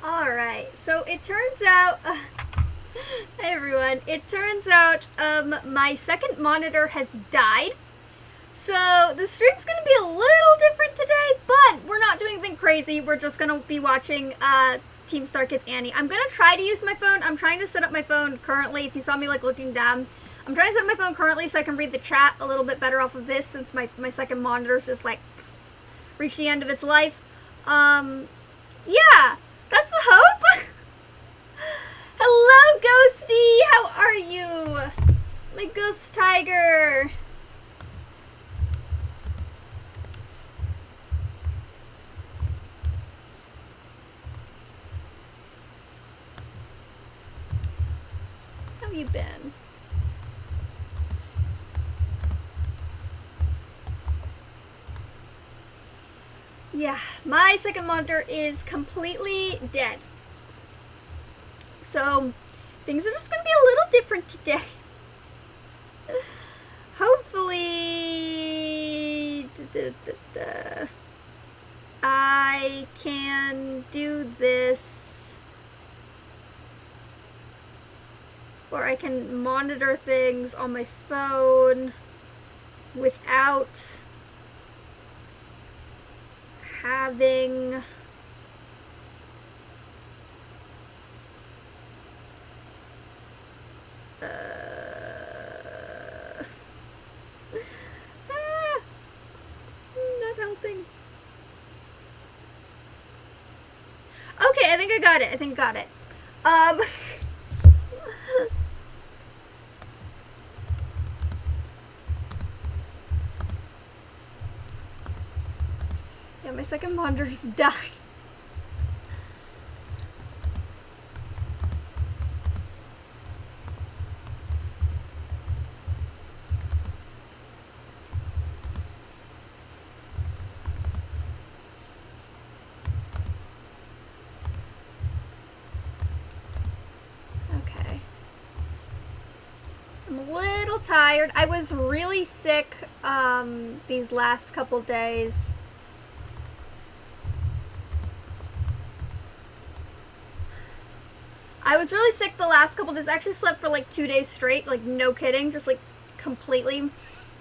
Alright, so it turns out, hey everyone, it turns out my second monitor has died. So the stream's gonna be a little different today, but we're not doing anything crazy. We're just gonna be watching Team Starkids Ani. I'm gonna try to use my phone. I'm trying to set up my phone currently. If you saw me like looking down, I'm trying to set up my phone currently so I can read the chat a little bit better off of this, since my second monitor's just like reached the end of its life. Yeah, that's the hope. Hello, Ghosty. How are you? My ghost tiger. How have you been? Yeah, my second monitor is completely dead. So, things are just gonna be a little different today. Hopefully, I can do this, or I can monitor things on my phone without having not helping. Okay, I think I got it. Yeah, my second monitor's died. Okay. I'm a little tired. I was really sick these last couple days. I was really sick the last couple days. I actually slept for like 2 days straight, like no kidding, just like completely.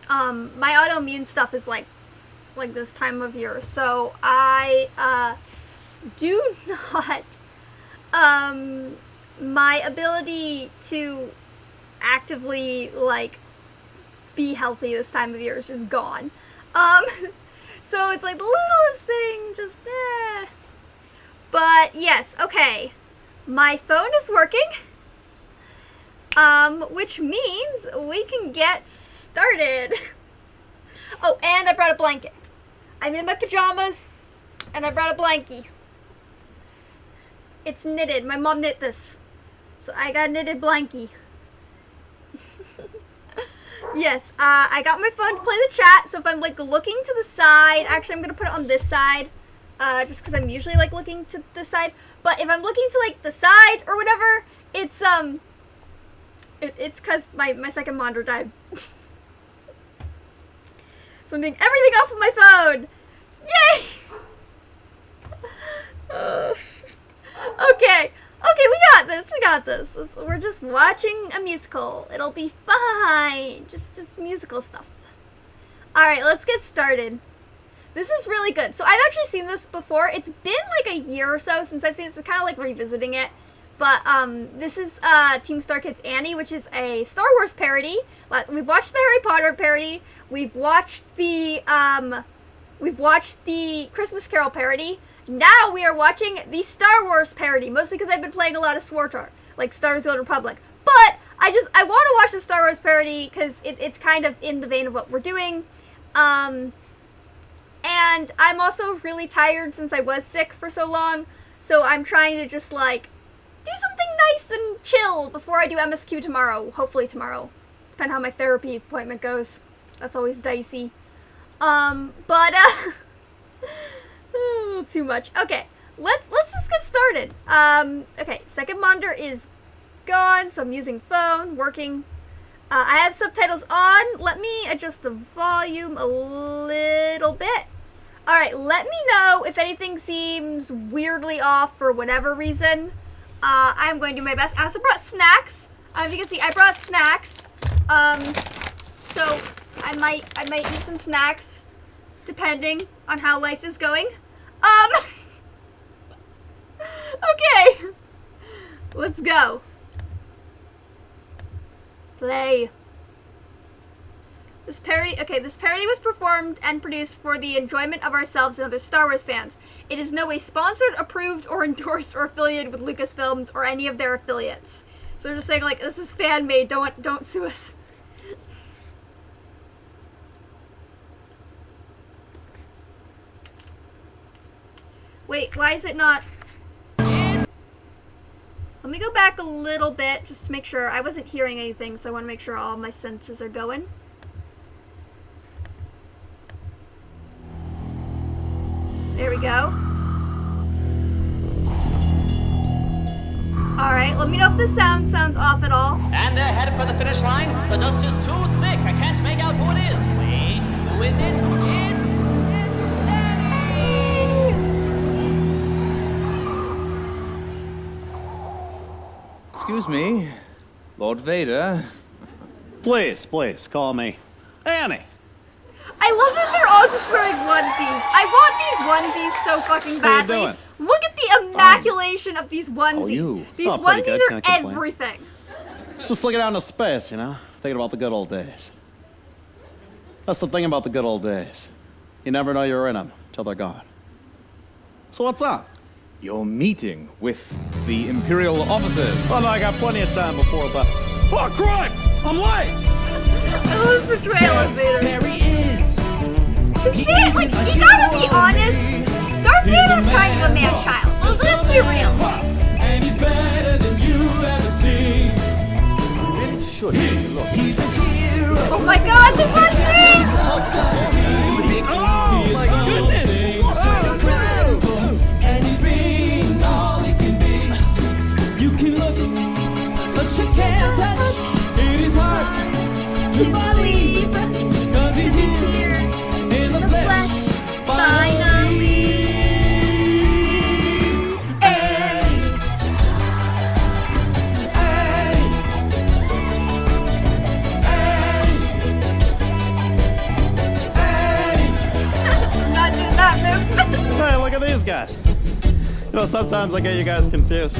My autoimmune stuff is like this time of year, so I do not my ability to actively like be healthy this time of year is just gone. So it's like the littlest thing, just But yes, okay. My phone is working, which means we can get started. Oh, and I brought a blanket. I'm in my pajamas, and I brought a blankie. It's knitted. My mom knit this. So I got a knitted blankie. Yes, I got my phone to play the chat, so if I'm like looking to the side, actually I'm gonna put it on this side. Just because I'm usually like looking to the side, but if I'm looking to like the side or whatever, it's it's because my second monitor died. So I'm doing everything off of my phone. Yay! Okay, we got this. We're just watching a musical. It'll be fine. Just musical stuff. All right, let's get started. This is really good. So I've actually seen this before. It's been like a year or so since I've seen this. It's kind of like revisiting it. But this is Team Starkids Ani, which is a Star Wars parody. We've watched the Harry Potter parody. We've watched the Christmas Carol parody. Now we are watching the Star Wars parody, mostly because I've been playing a lot of SWTOR, like Star Wars: The Old Republic. But I want to watch the Star Wars parody because it's kind of in the vein of what we're doing. And I'm also really tired since I was sick for so long, so I'm trying to just, like, do something nice and chill before I do MSQ tomorrow. Hopefully tomorrow. Depending how my therapy appointment goes. That's always dicey. But, too much. Okay, let's just get started. Okay, second monitor is gone, so I'm using phone, working. I have subtitles on. Let me adjust the volume a little bit. Alright, let me know if anything seems weirdly off for whatever reason. I'm going to do my best. I also brought snacks. If you can see, I brought snacks. So I might eat some snacks depending on how life is going. Okay. Let's go. Play. This parody was performed and produced for the enjoyment of ourselves and other Star Wars fans. It is no way sponsored, approved, or endorsed or affiliated with Lucasfilms or any of their affiliates. So they're just saying, like, this is fan-made, don't sue us. Wait, why is it not? Let me go back a little bit just to make sure. I wasn't hearing anything, so I want to make sure all my senses are going. There we go. Alright, let me know if the sound sounds off at all. And they're headed for the finish line. The dust is too thick. I can't make out who it is. Wait, who is it? It's Excuse me, Lord Vader. Please, call me Annie. I love that they're all just wearing onesies. I want these onesies so fucking badly. How you doing? Look at the immaculation of these onesies. you? These Oh, pretty onesies good. are Can't complain. everything. Just looking out into space, you know? Thinking about the good old days. That's the thing about the good old days. You never know you're in them till they're gone. So what's up? You're meeting with the Imperial officers. Oh no, I got plenty of time before the... Oh, cripes! I'm late! I love his portrayal of Vader. There he is. His face, like, you gotta be honest, Darth Vader's kind of a man-child. Well, let's be real. And he's better than you've ever seen. Really should be. Look. He's a hero. Oh my god, the onesies! Oh my goodness. So incredible. And he's being all he can be. You can look, but you can't touch. It is hard to believe. Cause he's here in the flesh. Finally. Not doing that move. Hey, look at these guys. You know, sometimes I get you guys confused.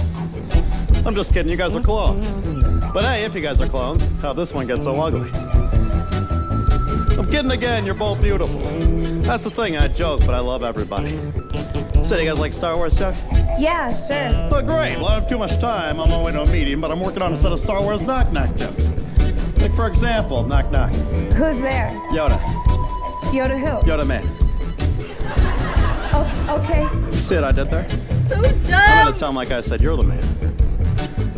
I'm just kidding, you guys are clones. But hey, if you guys are clones, how'd this one get so ugly? I'm kidding again, you're both beautiful. That's the thing, I joke, but I love everybody. So, you guys like Star Wars jokes? Yeah, sure. Oh, great. Well, I don't have too much time. I'm on my way to a meeting, but I'm working on a set of Star Wars knock-knock jokes. Like, for example, knock-knock. Who's there? Yoda. Yoda who? Yoda man. Oh, okay. You see what I did there? So I made dumb. it sound like I said you're the man.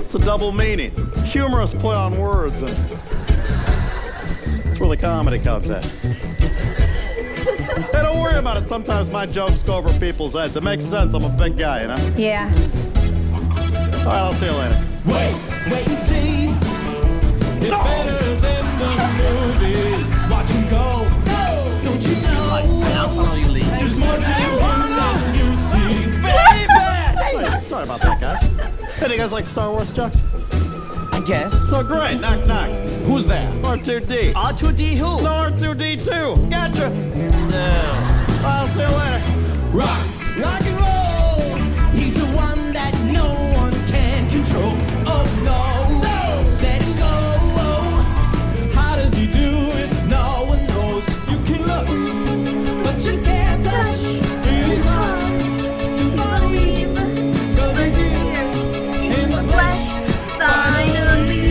It's a double meaning. Humorous play on words, and it's where the comedy comes in. Hey, don't worry about it. Sometimes my jokes go over people's heads. It makes sense. I'm a big guy, you know? Yeah. All right, I'll see you later. Wait and see. It's better than the movies. Watch him go. Don't you know? I'll follow you, Lee. There's more to him than you see. Baby! Hey, sorry about that, guys. Hey, do you guys like Star Wars jokes? I guess. So great. Knock, knock. Who's there? R2D. R2D who? No, R2D2. Gotcha. I'll see you later. Rock and roll. He's the one that no one can control. Oh no, let him go. How does he do it? No one knows. You can look, but you can't touch. It is hard to believe. 'Cause he's here in the flesh. Finally.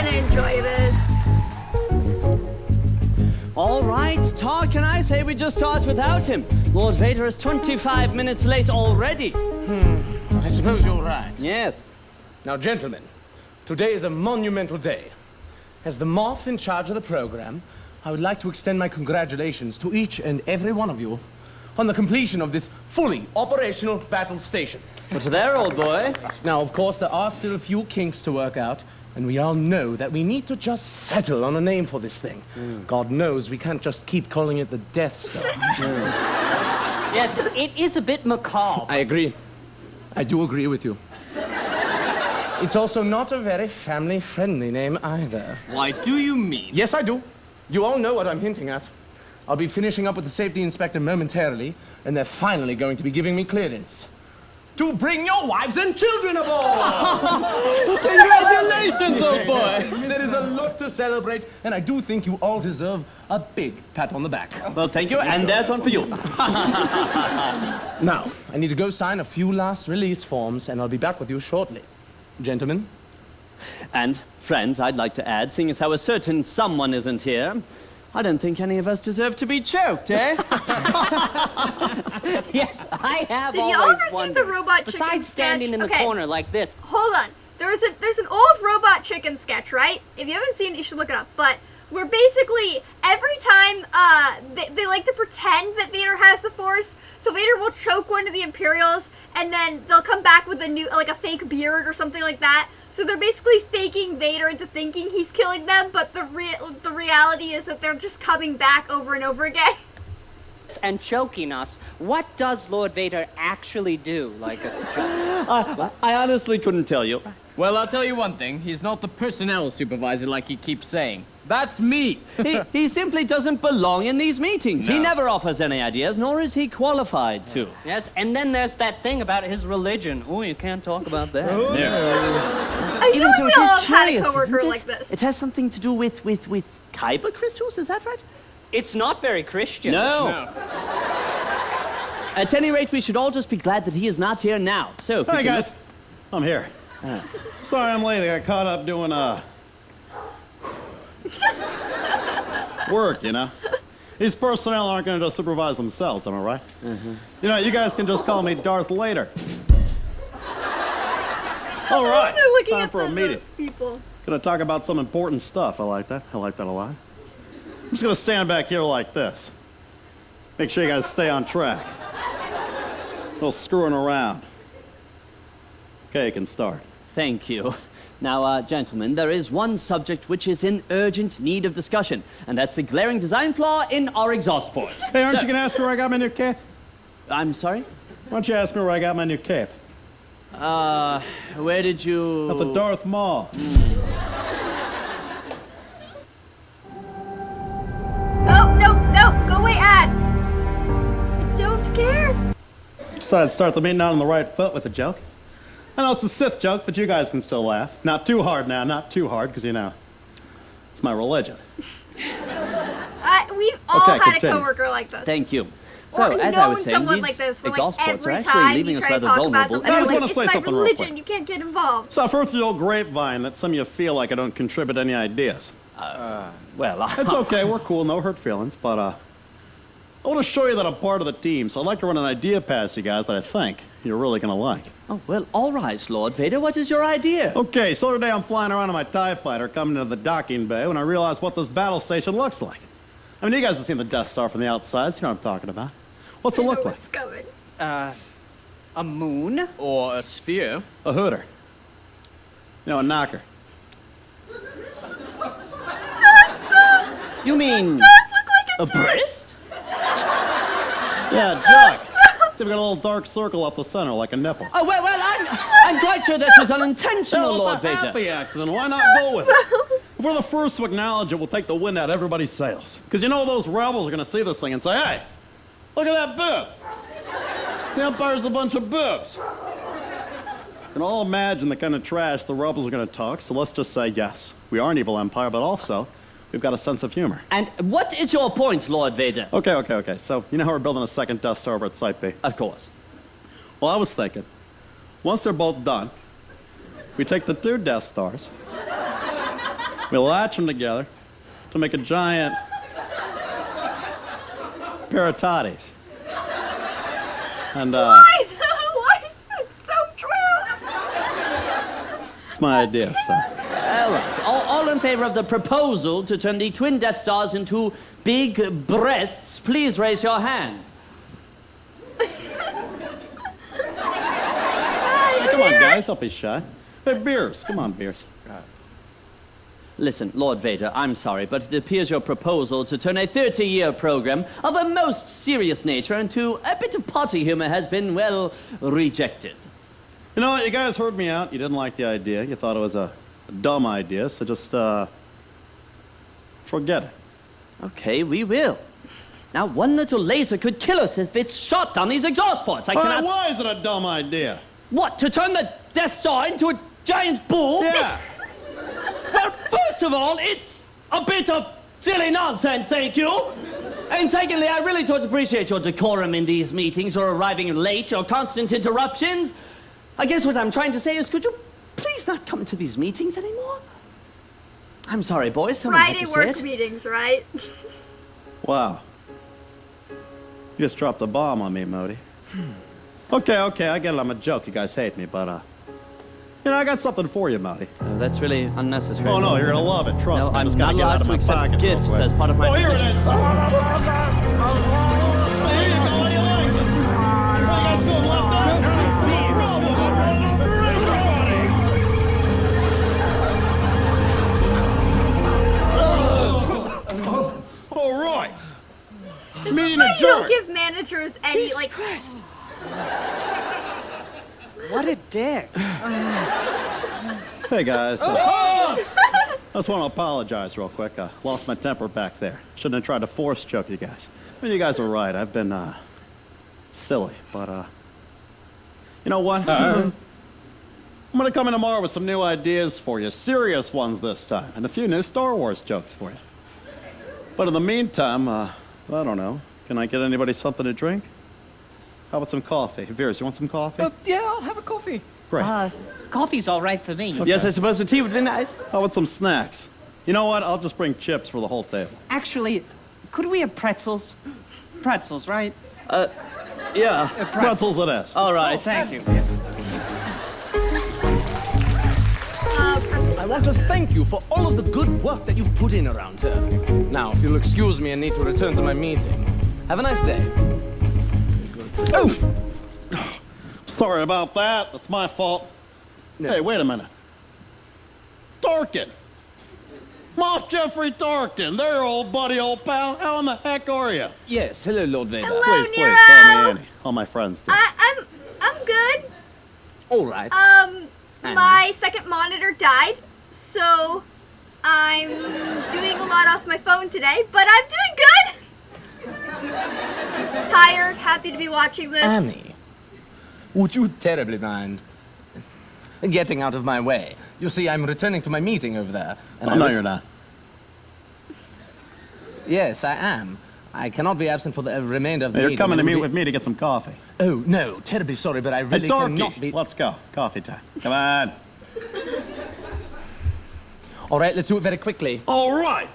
gonna enjoy this. All right, Todd, can I say we just start without him? Lord Vader is 25 minutes late already. I suppose you're right. Yes. Now, gentlemen, today is a monumental day. As the Moff in charge of the program, I would like to extend my congratulations to each and every one of you on the completion of this fully operational battle station. What's there, old boy? Now, of course, there are still a few kinks to work out, and we all know that we need to just settle on a name for this thing. God knows we can't just keep calling it the Death Star. Yes, it is a bit macabre. I agree. I do agree with you. It's also not a very family-friendly name either. Why do you mean? Yes, I do. You all know what I'm hinting at. I'll be finishing up with the safety inspector momentarily, and they're finally going to be giving me clearance to bring your wives and children aboard! Congratulations, old boy! There is a lot to celebrate, and I do think you all deserve a big pat on the back. Well, thank you, and there's one for you. Now, I need to go sign a few last release forms, and I'll be back with you shortly. Gentlemen? And, friends, I'd like to add, seeing as how a certain someone isn't here, I don't think any of us deserve to be choked, eh? Yes, I have Did y'all always ever see wondered. the robot chicken Besides standing sketch? in the Okay. corner like this. Hold on. There's an old robot chicken sketch, right? If you haven't seen it, you should look it up. But where basically every time they like to pretend that Vader has the Force, so Vader will choke one of the Imperials, and then they'll come back with a new, like a fake beard or something like that. So they're basically faking Vader into thinking he's killing them, but the reality is that they're just coming back over and over again. And choking us. What does Lord Vader actually do? Like a I honestly couldn't tell you. Well, I'll tell you one thing. He's not the personnel supervisor like he keeps saying. That's me. He simply doesn't belong in these meetings. He No. never offers any ideas, nor is he qualified to. Yes, and then there's that thing about his religion. Oh, you can't talk about that. I Even know so, we it all is have had a curious, coworker isn't it? like this. It has something to do with kyber crystals, is that right? It's not very Christian. No. At any rate, we should all just be glad that he is not here now. So, if we Hey can- guys, I'm here. Sorry I'm late. I got caught up doing work, you know. These personnel aren't going to just supervise themselves, am I right? You know, you guys can just call me Darth Later. All right, They're looking time at for a the meeting. people. Gonna talk about some important stuff. I like that. I like that a lot. I'm just gonna stand back here like this. Make sure you guys stay on track. No screwing around. Okay, you can start. Thank you. Now, gentlemen, there is one subject which is in urgent need of discussion, and that's the glaring design flaw in our exhaust ports. Hey, aren't So- you gonna ask me where I got my new cape? I'm sorry? Why don't you ask me where I got my new cape? Where did you... At the Darth Maul. Oh, no, go away, ad. I don't care. Just thought I'd start the meeting out on the right foot with a joke. I know it's a Sith joke, but you guys can still laugh. Not too hard now, not too hard, because you know, it's my religion. We've all Okay, had continue. a coworker like this. Thank you. Or So, as I known was saying, someone these like this, where exhaust like ports are every actually time leaving you us try to rather talk about vulnerable. something, I they're just like, wanna it's say my something real religion, quick. you can't get involved. So I've heard through the old grapevine that some of you feel like I don't contribute any ideas. Well, It's okay, we're cool, no hurt feelings, but I want to show you that I'm part of the team, so I'd like to run an idea past you guys that I think you're really gonna like. Oh, well, all right, Lord Vader. What is your idea? Okay, so the other day I'm flying around in my TIE fighter coming into the docking bay when I realized what this battle station looks like. I mean, you guys have seen the Death Star from the outside, so you know what I'm talking about. What's it I know look like? what's coming. A moon? Or a sphere. A hooter. You know, a knocker. You mean Does look like a breast? Yeah, Jack. See, we got a little dark circle up the center like a nipple. Oh, well, I'm quite sure that was unintentional, Well, Lord it's a Vader. happy accident. Why not go with it? If we're the first to acknowledge it, we'll take the wind out of everybody's sails. Because you know those rebels are going to see this thing and say, hey, look at that boob. The Empire's a bunch of boobs. You can all imagine the kind of trash the rebels are going to talk, so let's just say, yes, we are an evil empire, but also, we've got a sense of humor. And what is your point, Lord Vader? Okay. So, you know how we're building a second Death Star over at Site B? Of course. Well, I was thinking, once they're both done, we take the two Death Stars, We latch them together to make a giant pair of toddies. And, Why is that so true? it's my idea, son. All right. All in favor of the proposal to turn the twin Death Stars into big breasts, please raise your hand. Hey, come on, guys, don't be shy. Hey, Beers, come on, Beers. Listen, Lord Vader, I'm sorry, but it appears your proposal to turn a 30-year program of a most serious nature into a bit of potty humor has been, well, rejected. You know what, you guys heard me out. You didn't like the idea. You thought it was a dumb idea, so just, forget it. Okay, we will. Now, one little laser could kill us if it's shot down these exhaust ports. I All right, cannot... why is it a dumb idea? What, to turn the Death Star into a giant ball? Yeah. Well, first of all, it's a bit of silly nonsense, thank you. And secondly, I really don't appreciate your decorum in these meetings or arriving late or constant interruptions. I guess what I'm trying to say is, could you please not come to these meetings anymore? I'm sorry, boys. Someone had Friday to say work it. meetings, right? Wow. You just dropped a bomb on me, Modi. Okay, I get it. I'm a joke. You guys hate me, but, you know, I got something for you, Modi. Oh, that's really unnecessary. Oh, no, you're gonna love it. Trust No, me. I'm just gotta not get it out allowed of to my accept pocket real gifts quick. as part of my Oh, here it position. is. Here you go. How do you like it? You guys still love that? No problem. I'm running over everybody. All right. This Meeting is why you don't adjourned. give managers any, Jesus like... Christ. What a dick. Hey, guys. I just want to apologize real quick. I lost my temper back there. Shouldn't have tried to force choke you guys. I mean, you guys are right. I've been, silly. But, you know what? I'm gonna come in tomorrow with some new ideas for you. Serious ones this time. And a few new Star Wars jokes for you. But in the meantime, I don't know. Can I get anybody something to drink? How about some coffee? Veers, you want some coffee? Yeah, I'll have a coffee. Great. Coffee's all right for me. Yes, I suppose the tea would be nice. How about some snacks? You know what? I'll just bring chips for the whole table. Actually, could we have pretzels? Pretzels, right? Yeah. Pretzels it is. All right. Oh, thank you. Yes. I want to thank you for all of the good work that you've put in around here. Now, if you'll excuse me, I need to return to my meeting. Have a nice day. Oh! Sorry about that. That's my fault. No. Hey, wait a minute. Tarkin. Moff Jeffrey Tarkin. They're old buddy, old pal. How in the heck are you? Yes, hello, Lord Vader. Hello, Please, Nero. please, call me Annie. All my friends do. I'm good. All right. My second monitor died, so I'm doing a lot off my phone today, but I'm doing good. Tired, happy to be watching this. Annie, would you terribly mind getting out of my way? You see, I'm returning to my meeting over there. And Oh, no, you're not. Yes, I am. I cannot be absent for the remainder of the You're meeting. coming to It will meet be- with me to get some coffee. Oh, no, terribly sorry, but I Hey, really cannot Dorky, be... let's go. Coffee time. Come on. All right, let's do it very quickly. All right.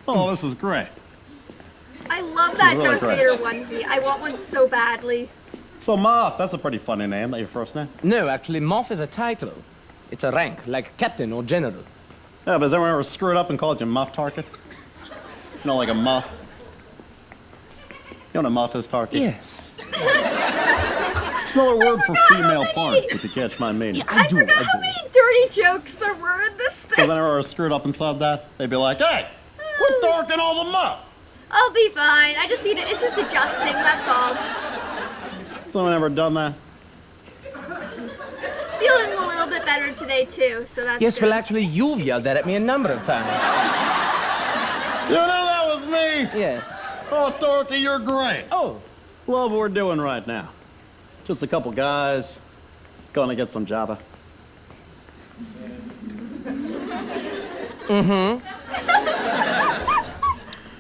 Oh, this is great. I love that really Darth great. Vader onesie. I want one so badly. So, Moff, that's a pretty funny name. That your first name? No, actually, Moff is a title. It's a rank, like captain or general. Yeah, but has anyone ever screwed up and called you Moff Tarkin? You know, like a muff? You know what a muff is, Tarkin? Yes. It's another word for female parts, if you catch my meaning. I forgot how many dirty jokes there were in this Has thing. anyone ever screwed up inside that? They'd be like, hey, quit darking all the muff. I'll be fine. I just need it. It's just adjusting, that's all. Someone ever done that? Feeling a little bit better today, too, so that's Yes, good. well, actually, you've yelled that at me a number of times. You know that was me. Yes. Oh, Dorky, you're great. Oh, Love what we're doing right now. Just a couple guys going to get some Java.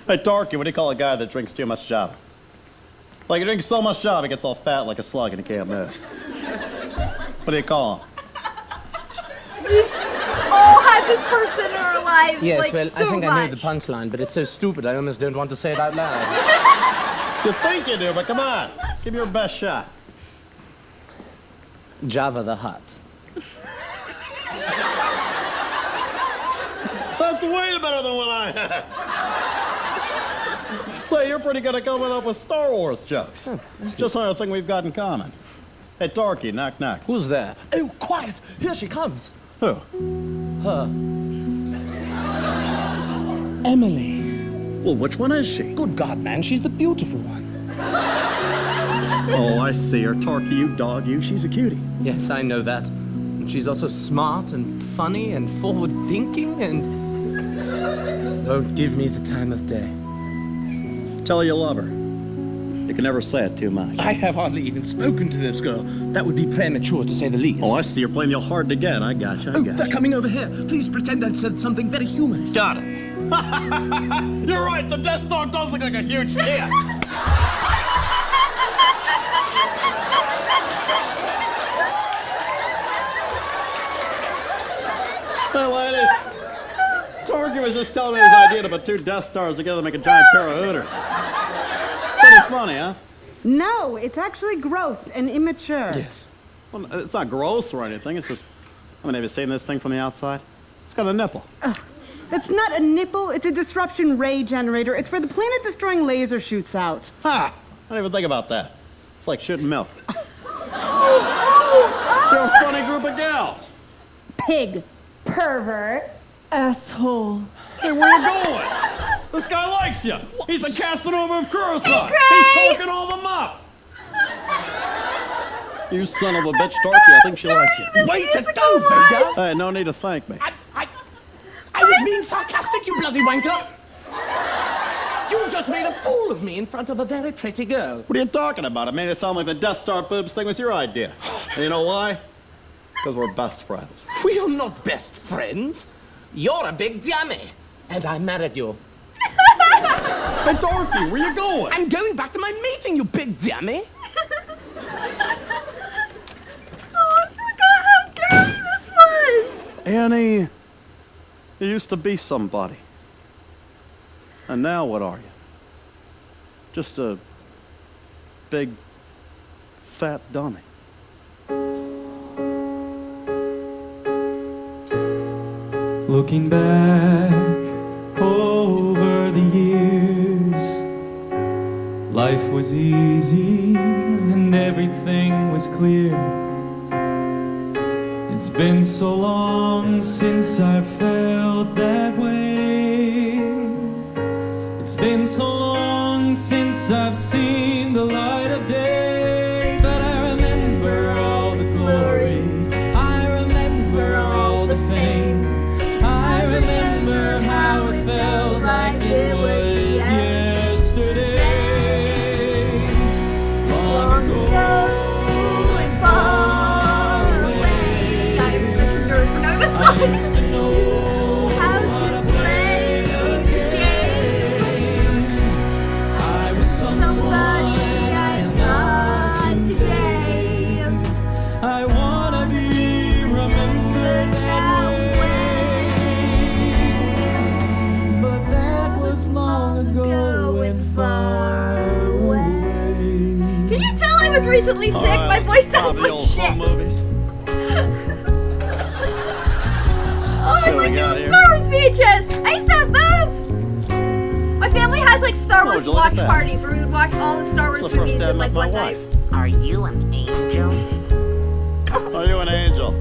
Hey, Dorky, what do you call a guy that drinks too much Java? Like, he drinks so much Java, he gets all fat like a slug and he can't move. What do you call him? We all have this person in our lives Yes, like well, so I think much. I know the punchline, but it's so stupid I almost don't want to say it out loud. You think you do, but come on. Give me your best shot. Java the Hutt. That's way better than what I had. So you're pretty good at coming up with Star Wars jokes. Just another thing we've got in common. Hey, Darky, knock, knock. Who's there? Oh, quiet! Here she comes. Who? Her. Emily. Well, which one is she? Good God, man, she's the beautiful one. Oh, I see her. Tarky, you dog, you. She's a cutie. Yes, I know that. And she's also smart and funny and forward-thinking and... Don't give me the time of day. Tell her you love her. You can never say it too much. I have hardly even spoken to this girl. That would be premature, to say the least. Oh, I see. You're playing the hard to get. I gotcha. I Oh, gotcha. they're coming over here. Please pretend I said something very humorous. Got it. You're right. The Death Star does look like a huge tit. Hey, ladies. Torky was just telling me his idea to put 2 Death Stars together to make a giant pair of Hooters. Pretty funny, huh? No, it's actually gross and immature. Yes. Well, it's not gross or anything. It's just, I mean, have you seen this thing from the outside? It's got a nipple. That's not a nipple, it's a disruption ray generator. It's where the planet-destroying laser shoots out. Ha! I didn't even think about that. It's like shooting milk. You're a funny group of gals. Pig. Pervert. Asshole. Hey, where you going? This guy likes you. He's the Casanova of Coruscant. Hey, He's Gray! talking all them up. You son of a bitch, Darky. I think she likes you. Way to go, Vader! Hey, no need to thank me. I was being sarcastic, you bloody wanker! You just made a fool of me in front of a very pretty girl. What are you talking about? It made it sound like the Death Star boobs thing was your idea. And you know why? Because we're best friends. We are not best friends. You're a big dummy. And I married you. Hey, Darky, where you going? I'm going back to my meeting, you big dummy. Oh, I forgot how dirty this was. Annie, you used to be somebody. And now what are you? Just a big, fat dummy. Looking back over the years, life was easy and everything was clear. It's been so long since I felt that way. It's been so long since I've seen the light of day. But I remember all the glory, I remember all the fame, I remember how it felt like it was yesterday. Long ago and far away. I am such a nerd for knowing this I song. used to know How to play the game. I was Somebody I'm not today. I wanna be remembered that way. But that was long ago and far away. Can you tell I was recently sick? My voice sounds like shit. Movies. Oh, So it's like we got doing here. Star Wars VHS. I used to have those. My family has like Star Wars would you look at watch that? parties where we would watch all the Star Wars It's the first movies day I in like met my one night. wife. Are you an angel? Are you an angel?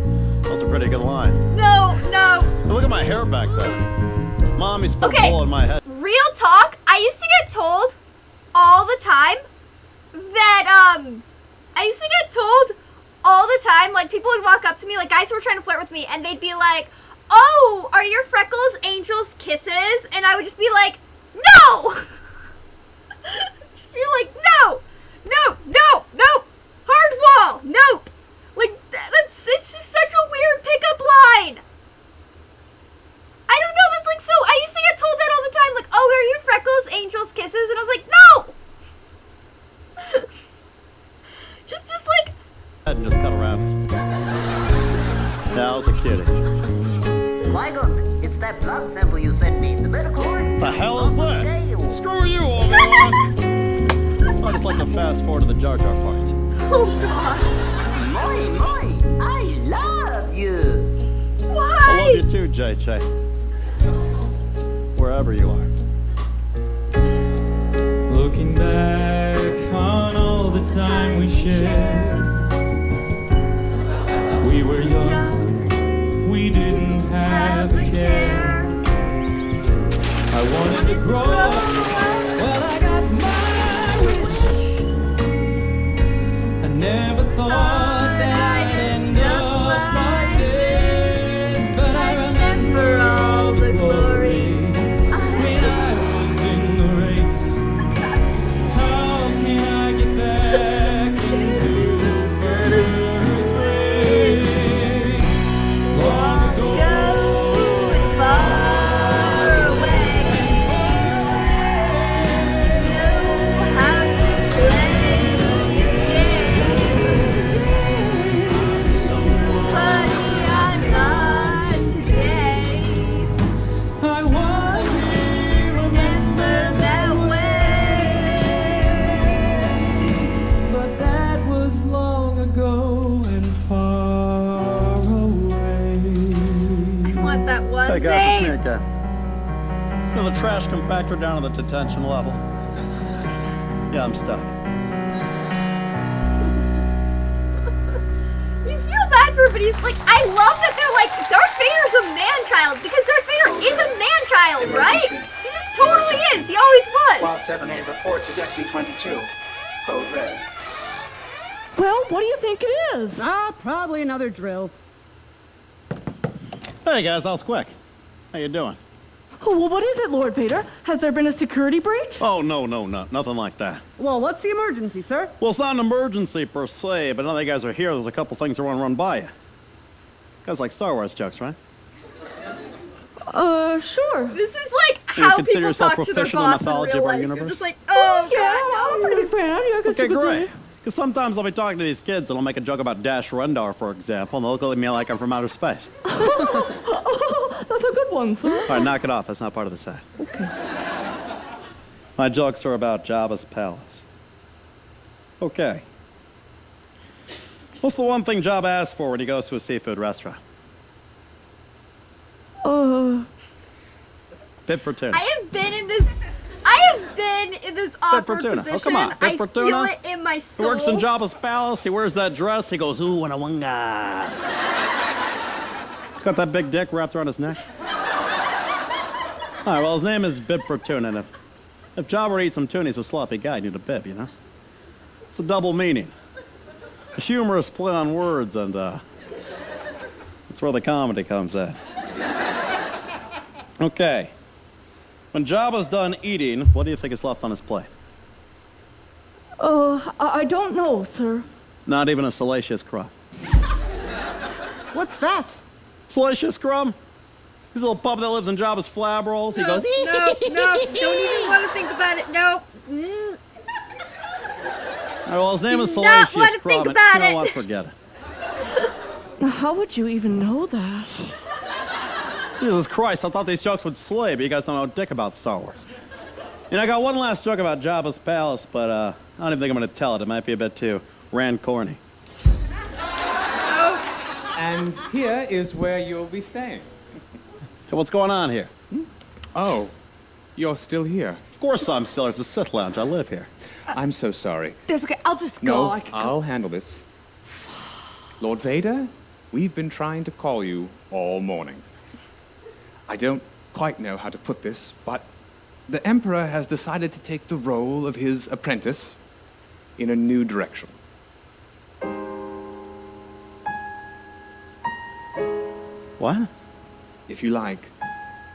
That's a pretty good line. No. Hey, look at my hair back there. Mommy spilled Okay. wool in my head. Real talk, I used to get told all the time that like people would walk up to me, like guys who were trying to flirt with me, and they'd be like, "Oh, are your freckles angels' kisses?" And I would just be like, "No!" Just be like, "No! Hard wall! Nope!" Like it's just such a weird pickup line. I don't know, that's like so, I used to get told that all the time, like, "Oh, are your freckles angels' kisses?" And I was like, "No!" just like, And just cut around. Yeah, I was a kitty. Qui-Gon, it's It's that blood sample you sent me. The midichlorian. The hell is this? Screw you, Obi-Wan! I just like to fast forward to the Jar Jar parts. Oh god. Moi, I love you. Why? I love you too, JJ. Wherever you are. Looking back on all the time we shared, we were young, we didn't have a care. I wanted to grow, well I got my wish. I never thought that I'd end up like this, but I remember all the glory when I was in the race. How can I get back into first place? Long ago, Far away. Know how to play your game. But I'm not today. I want to Remember that way. but that was long ago and far away. Want that one Hey guys, it's me thing? again. You know the trash compactor down at the detention level? Yeah, I'm stuck. You feel bad for him, but he's like, I love that they're like, Darth Vader's a man-child, because Darth Vader is a man-child, right? He just totally is. He always Squad was. 7A report to Deck B-22. Code red. Well, what do you think it is? Probably another drill. Hey guys, that was quick. How you doing? Oh, well, what is it, Lord Vader? Has there been a security breach? Oh, no, nothing like that. Well, what's the emergency, sir? Well, it's not an emergency per se, but now that you guys are here, there's a couple things I want to run by you. Guys like Star Wars jokes, right? Sure. This is like You how consider people yourself talk to their proficient in boss in mythology real of our life. You're universe? just like, oh, Yeah, God, I'm a no. pretty big fan. Yeah, I guess Okay, you could great. say. Because sometimes I'll be talking to these kids and I'll make a joke about Dash Rendar, for example, and they'll look at me like I'm from outer space. Oh, that's a good one, sir. All right, knock it off. That's not part of the set. Okay. My jokes are about Jabba's palace. Okay. What's the one thing Jabba asks for when he goes to a seafood restaurant? Bib for tuna. I have been in this awkward tuna. position. Oh, come on. Bib for I feel tuna? it in my He soul. works in Jabba's palace. He wears that dress. He goes, ooh, wanga. He's got that big dick wrapped around his neck. All right, well, his name is Bib for tuna, and if Jabba were to eat some tuna, he's a sloppy guy. You need a bib, you know? It's a double meaning. A humorous play on words, and that's where the comedy comes in. Okay. When Jabba's done eating, what do you think is left on his plate? I don't know, sir. Not even a salacious crumb. What's that? Salacious crumb? He's a little pup that lives in Jabba's flab rolls. He goes, No, don't even want to think about it. No. all right, well, his name is Do not Salacious wanna think Crumb. And about you know it. what? Forget it. How would you even know that? Jesus Christ, I thought these jokes would slay, but you guys don't know dick about Star Wars. You know, I got one last joke about Jabba's palace, but I don't even think I'm going to tell it. It might be a bit too corny. And here is where you'll be staying. Hey, what's going on here? Oh, you're still here. Of course I'm still here. It's a Sith lounge. I live here. I'm so sorry. That's okay. I'll just go. No, I'll handle this. Lord Vader, we've been trying to call you all morning. I don't quite know how to put this, but the Emperor has decided to take the role of his apprentice in a new direction. What? If you like,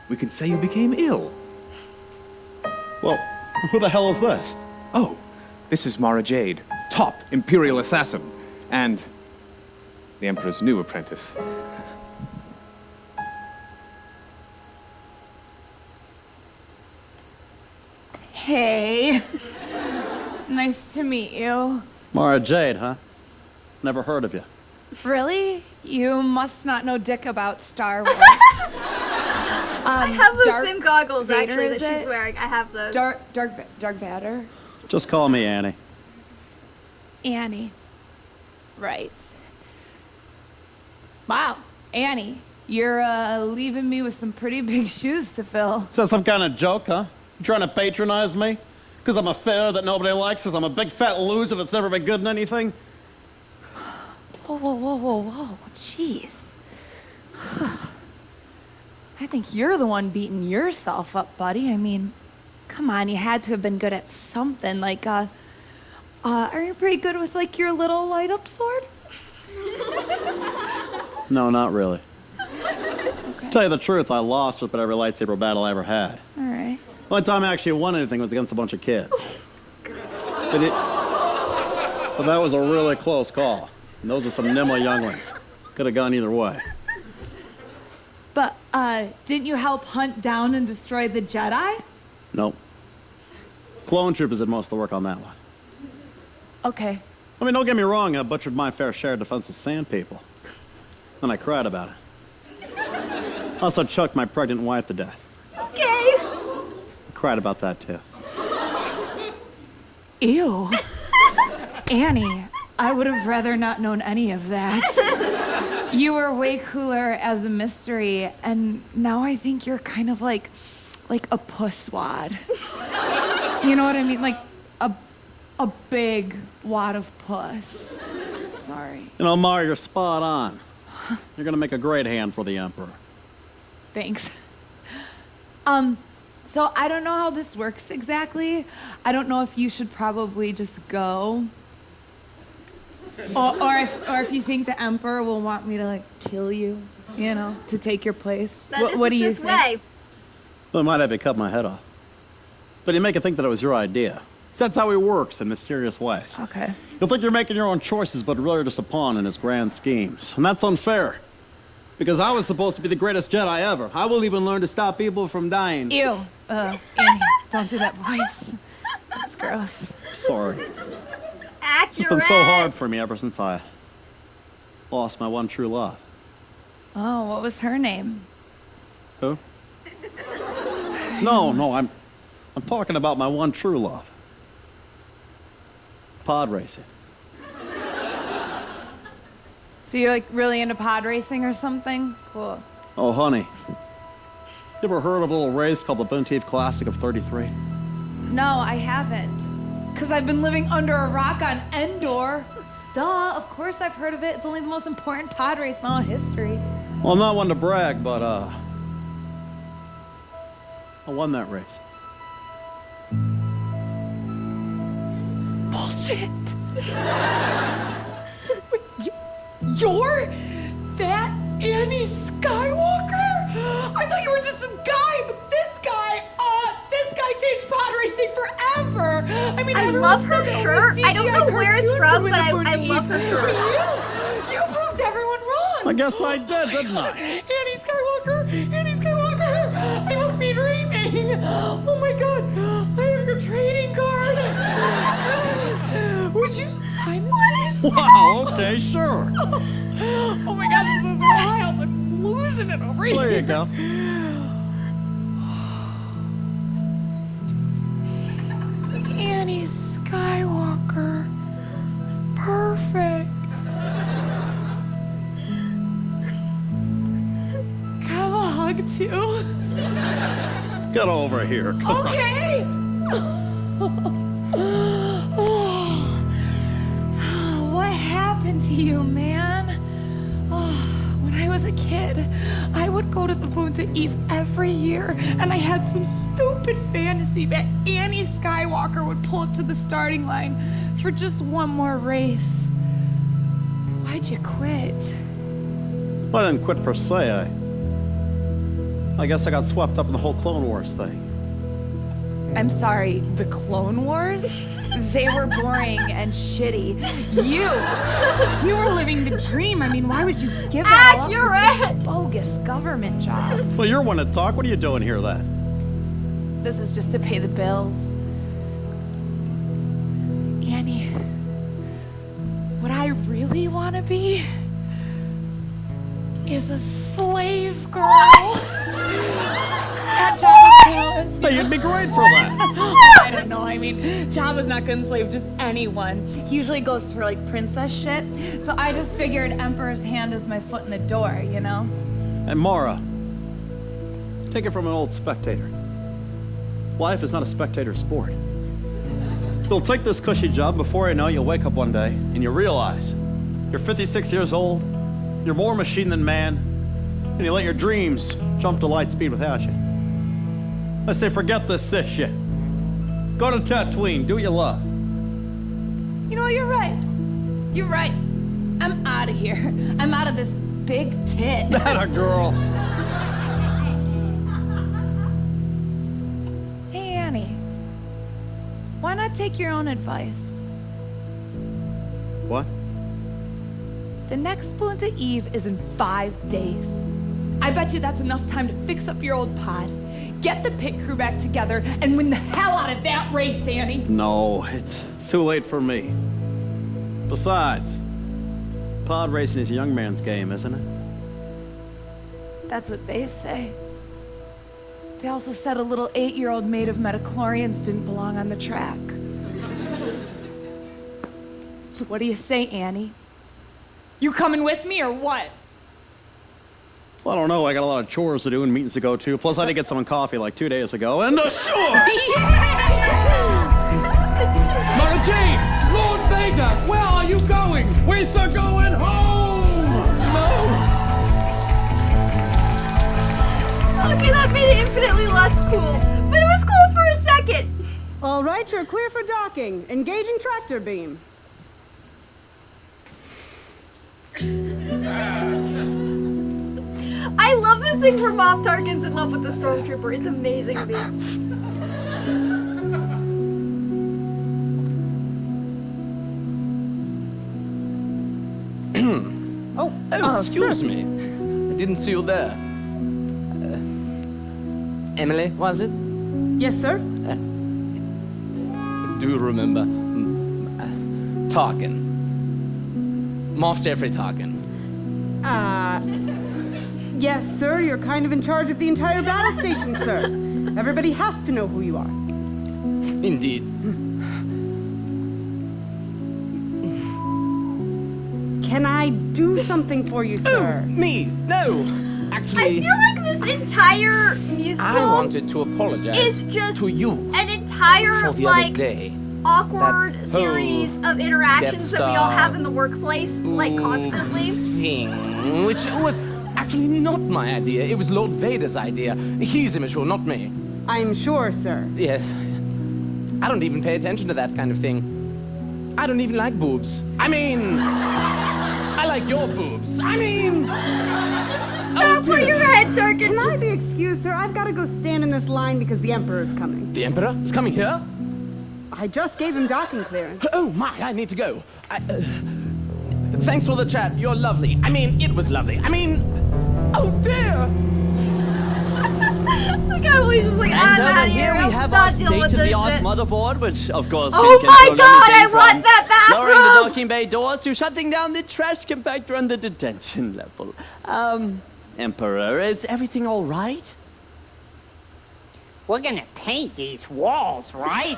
we can say you became ill. Well, who the hell is this? Oh, this is Mara Jade, top Imperial assassin, and the Emperor's new apprentice. Hey. Nice to meet you. Mara Jade, huh? Never heard of you. Really? You must not know dick about Star Wars. I have those Dark same goggles Vader, actually that is she's it? wearing. I have those. Dark Vader? Just call me Annie. Annie. Right. Wow, Annie, you're leaving me with some pretty big shoes to fill. Is that some kind of joke, huh? You trying to patronize me? Because I'm a failure that nobody likes? Because I'm a big fat loser that's never been good in anything? Whoa. Jeez. I think you're the one beating yourself up, buddy. I mean, come on, you had to have been good at something. Like, are you pretty good with, like, your little light-up sword? No, not really. To tell you the truth, I lost with whatever lightsaber battle I ever had. All right. The only time I actually won anything was against a bunch of kids. But that was a really close call. And those are some nimble younglings. Could have gone either way. But, didn't you help hunt down and destroy the Jedi? Nope. Clone troopers did most of the work on that one. Okay. I mean, don't get me wrong, I butchered my fair share of defenseless sand people. And I cried about it. Also choked my pregnant wife to death. Okay. I cried about that, too. Ew. Annie, I would have rather not known any of that. You were way cooler as a mystery, and now I think you're kind of like a pusswad. You know what I mean? Like a big wad of puss. Sorry. You know, Mara, you're spot on. You're gonna make a great hand for the Emperor. Thanks. So I don't know how this works exactly. I don't know if you should probably just go. Or if you think the Emperor will want me to, like, kill you, you know, to take your place. What do you think? Way. Well, I might have you cut my head off. But you make it think that it was your idea. So that's how he works in mysterious ways. Okay. You'll think you're making your own choices, but really you're just a pawn in his grand schemes. And that's unfair. Because I was supposed to be the greatest Jedi ever. I will even learn to stop people from dying. Ew. Annie, don't do that voice. That's gross. Sorry. Accurate. It's been so hard for me ever since I lost my one true love. Oh, what was her name? Who? No, I'm talking about my one true love. Pod racing. So you're, like, really into pod racing or something? Cool. Oh, honey. You ever heard of a little race called the Boonteeve Classic of 33? No, I haven't. Because I've been living under a rock on Endor. Duh, of course I've heard of it. It's only the most important pod race in all history. Well, I'm not one to brag, but, I won that race. Bullshit. You're that Annie Skywalker? I thought you were just some guy, but this guy changed pod racing forever. I mean, I love her shirt. I don't know where it's from, but I love her shirt. You proved everyone wrong. I guess I did, didn't I? Annie Skywalker. I must be dreaming. Oh my God, I have your trading card. Would you sign this? Wow, okay, sure. Oh my gosh, this is wild. I'm losing it over here. There you go. Annie Skywalker. Perfect. Can I have a hug too? Get over here. Come on. Okay. What happened to you, man? When I was a kid, I would go to the Boonta Eve every year, and I had some stupid fantasy that Annie Skywalker would pull up to the starting line for just one more race. Why'd you quit? Well, I didn't quit per se. I guess I got swept up in the whole Clone Wars thing. I'm sorry, the Clone Wars? They were boring and shitty. You were living the dream. I mean, why would you give that all up for this bogus government job? Well, you're one to talk. What are you doing here then? This is just to pay the bills. Annie, what I really want to be is a slave girl. palace. Hey, you'd be great for that. I don't know. I mean, Jabba's not gonna enslave just anyone. He usually goes for like princess shit. So I just figured Emperor's hand is my foot in the door, you know? And Mara, take it from an old spectator. Life is not a spectator sport. You'll take this cushy job before you know you'll wake up one day and you realize you're 56 years old, you're more machine than man, and you let your dreams jump to light speed without you. I say forget this Sith shit. Go to Tatooine, do what you love. You know what? You're right. You're right. I'm out of here. I'm out of this big tit. That a girl. Hey, Annie. Why not take your own advice? What? The next spoon to Eve is in 5 days. I bet you that's enough time to fix up your old pod, get the pit crew back together, and win the hell out of that race, Annie. No, it's too late for me. Besides, pod racing is a young man's game, isn't it? That's what they say. They also said a little 8-year-old made of metachlorians didn't belong on the track. So what do you say, Annie? You coming with me or what? Well, I don't know. I got a lot of chores to do and meetings to go to. Plus, I did get someone coffee like 2 days ago. And sure! Mara Jade! Lord Vader! Where are you going? We're going home! No! Okay, that made it infinitely less cool. But it was cool for a second. All right, you're clear for docking. Engaging tractor beam. I love this thing where Moff Tarkin's in love with the Stormtrooper. It's amazing to me. Oh, excuse me. I didn't see you there. Emily, was it? Yes, sir. Do you remember Tarkin? Moff Jeffrey Tarkin. Yes, sir. You're kind of in charge of the entire battle station, sir. Everybody has to know who you are. Indeed. Can I do something for you, sir? Me? No. Actually, I feel like this entire musical I wanted to apologize is just to you an entire for the like other day. awkward That series of interactions that we all have in the workplace, like constantly. Thing, which was actually not my idea. It was Lord Vader's idea. He's immature, not me. I'm sure, sir. Yes. I don't even pay attention to that kind of thing. I don't even like boobs. I mean, I like your boobs. I mean, Stop for your head, Tarkin. Can I be excused, sir? I've got to go stand in this line because the Emperor's coming. The Emperor is coming here? I just gave him docking clearance. Oh my, I need to go. Thanks for the chat. You're lovely. I mean, it was lovely. I mean, oh dear. The guy was just like, I'm out of here. Here we I'm have not our dealing with this state-of-the-art shit. motherboard, which of course Oh can my control God, anything I want from that lowering the bathrobe! docking bay doors to shutting down the trash compactor and the detention level. Emperor, is everything all right? We're gonna paint these walls, right?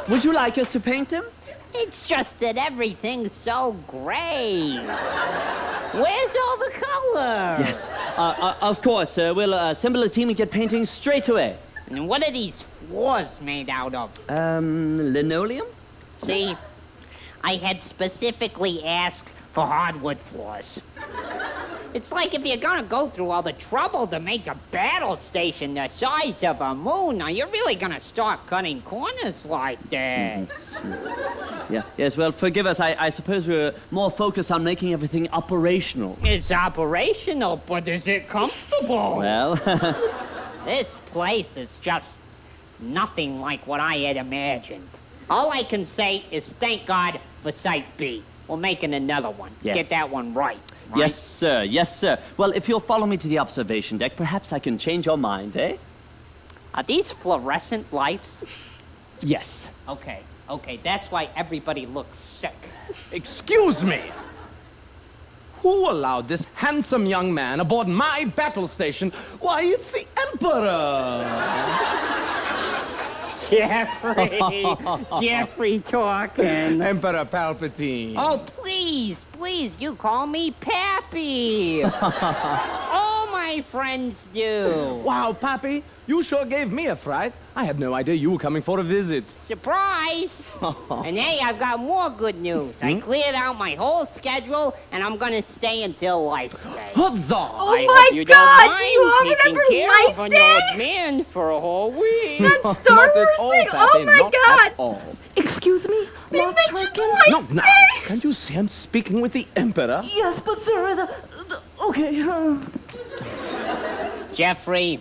Would you like us to paint them? It's just that everything's so gray. Where's all the color? Yes, of course. We'll assemble a team and get painting straight away. And what are these floors made out of? Linoleum? See, I had specifically asked for hardwood floors. It's like if you're gonna go through all the trouble to make a battle station the size of a moon, are you really gonna start cutting corners like this? Yeah, yes, well, forgive us. I suppose we were more focused on making everything operational. It's operational, but is it comfortable? Well, This place is just nothing like what I had imagined. All I can say is thank God for Site B. We're making another one. Yes. Get that one right. yes, sir, yes, sir. Well, if you'll follow me to the observation deck, perhaps I can change your mind, eh? Are these fluorescent lights? Yes. Okay, that's why everybody looks sick. Excuse me. Who allowed this handsome young man aboard my battle station? Why, it's the Emperor! Jeffrey talking. Emperor Palpatine. Oh, please, you call me Pappy. All my friends do. Wow, Pappy, you sure gave me a fright. I had no idea you were coming for a visit. Surprise! And hey, I've got more good news. I cleared out my whole schedule, and I'm gonna stay until Life Day. Huzzah! Oh I my hope you God! don't Do you all mind taking remember care Life of an Day? old man for a whole week. That Star Not at Wars all, thing! Pappy, Oh my not God! at all. Excuse me, They Moff mentioned Tarkin? Life Not now. Day! Can't you see I'm speaking with the Emperor? Yes, but sir, okay. Jeffrey,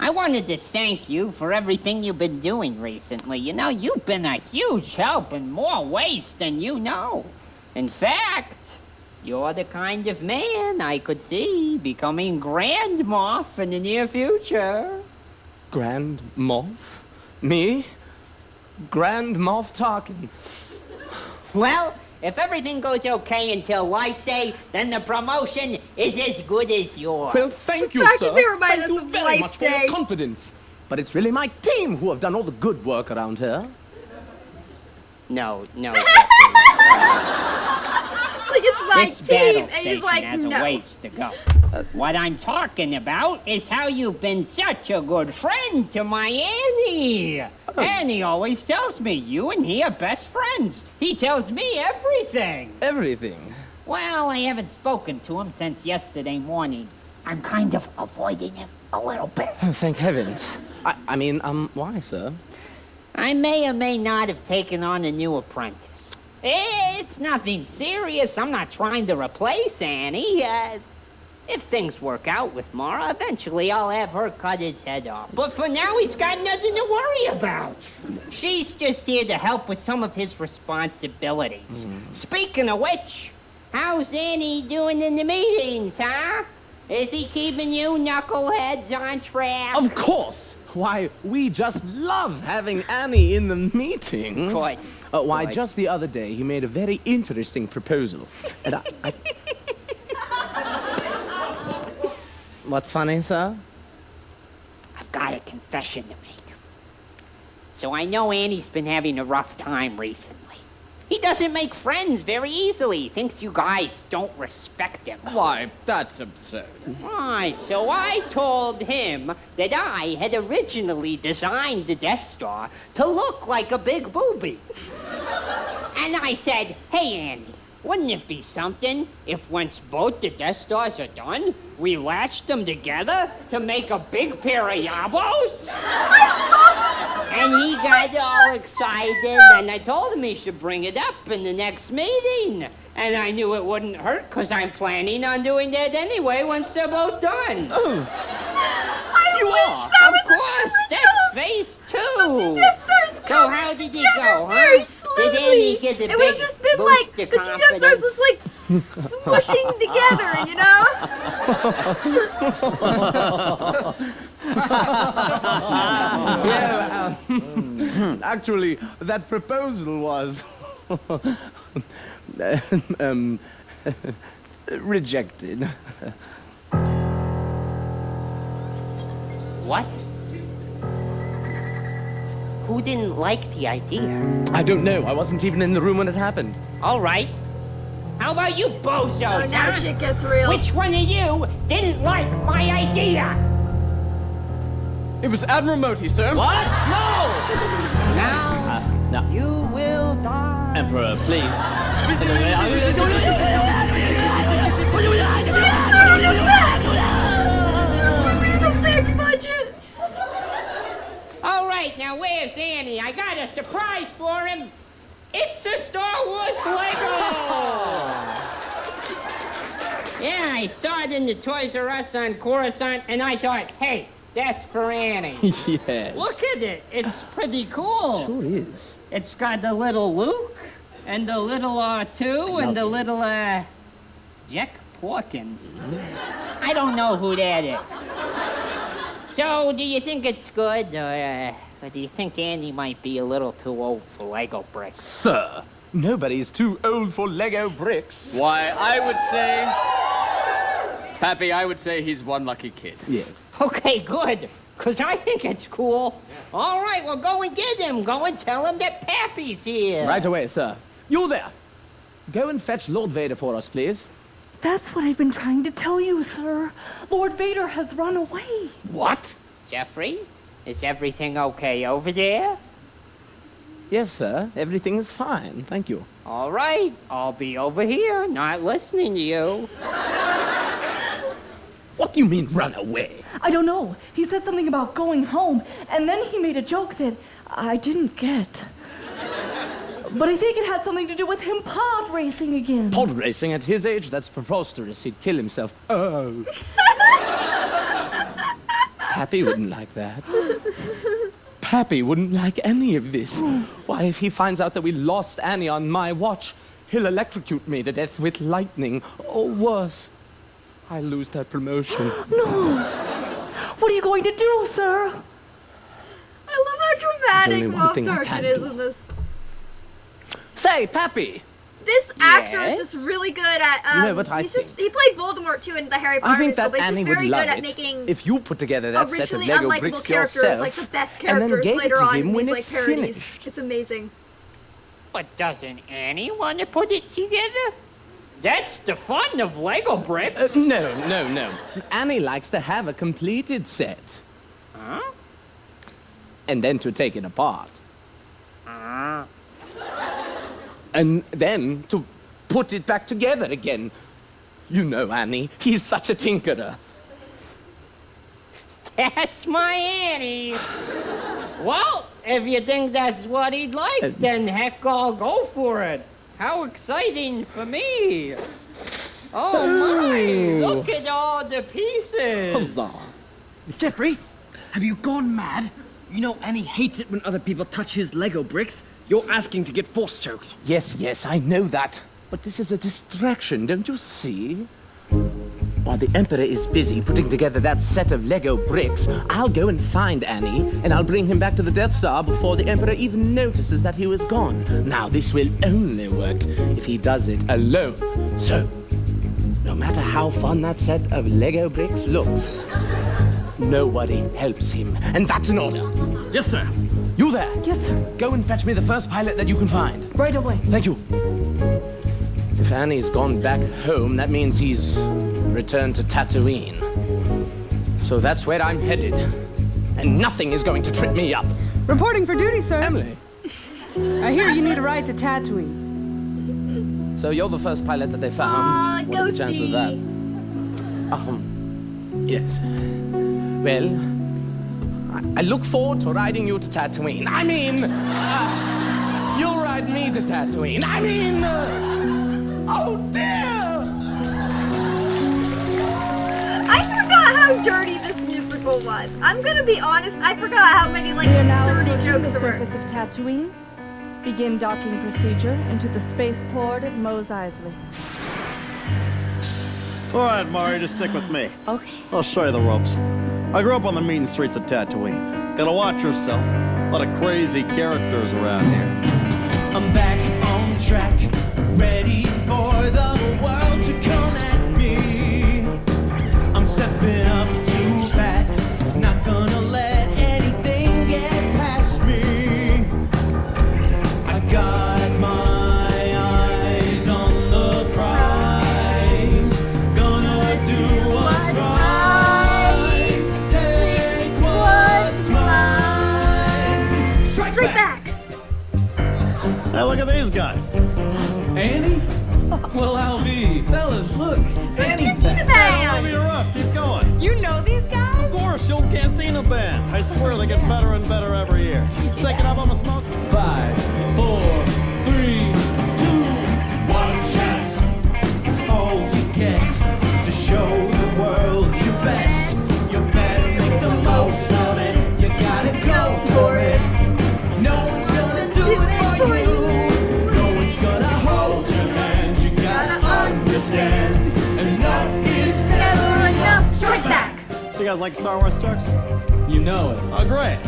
I wanted to thank you for everything you've been doing recently. You know, you've been a huge help in more ways than you know. In fact, you're the kind of man I could see becoming Grand Moff in the near future. Grand Moff? Me? Grand Moff Tarkin. Well, if everything goes okay until Life Day, then the promotion is as good as yours. Well, thank you, fact sir. that they remind Thank us you of very Life much for Day. your confidence. But it's really my team who have done all the good work around here. No. Like it's my This team, battle and station he's like, has no. a ways to go. What I'm talking about is how you've been such a good friend to my Annie. Annie always tells me you and he are best friends. He tells me everything. Everything. Well, I haven't spoken to him since yesterday morning. I'm kind of avoiding him a little bit. Oh, thank heavens. I mean, why, sir? I may or may not have taken on a new apprentice. It's nothing serious. I'm not trying to replace Annie. If things work out with Mara, eventually I'll have her cut his head off. But for now, he's got nothing to worry about. She's just here to help with some of his responsibilities. Speaking of which, how's Annie doing in the meetings, huh? Is he keeping you knuckleheads on track? Of course. Why, we just love having Annie in the meetings. Good. Why, Good. just the other day, he made a very interesting proposal. And I... What's funny, sir? I've got a confession to make. So I know Annie's been having a rough time recently. He doesn't make friends very easily. Thinks you guys don't respect him. Why, that's absurd. Right, so I told him that I had originally designed the Death Star to look like a big booby. And I said, hey, Annie, wouldn't it be something if once both the Death Stars are done, we latched them together to make a big pair of yabos? And he got all excited, and I told him he should bring it up in the next meeting. And I knew it wouldn't hurt, because I'm planning on doing that anyway once they're both done. Oh. I wish that Of was course, that's phase 2. Death Stars So coming how did you together go, huh? very Did slowly. Annie get the It would have big just been boost like to the two Death Stars just like smushing together, you know? Well, actually, that proposal was... rejected. What? Who didn't like the idea? I don't know. I wasn't even in the room when it happened. All right. How about you bozos, Oh, now huh? shit gets real. Which one of you didn't like my idea? It was Admiral Moti, sir. What? No! Now, No. you will die. Emperor, please. All right, now where's Annie? I got a surprise for him. It's a Star Wars Lego! Yeah, I saw it in the Toys R Us on Coruscant, and I thought, hey, that's for Annie. Yes. Look at it. It's pretty cool. Sure is. It's got the little Luke, and the little R2, and the little, Jack Porkins. I don't know who that is. So, do you think it's good, or do you think Annie might be a little too old for Lego bricks? Sir, Nobody's too old for Lego bricks. Why, I would say... Pappy, I would say he's one lucky kid. Yes. Okay, good. Because I think it's cool. All right, well, go and get him. Go and tell him that Pappy's here. Right away, sir. You there. Go and fetch Lord Vader for us, please. That's what I've been trying to tell you, sir. Lord Vader has run away. What? Jeffrey, is everything okay over there? Yes, sir. Everything is fine. Thank you. All right, I'll be over here, not listening to you. What do you mean, run away? I don't know. He said something about going home, and then he made a joke that I didn't get. But I think it had something to do with him pod racing again. Pod racing at his age? That's preposterous. He'd kill himself. Oh. Pappy wouldn't like that. Pappy wouldn't like any of this. Why, if he finds out that we lost Annie on my watch, he'll electrocute me to death with lightning. Or worse, I lose that promotion. No. What are you going to do, sir? I love how dramatic Moff Tarkin is in this. Say, Pappy! This actor is just really good at. You know what I think? He played Voldemort too in the Harry Potter I think musical, that but he's Annie just would very love good at it making if you put together that set of originally Lego unlikable bricks characters yourself, like the best and then characters gave it later to on him in when these like it's parodies. finished. It's amazing. But doesn't Annie want to put it together? That's the fun of Lego bricks. No. Annie likes to have a completed set. Huh? And then to take it apart. And then to put it back together again. You know, Annie, he's such a tinkerer. That's my Annie. Well, if you think that's what he'd like, then heck, I'll go for it. How exciting for me. Oh my, look at all the pieces. Jeffrey, have you gone mad? You know Annie hates it when other people touch his Lego bricks. You're asking to get force choked. Yes, I know that. But this is a distraction, don't you see? While the Emperor is busy putting together that set of Lego bricks, I'll go and find Annie, and I'll bring him back to the Death Star before the Emperor even notices that he was gone. Now, this will only work if he does it alone. So, no matter how fun that set of Lego bricks looks, nobody helps him. And that's an order. Yes, sir. You there? Yes, sir. Go and fetch me the first pilot that you can find. Right away. Thank you. If Annie's gone back home, that means he's returned to Tatooine. So that's where I'm headed. And nothing is going to trip me up. Reporting for duty, sir. Emily. I hear you need a ride to Tatooine. So you're the first pilot that they found. What are the chances of that? Yes. Well, I look forward to riding you to Tatooine. I mean, you'll ride me to Tatooine. I mean, oh dear! I forgot how dirty this musical was. I'm gonna be honest, I forgot how many like We are now dirty approaching jokes the there were. surface of Tatooine. Begin docking procedure into the spaceport at Mos Eisley. All right, Mari, just stick with me. Okay. I'll show you the ropes. I grew up on the mean streets of Tatooine. Gotta watch yourself. A lot of crazy characters around here. I'm back on track, ready for the world to come at me. I'm stepping up to bat, not gonna let anything get past me. I got my eyes on the prize, gonna do what's right, take what's mine. Straight back. Hey, look at these guys. Annie? Well, I'll be. Fellas, look. Annie's back. Hey, you're up. Keep going. You know these guys? Of course, the old Cantina Band. I swear they get better and better every year. Second up on the smoke. 5, 4, 3, 2. One chance is all you get to show the world your best. You better make the most of it. You gotta go for it. No one's gonna do it for you. No one's gonna hold your hand. You gotta understand. Enough is never enough. Straight back. So you guys like Star Wars jokes? You know it. Oh, great.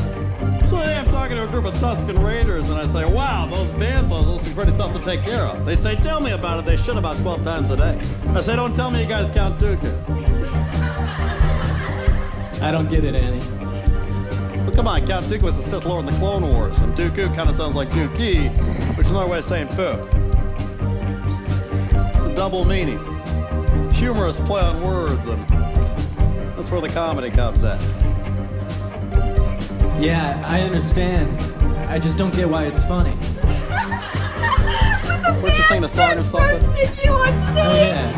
So So yeah, I'm talking to a group of Tuscan Raiders, and I say, wow, those banthos must be pretty tough to take care of. They say, tell me about it. They shit about 12 times a day. I say, don't tell me you guys count Dooku. I don't get it, Annie. Well, come on, Count Dooku was the Sith Lord in the Clone Wars, and Dooku kind of sounds like Dookie, which is another way of saying poop. It's a double meaning. Humorous play on words, and that's where the comedy comes at. Yeah, I understand. I just don't get why it's funny. Weren't you singing a song or something? Oh, yeah.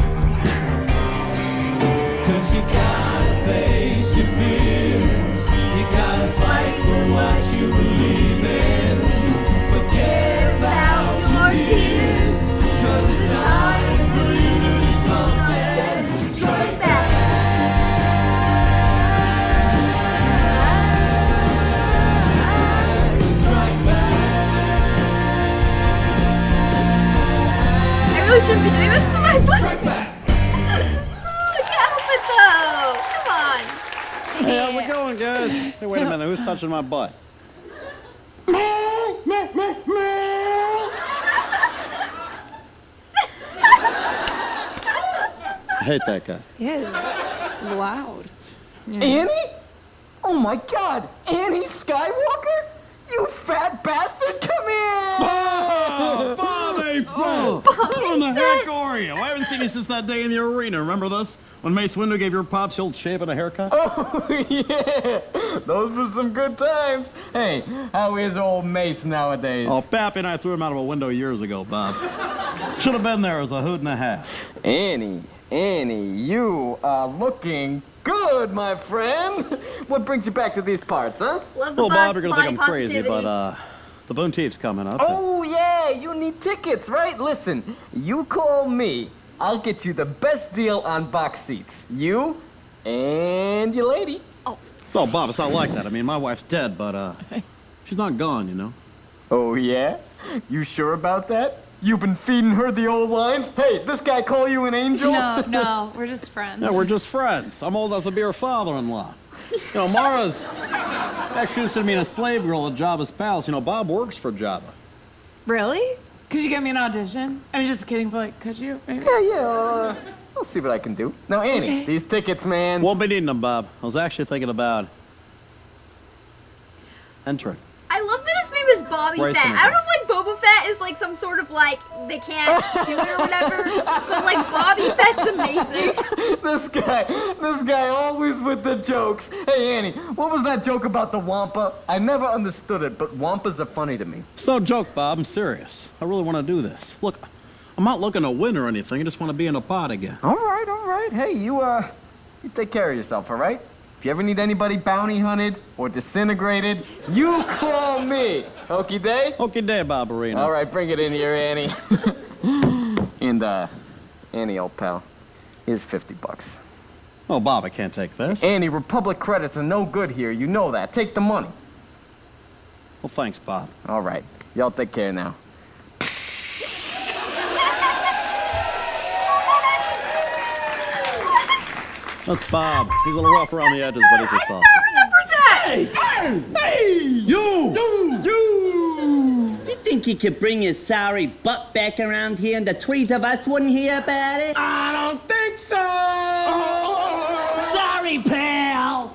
'Cause you gotta face your fears. You gotta fight for what you believe in. Forget about your tears. 'Cause it's time for you to do something. Strike back. I really shouldn't be doing this to my butt. I can't help it though. Come on. Hey, how's it going, guys? Hey, wait a minute. Who's touching my butt? I hate that guy. Yeah, loud. Annie? Oh my god, Annie Skywalker? You fat bastard, come here! Bobby! Oh, Who in the heck are you? I haven't seen you since that day in the arena. Remember this? When Mace Windu gave your pops the old shave and a haircut? Oh, yeah. Those were some good times. Hey, how is old Mace nowadays? Oh, Pappy and I threw him out of a window years ago, Bob. Should have been there as a hoot and a half. Annie, you are looking good, my friend. What brings you back to these parts, huh? Love the Well, Bob, you're gonna think I'm body crazy, positivity. but the Boone Teeve's coming up. Oh, yeah, you need tickets, right? Listen, you call me. I'll get you the best deal on box seats. You and your lady. Well, Bob, it's not like that. I mean, my wife's dead, but she's not gone, you know. Oh, yeah? You sure about that? You've been feeding her the old lines? Hey, this guy call you an angel? No, we're just friends. Yeah, we're just friends. I'm old enough to be her father-in-law. You know, Mara's actually interested in being a slave girl at Jabba's palace. You know, Bob works for Jabba. Really? Could you get me an audition? I'm just kidding, but like, could you? Maybe? Yeah, I'll see what I can do. Now, Annie, Okay. these tickets, man. Won't be needing them, Bob. I was actually thinking about entering. I love that his name is Bobby Racing Fett. with I don't know if like Boba Fett is like some sort of like they can't do it or whatever, but like Bobby Fett's amazing. This guy always with the jokes. Hey, Annie, what was that joke about the Wampa? I never understood it, but Wampas are funny to me. It's no joke, Bob. I'm serious. I really want to do this. Look, I'm not looking to win or anything. I just want to be in a pod again. All right. Hey, you take care of yourself, all right? If you ever need anybody bounty hunted or disintegrated, you call me. Okie day? Okie day, Barbarino. All right, bring it in here, Annie. And, Annie, old pal, here's $50. Oh, Bob, I can't take this. Annie, Republic credits are no good here. You know that. Take the money. Well, thanks, Bob. All right. Y'all take care now. That's Bob. He's a little rough around the edges, but he's a soft. Hey! You! You think you could bring your sorry butt back around here and the three of us wouldn't hear about it? I don't think so! Sorry, pal!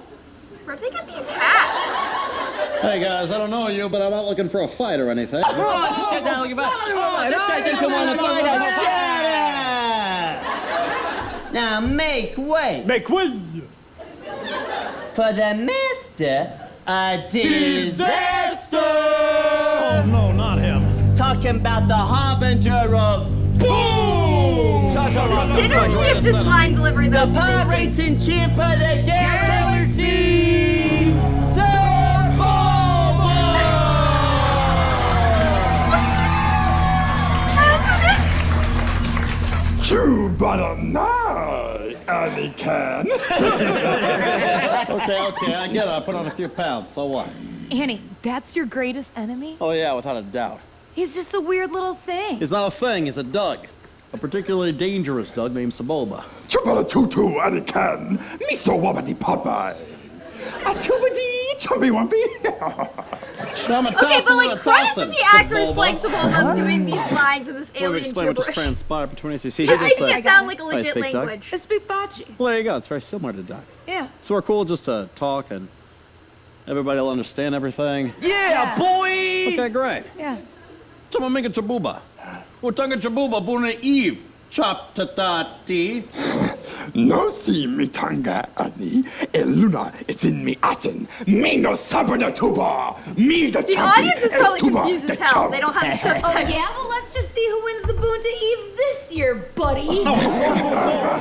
Where'd they get these hats? Hey, guys, I don't know you, but I'm not looking for a fight or anything. This guy's not looking for this guy thinks you want to fight us. Shut up! Now make way. Make way! For the master, a disaster! Oh, no, not him. Talking about the harbinger of boom! The synergy of this line delivery, though. The pod racing champ of the galaxy! You better not, Anakin. Okay, I get it. I put on a few pounds, so what? Annie, that's your greatest enemy? Oh, yeah, without a doubt. He's just a weird little thing. He's not a thing, he's a Doug. A particularly dangerous Doug named Saboba. Chubba tutu, Anakin. Miso wabadi Popeye. A tubadi Chumpy Wumpy. Okay, but like credit to the actors playing Sebulba doing these lines in this Let me alien explain what just gibberish. transpired between us. You see, He's he just making it sound like a "I legit speak Doug." language. I speak Bocce. Well, there you go. It's very similar to Doug. Yeah. So we're cool just to talk and everybody will understand everything. Yeah, boy! Okay, great. Yeah. Tama minga chabuba. Utanga chabuba buna eve. Chop tatati. No si mitanga ani. Eluna, it's in me atin. Me no sabana tuba. Me the The Chumpy audience is es probably tuba confused the as hell. chump. They don't have subtitles. Oh yeah, well let's just see who wins the boon to Eve this year, buddy.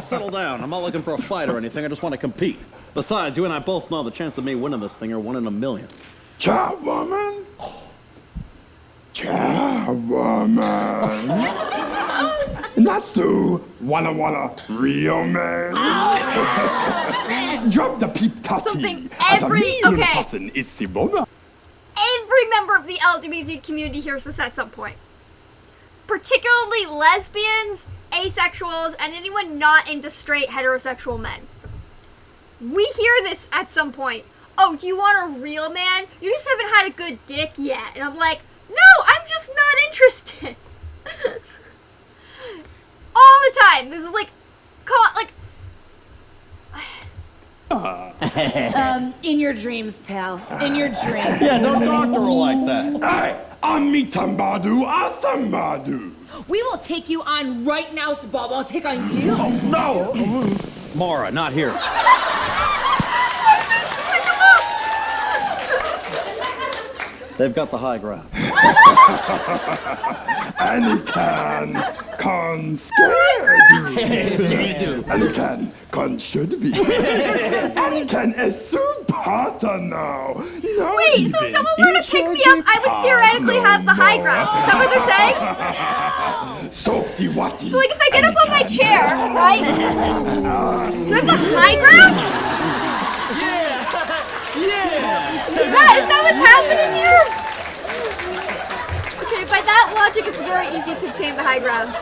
Settle down. I'm not looking for a fight or anything. I just want to compete. Besides, you and I both know the chance of me winning this thing are 1 in a million. Cha woman. Cha woman. Nasu, walla, real man. Drop the peep tatty. Something As a every- million okay. tussin is Sibona. Every member of the LGBT community hears this at some point. Particularly lesbians, asexuals, and anyone not into straight heterosexual men. We hear this at some point. Oh, do you want a real man? You just haven't had a good dick yet. And I'm like, no, I'm just not interested. All the time. This is like, In your dreams, pal. In your dreams. Yeah, don't talk to her like that. Hey, I'm me tambadu, asambadu. We will take you on right now, Sebulba. I'll take on you. No! Mara, not here. They've got the high ground. Annie can scare you. Annie can should be. Annie can is super now. No, wait, so if someone were to pick me up, I would theoretically have the high ground. Is that what they're saying? Softy watty. So like if I get up on my chair, right? Do I have the high ground? Is that what's happening here? Okay, by that logic, it's very easy to obtain the high ground.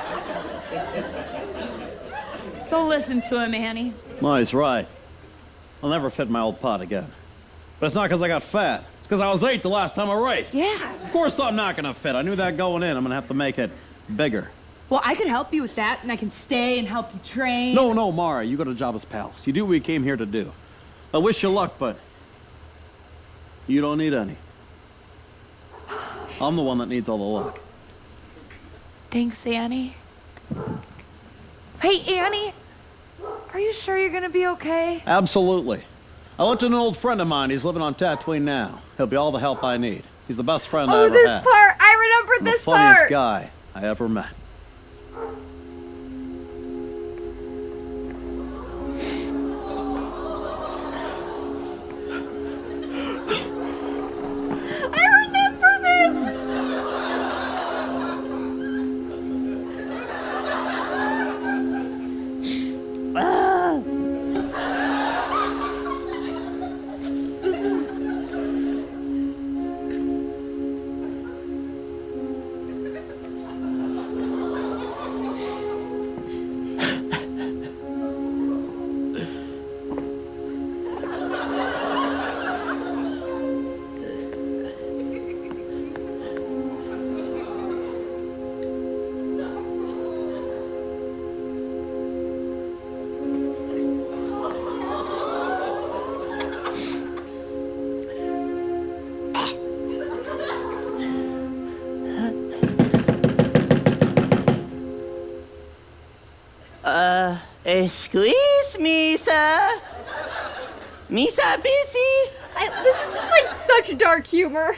Don't listen to him, Annie. No, he's right. I'll never fit my old pot again. But it's not because I got fat. It's because I was 8 the last time I raced. Yeah. Of course I'm not going to fit. I knew that going in. I'm going to have to make it bigger. Well, I could help you with that, and I can stay and help you train. No, Mara. You got a job as pals. You do what we came here to do. I wish you luck, but you don't need any. I'm the one that needs all the luck. Thanks, Annie. Hey, Annie. Are you sure you're gonna be okay? Absolutely. I looked at an old friend of mine. He's living on Tatooine now. He'll be all the help I need. He's the best friend I ever this had. part. I remembered this the funniest part. guy I ever met. I remember this. Excuse me, sir. Misa busy? This is just like such dark humor.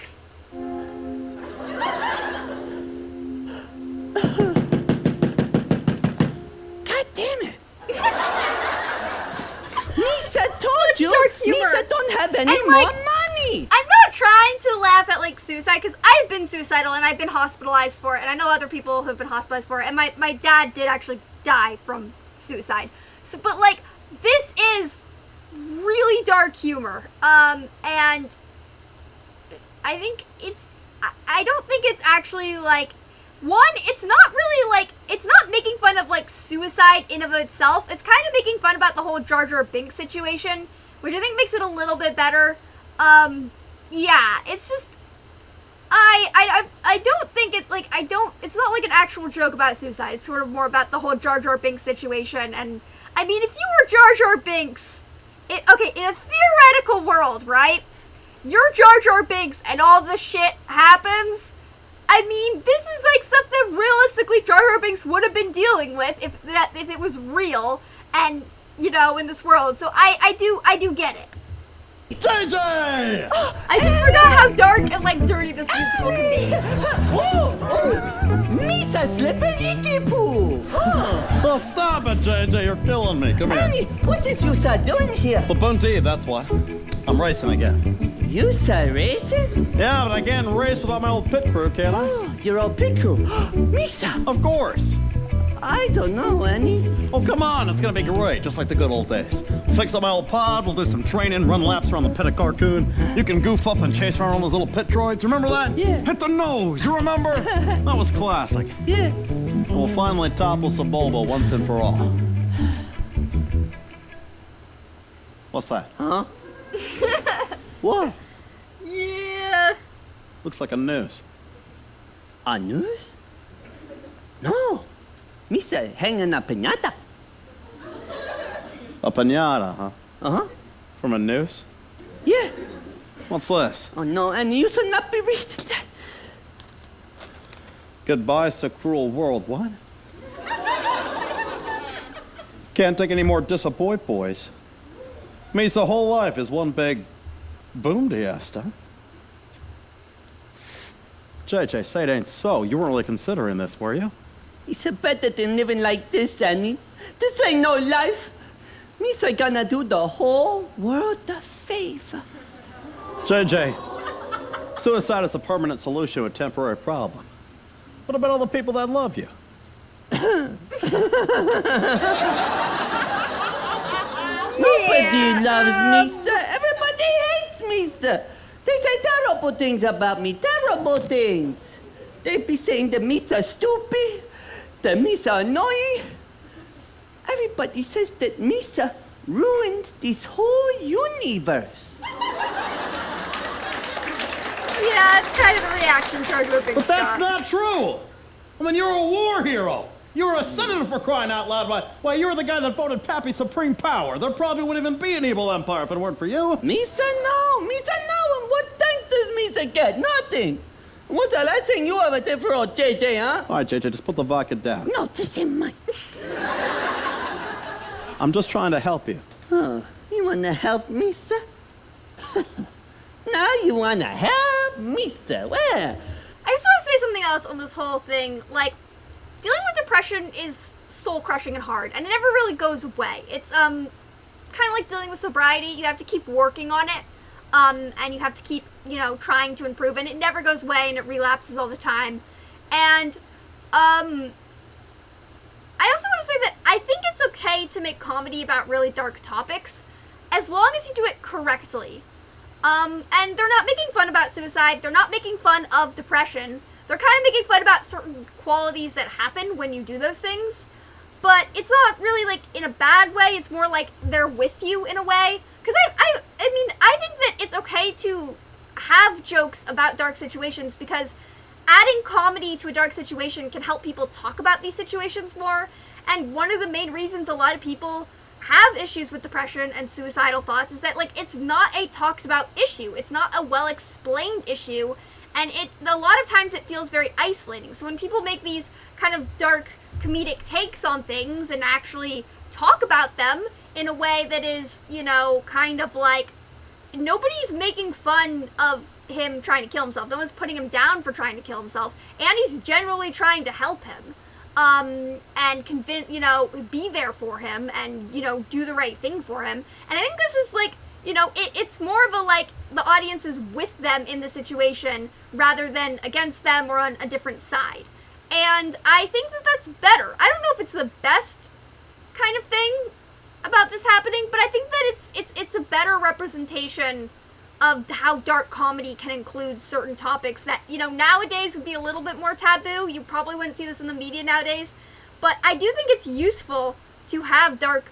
God damn it. Misa told you. Dark humor. Misa don't have any And, more like, money. I'm not trying to laugh at like suicide because I've been suicidal and I've been hospitalized for it, and I know other people who've been hospitalized for it, and my dad did actually die from suicide. So, but like this is really dark humor, and I think I don't think it's actually like. One, it's not really like, it's not making fun of like suicide in of itself. It's kind of making fun about the whole Jar Jar Binks situation, which I think makes it a little bit better. yeah, it's just, I don't think it's like, it's not like an actual joke about suicide. It's sort of more about the whole Jar Jar Binks situation. And I mean, if you were Jar Jar Binks, okay, in a theoretical world, right? You're Jar Jar Binks and all this shit happens. I mean, this is like stuff that realistically Jar Jar Binks would have been dealing with if it was real and, you know, in this world. So I do get it. JJ! I just forgot how dark and like dirty this musical can be. Misa slipping poo. Well, stop it, JJ. You're killing me. Come here. Annie, what is you doing here? The Boonty, that's what. I'm racing again. You racing? Yeah, but I can't race without my old pit crew, can I? Oh, your old pit crew. Misa. Of course. I don't know, Annie. Oh, come on. It's going to be great, just like the good old days. Fix up my old pod. We'll do some training, run laps around the pit of Carcoon. You can goof up and chase around those little pit droids. Remember that? Yeah. Hit the nose. You remember? That was classic. Yeah. And we'll finally topple Sebulba once and for all. What's that? Huh? What? Yeah. Looks like a noose. A noose? No. Misa hanging a piñata. A piñata, huh? Uh-huh. From a noose? Yeah. What's this? Oh, no, and you should not be reading that. Goodbye, so cruel world. What? Can't take any more disappoint, boys. Me's whole life is one big boom diesta. JJ, say it ain't so. You weren't really considering this, were you? It's better than living like this, Annie. This ain't no life. Misa gonna do the whole world a favor. JJ, suicide is a permanent solution to a temporary problem. What about all the people that love you? Nobody loves Misa. Everybody hates Misa. They say terrible things about me. Terrible things. They be saying that Misa stupid, that Misa annoying. Everybody says that Misa ruined this whole universe. Yeah, it's kind of the reaction Jar Jar Binks But that's got. not true. I mean, you're a war hero. You were a senator for crying out loud. Why, you were the guy that voted Pappy supreme power. There probably wouldn't even be an evil empire if it weren't for you. Misa no. Misa no. And what thanks does Misa get? Nothing. What's the last thing you ever did for old JJ, huh? All right, JJ, just put the vodka down. No, this ain't mine. I'm just trying to help you. Oh, you wanna help Misa? Now you wanna help Misa? Where? I just want to say something else on this whole thing. Like, dealing with depression is soul-crushing and hard, and it never really goes away. It's kind of like dealing with sobriety. You have to keep working on it, and you have to keep, you know, trying to improve, and it never goes away, and it relapses all the time. And I also want to say that I think it's okay to make comedy about really dark topics, as long as you do it correctly. And they're not making fun about suicide. They're not making fun of depression. They're kind of making fun about certain qualities that happen when you do those things. But it's not really, like, in a bad way. It's more like they're with you in a way. Because I mean, I think that it's okay to have jokes about dark situations because adding comedy to a dark situation can help people talk about these situations more. And one of the main reasons a lot of people have issues with depression and suicidal thoughts is that, like, it's not a talked about issue. It's not a well explained issue, and a lot of times it feels very isolating. So when people make these kind of dark comedic takes on things and actually talk about them in a way that is, you know, kind of like, nobody's making fun of him trying to kill himself. No one's putting him down for trying to kill himself, and he's generally trying to help him. And convince, you know, be there for him and, you know, do the right thing for him. And I think this is like, you know, it's more of a like the audience is with them in the situation rather than against them or on a different side. And I think that that's better. I don't know if it's the best kind of thing about this happening, but I think that it's a better representation of how dark comedy can include certain topics that, you know, nowadays would be a little bit more taboo. You probably wouldn't see this in the media nowadays. But I do think it's useful to have dark,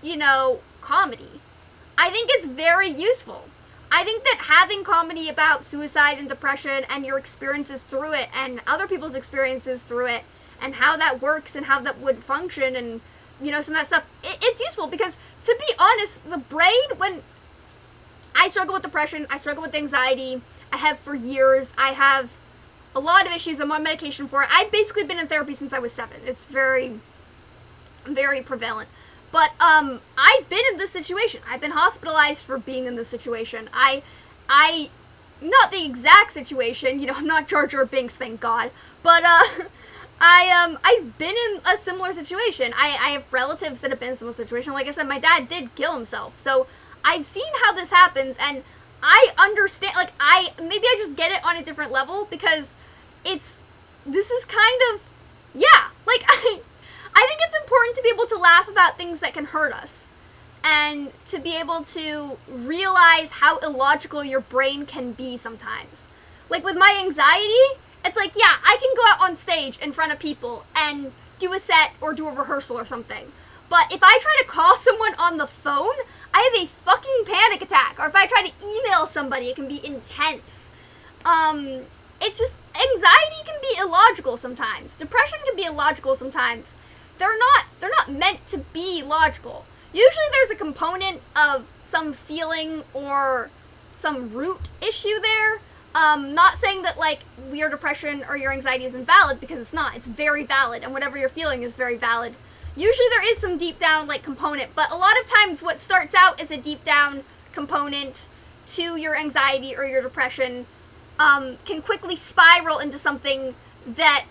you know, comedy. I think it's very useful. I think that having comedy about suicide and depression and your experiences through it and other people's experiences through it and how that works and how that would function and, you know, some of that stuff, it's useful because, to be honest, the brain, when I struggle with depression, I struggle with anxiety, I have for years, I have a lot of issues, I'm on medication for it. I've basically been in therapy since I was 7. It's very, very prevalent. But I've been in this situation. I've been hospitalized for being in this situation. I not the exact situation, you know, I'm not Jar Jar Binks, thank God. But I've been in a similar situation. I have relatives that have been in a similar situation. Like I said, my dad did kill himself. So I've seen how this happens, and I understand, like, maybe I just get it on a different level, because this is kind of, yeah, like, I think it's important to be able to laugh about things that can hurt us, and to be able to realize how illogical your brain can be sometimes. Like, with my anxiety, it's like, yeah, I can go out on stage in front of people and do a set or do a rehearsal or something. But if I try to call someone on the phone, I have a fucking panic attack. Or if I try to email somebody, it can be intense. It's just, anxiety can be illogical sometimes. Depression can be illogical sometimes. They're not meant to be logical. Usually there's a component of some feeling or some root issue there. Not saying that, like, your depression or your anxiety is invalid, because it's not. It's very valid, and whatever you're feeling is very valid. Usually there is some deep down, like, component, but a lot of times what starts out as a deep down component to your anxiety or your depression can quickly spiral into something that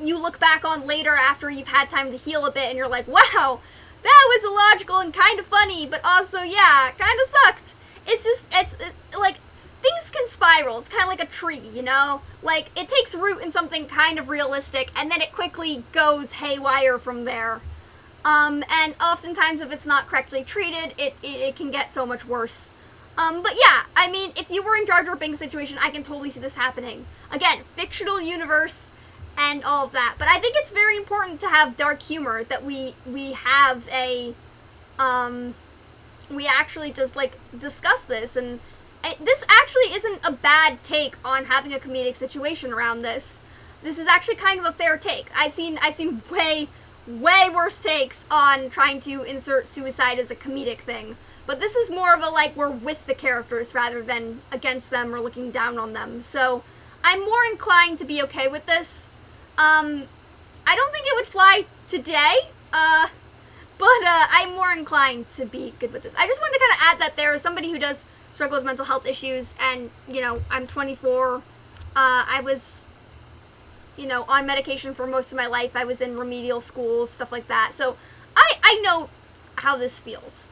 you look back on later after you've had time to heal a bit, and you're like, wow, that was illogical and kind of funny, but also, yeah, kind of sucked. It's like, things can spiral. It's kind of like a tree, you know? Like, it takes root in something kind of realistic, and then it quickly goes haywire from there. And oftentimes, if it's not correctly treated, it can get so much worse. But yeah, I mean, if you were in Jar Jar Binks' situation, I can totally see this happening. Again, fictional universe and all of that. But I think it's very important to have dark humor, that we have a, we actually just, like, discuss this, and this actually isn't a bad take on having a comedic situation around this. This is actually kind of a fair take. I've seen way worse takes on trying to insert suicide as a comedic thing. But this is more of a, like, we're with the characters rather than against them or looking down on them. So I'm more inclined to be okay with this. I don't think it would fly today, but I'm more inclined to be good with this. I just wanted to kind of add that there is somebody who does struggle with mental health issues, and, you know, I'm 24. I was, you know, on medication for most of my life. I was in remedial schools, stuff like that. So I know how this feels.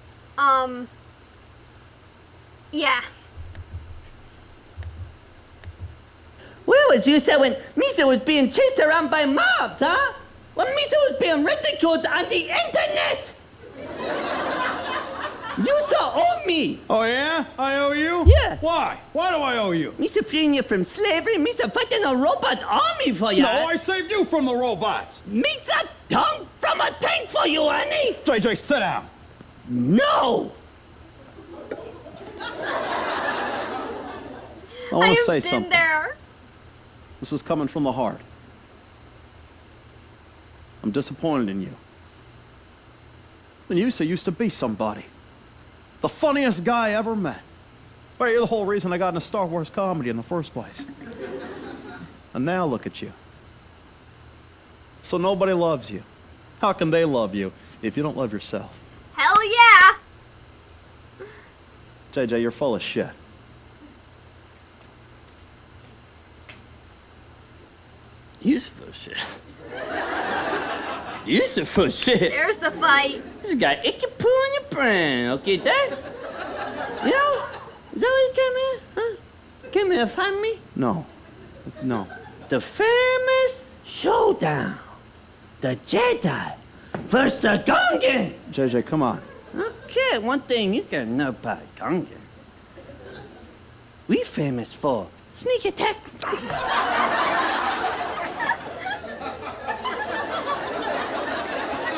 Yeah. Where was you said when Misa was being chased around by mobs, huh? When Misa was being ridiculed on the internet! You saw owe me! Oh, yeah? I owe you? Yeah. Why? Why do I owe you? Misa freeing you from slavery, Misa fighting a robot army for you. No, I saved you from the robots. Misa come from a tank for you, Annie! JJ, sit down. No! I want to say I've been something. there. This is coming from the heart. I'm disappointed in you. And you used to be somebody. The funniest guy I ever met. Well, you're the whole reason I got into Star Wars comedy in the first place. And now look at you. So nobody loves you. How can they love you if you don't love yourself? Hell yeah! JJ, you're full of shit. You're full of shit. You're so full of shit. There's the fight. This guy, it can pull in your brain, okay, Dad? You know? Is that why you came here? Huh? Came here to find me? No. No. The famous showdown. The Jedi versus the Gungan. JJ, come on. Okay, one thing you gotta know about Gungan. We famous for sneak attack.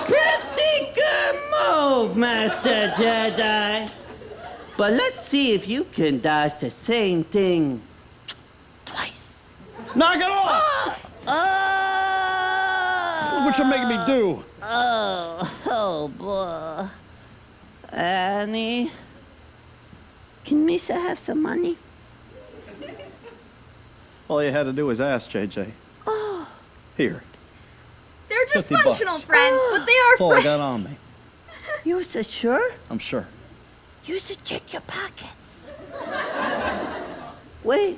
Pretty good move, Master Jedi. But let's see if you can dodge the same thing twice. Knock it off! Look what you're making me do. Oh boy. Annie, can Misa have some money? All you had to do was ask, JJ. Oh. Here. They're $50. dysfunctional friends, but they are That's all I friends. got on me. You so sure? I'm sure. You should check your pockets. Wait,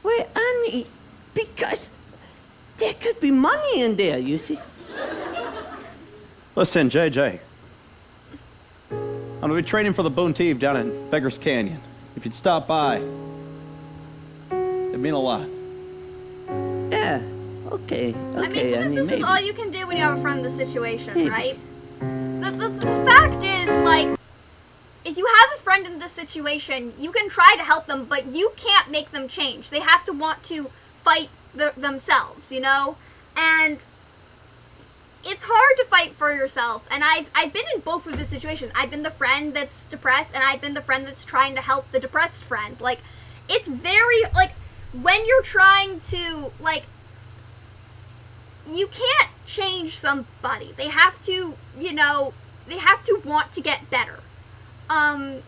Annie, because there could be money in there, you see? Listen, JJ. I'm gonna be trading for the Boonty Eve down in Beggar's Canyon. If you'd stop by, it'd mean a lot. Yeah, okay, I mean, sometimes this maybe. is all you can do when you have a friend in this situation, Maybe. right? The fact is, like, if you have a friend in this situation, you can try to help them, but you can't make them change. They have to want to fight themselves, you know? And it's hard to fight for yourself. And I've been in both of the situations. I've been the friend that's depressed, and I've been the friend that's trying to help the depressed friend. Like, it's very, like, when you're trying to, like, you can't change somebody. They have to, you know, they have to want to get better. And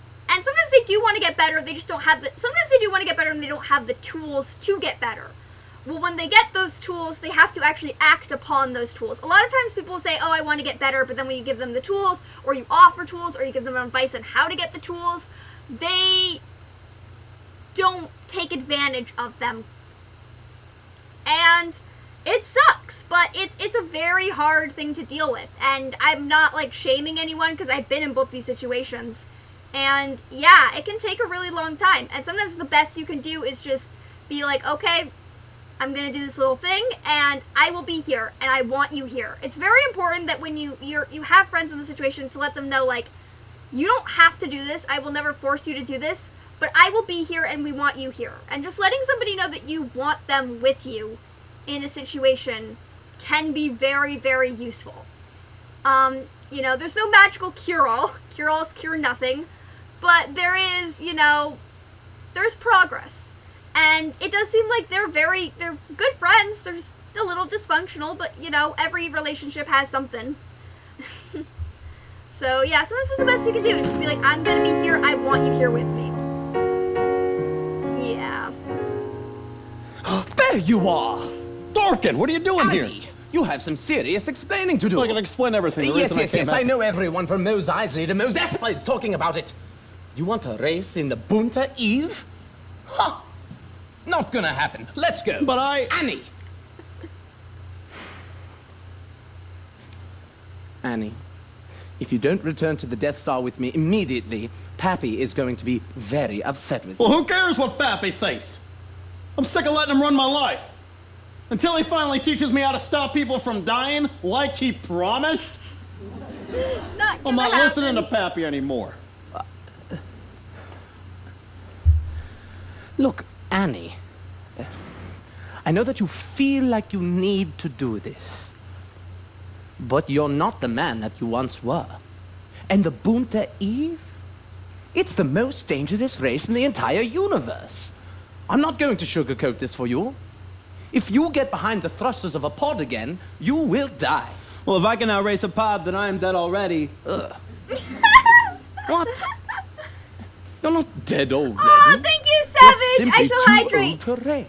sometimes they do want to get better, they just don't have sometimes they do want to get better and they don't have the tools to get better. Well, when they get those tools, they have to actually act upon those tools. A lot of times people say, oh, I want to get better, but then when you give them the tools, or you offer tools, or you give them advice on how to get the tools, they don't take advantage of them. And it sucks, but it's a very hard thing to deal with. And I'm not, like, shaming anyone, because I've been in both these situations. And, yeah, it can take a really long time. And sometimes the best you can do is just be like, okay, I'm going to do this little thing, and I will be here, and I want you here. It's very important that when you have friends in the situation to let them know, like, you don't have to do this. I will never force you to do this, but I will be here, and we want you here. And just letting somebody know that you want them with you in a situation can be very, very useful. You know, there's no magical cure-all. Cure-alls cure nothing. But there is, you know, there's progress. And it does seem like they're good friends. They're just a little dysfunctional, but, you know, every relationship has something. So, yeah, sometimes it's the best you can do is just be like, I'm gonna be here, I want you here with me. Yeah. There you are! Dorkin, what are you doing here? You have some serious explaining to do. I can explain everything. The Yes, reason yes, yes. I know everyone from Mose Eisley to Mose Espa is talking about it. You want a race in the Bunta Eve? Ha! Not gonna happen. Let's go. But Annie! Annie, if you don't return to the Death Star with me immediately, Pappy is going to be very upset with you. Well, who cares what Pappy thinks? I'm sick of letting him run my life. Until he finally teaches me how to stop people from dying like he promised. I'm not listening to Pappy anymore. Look, Annie, I know that you feel like you need to do this, but you're not the man that you once were. And the Bunta Eve? It's the most dangerous race in the entire universe. I'm not going to sugarcoat this for you. If you get behind the thrusters of a pod again, you will die. Well, if I can outrace a pod, then I am dead already. Ugh. What? You're not dead already. Aw, thank you, Savage! You're I simply shall too hydrate. old to race.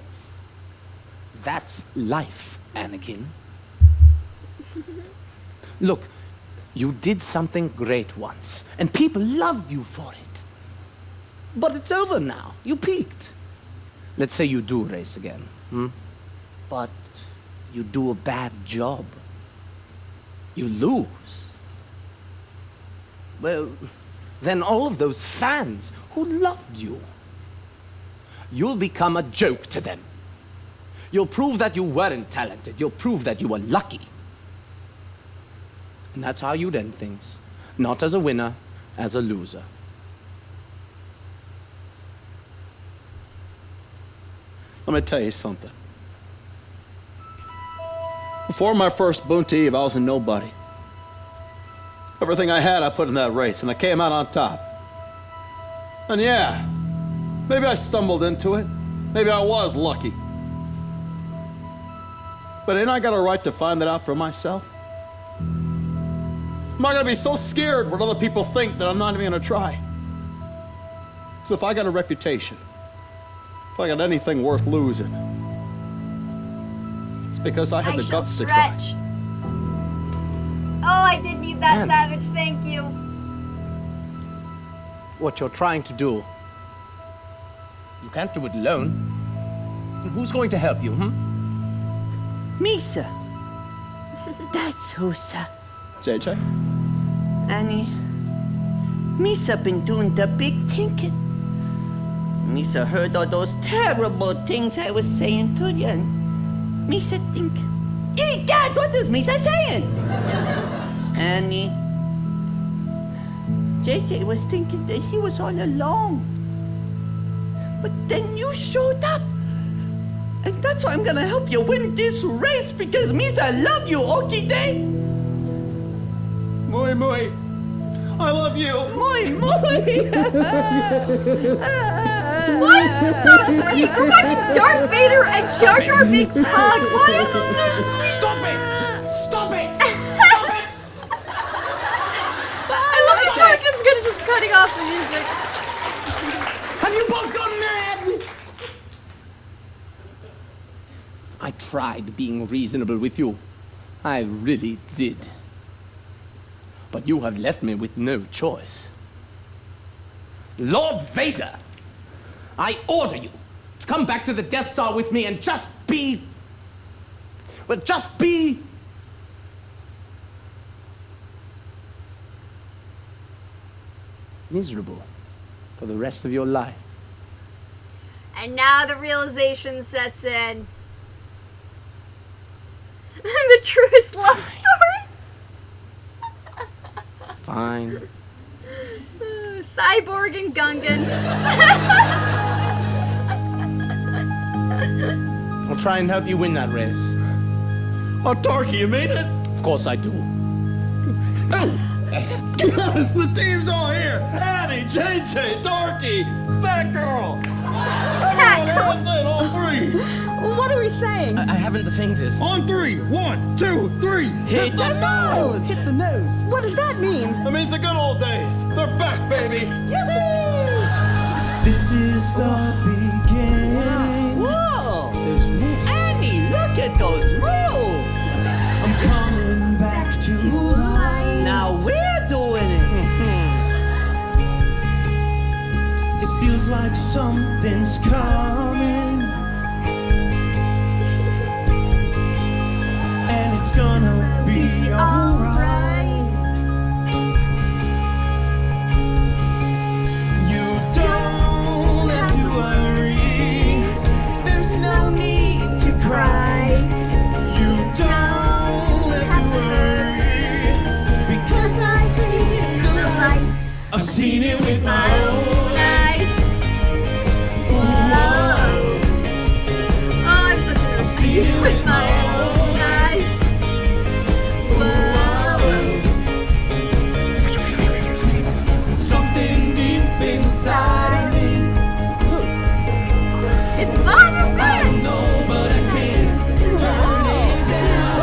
That's life, Anakin. Look, you did something great once, and people loved you for it. But it's over now. You peaked. Let's say you do race again, but you do a bad job. You lose. Well, then all of those fans who loved you, you'll become a joke to them. You'll prove that you weren't talented. You'll prove that you were lucky. And that's how you'd end things. Not as a winner, as a loser. Let me tell you something. Before my first Bunta Eve, I was a nobody. Everything I had, I put in that race, and I came out on top. And yeah, maybe I stumbled into it. Maybe I was lucky. But ain't I got a right to find that out for myself? Am I gonna be so scared what other people think that I'm not even gonna try? Because if I got a reputation, if I got anything worth losing, it's because I had the guts to try. Oh, I did need that, Man. Savage. Thank you. What you're trying to do, you can't do it alone. And who's going to help you, Me, sir. That's who, sir. JJ? Annie, Misa been doing the big thinking. Misa heard all those terrible things I was saying to you, and Misa think, egad, what is Misa saying? Annie, JJ was thinking that he was all alone. But then you showed up. And that's why I'm gonna help you win this race, because Misa love you, okay, day? Muy, muy. I love you. Muy, muy. Why is this so sweet? We're watching Darth Vader and Jar Jar Binks hug. Why is this so sweet? Stop it! Stop it! I love how Tarkin's gonna just cutting off the music. Have you both gone mad? I tried being reasonable with you. I really did. But you have left me with no choice. Lord Vader, I order you to come back to the Death Star with me and just be miserable for the rest of your life. And now the realization sets in. The truest love story. Fine. Cyborg and Gungan. I'll try and help you win that race. Oh, Darky, you made it? Of course I do. Yes, the team's all here. Annie, JJ, Darky, Fat Girl. Everyone hands in, all three. What are we saying? I haven't the faintest. On three. 1, 2, 3. Hit the nose. Hit the nose. What does that mean? It means the good old days. They're back, baby. Yippee! This is the beginning. Whoa! There's moves. Annie, look at those moves. I'm coming back to life. Now we're doing it. It feels like something's coming. And it's gonna be alright. You don't have to worry. There's no need to cry. You don't have to worry. Because I see the light. I've seen it with my own eyes. Whoa. Oh, I'm such a nerd. I've seen it with my own eyes. Whoa. something deep inside of me. It's fun. I don't know, but I can't turn it down.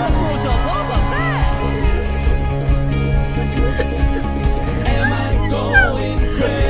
Am I going crazy?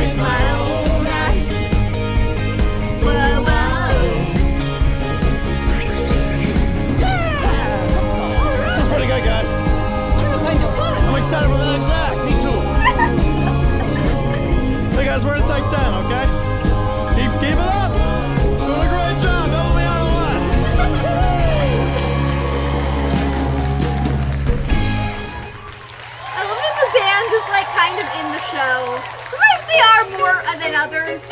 with my own eyes. Whoa, whoa. That's pretty good, guys. I'm excited for the next act. Me too. Hey guys, we're gonna take 10, okay? Keep it up. Doing a great job. Help me out a lot. I love that the band is like kind of in the show. Sometimes they are more than others.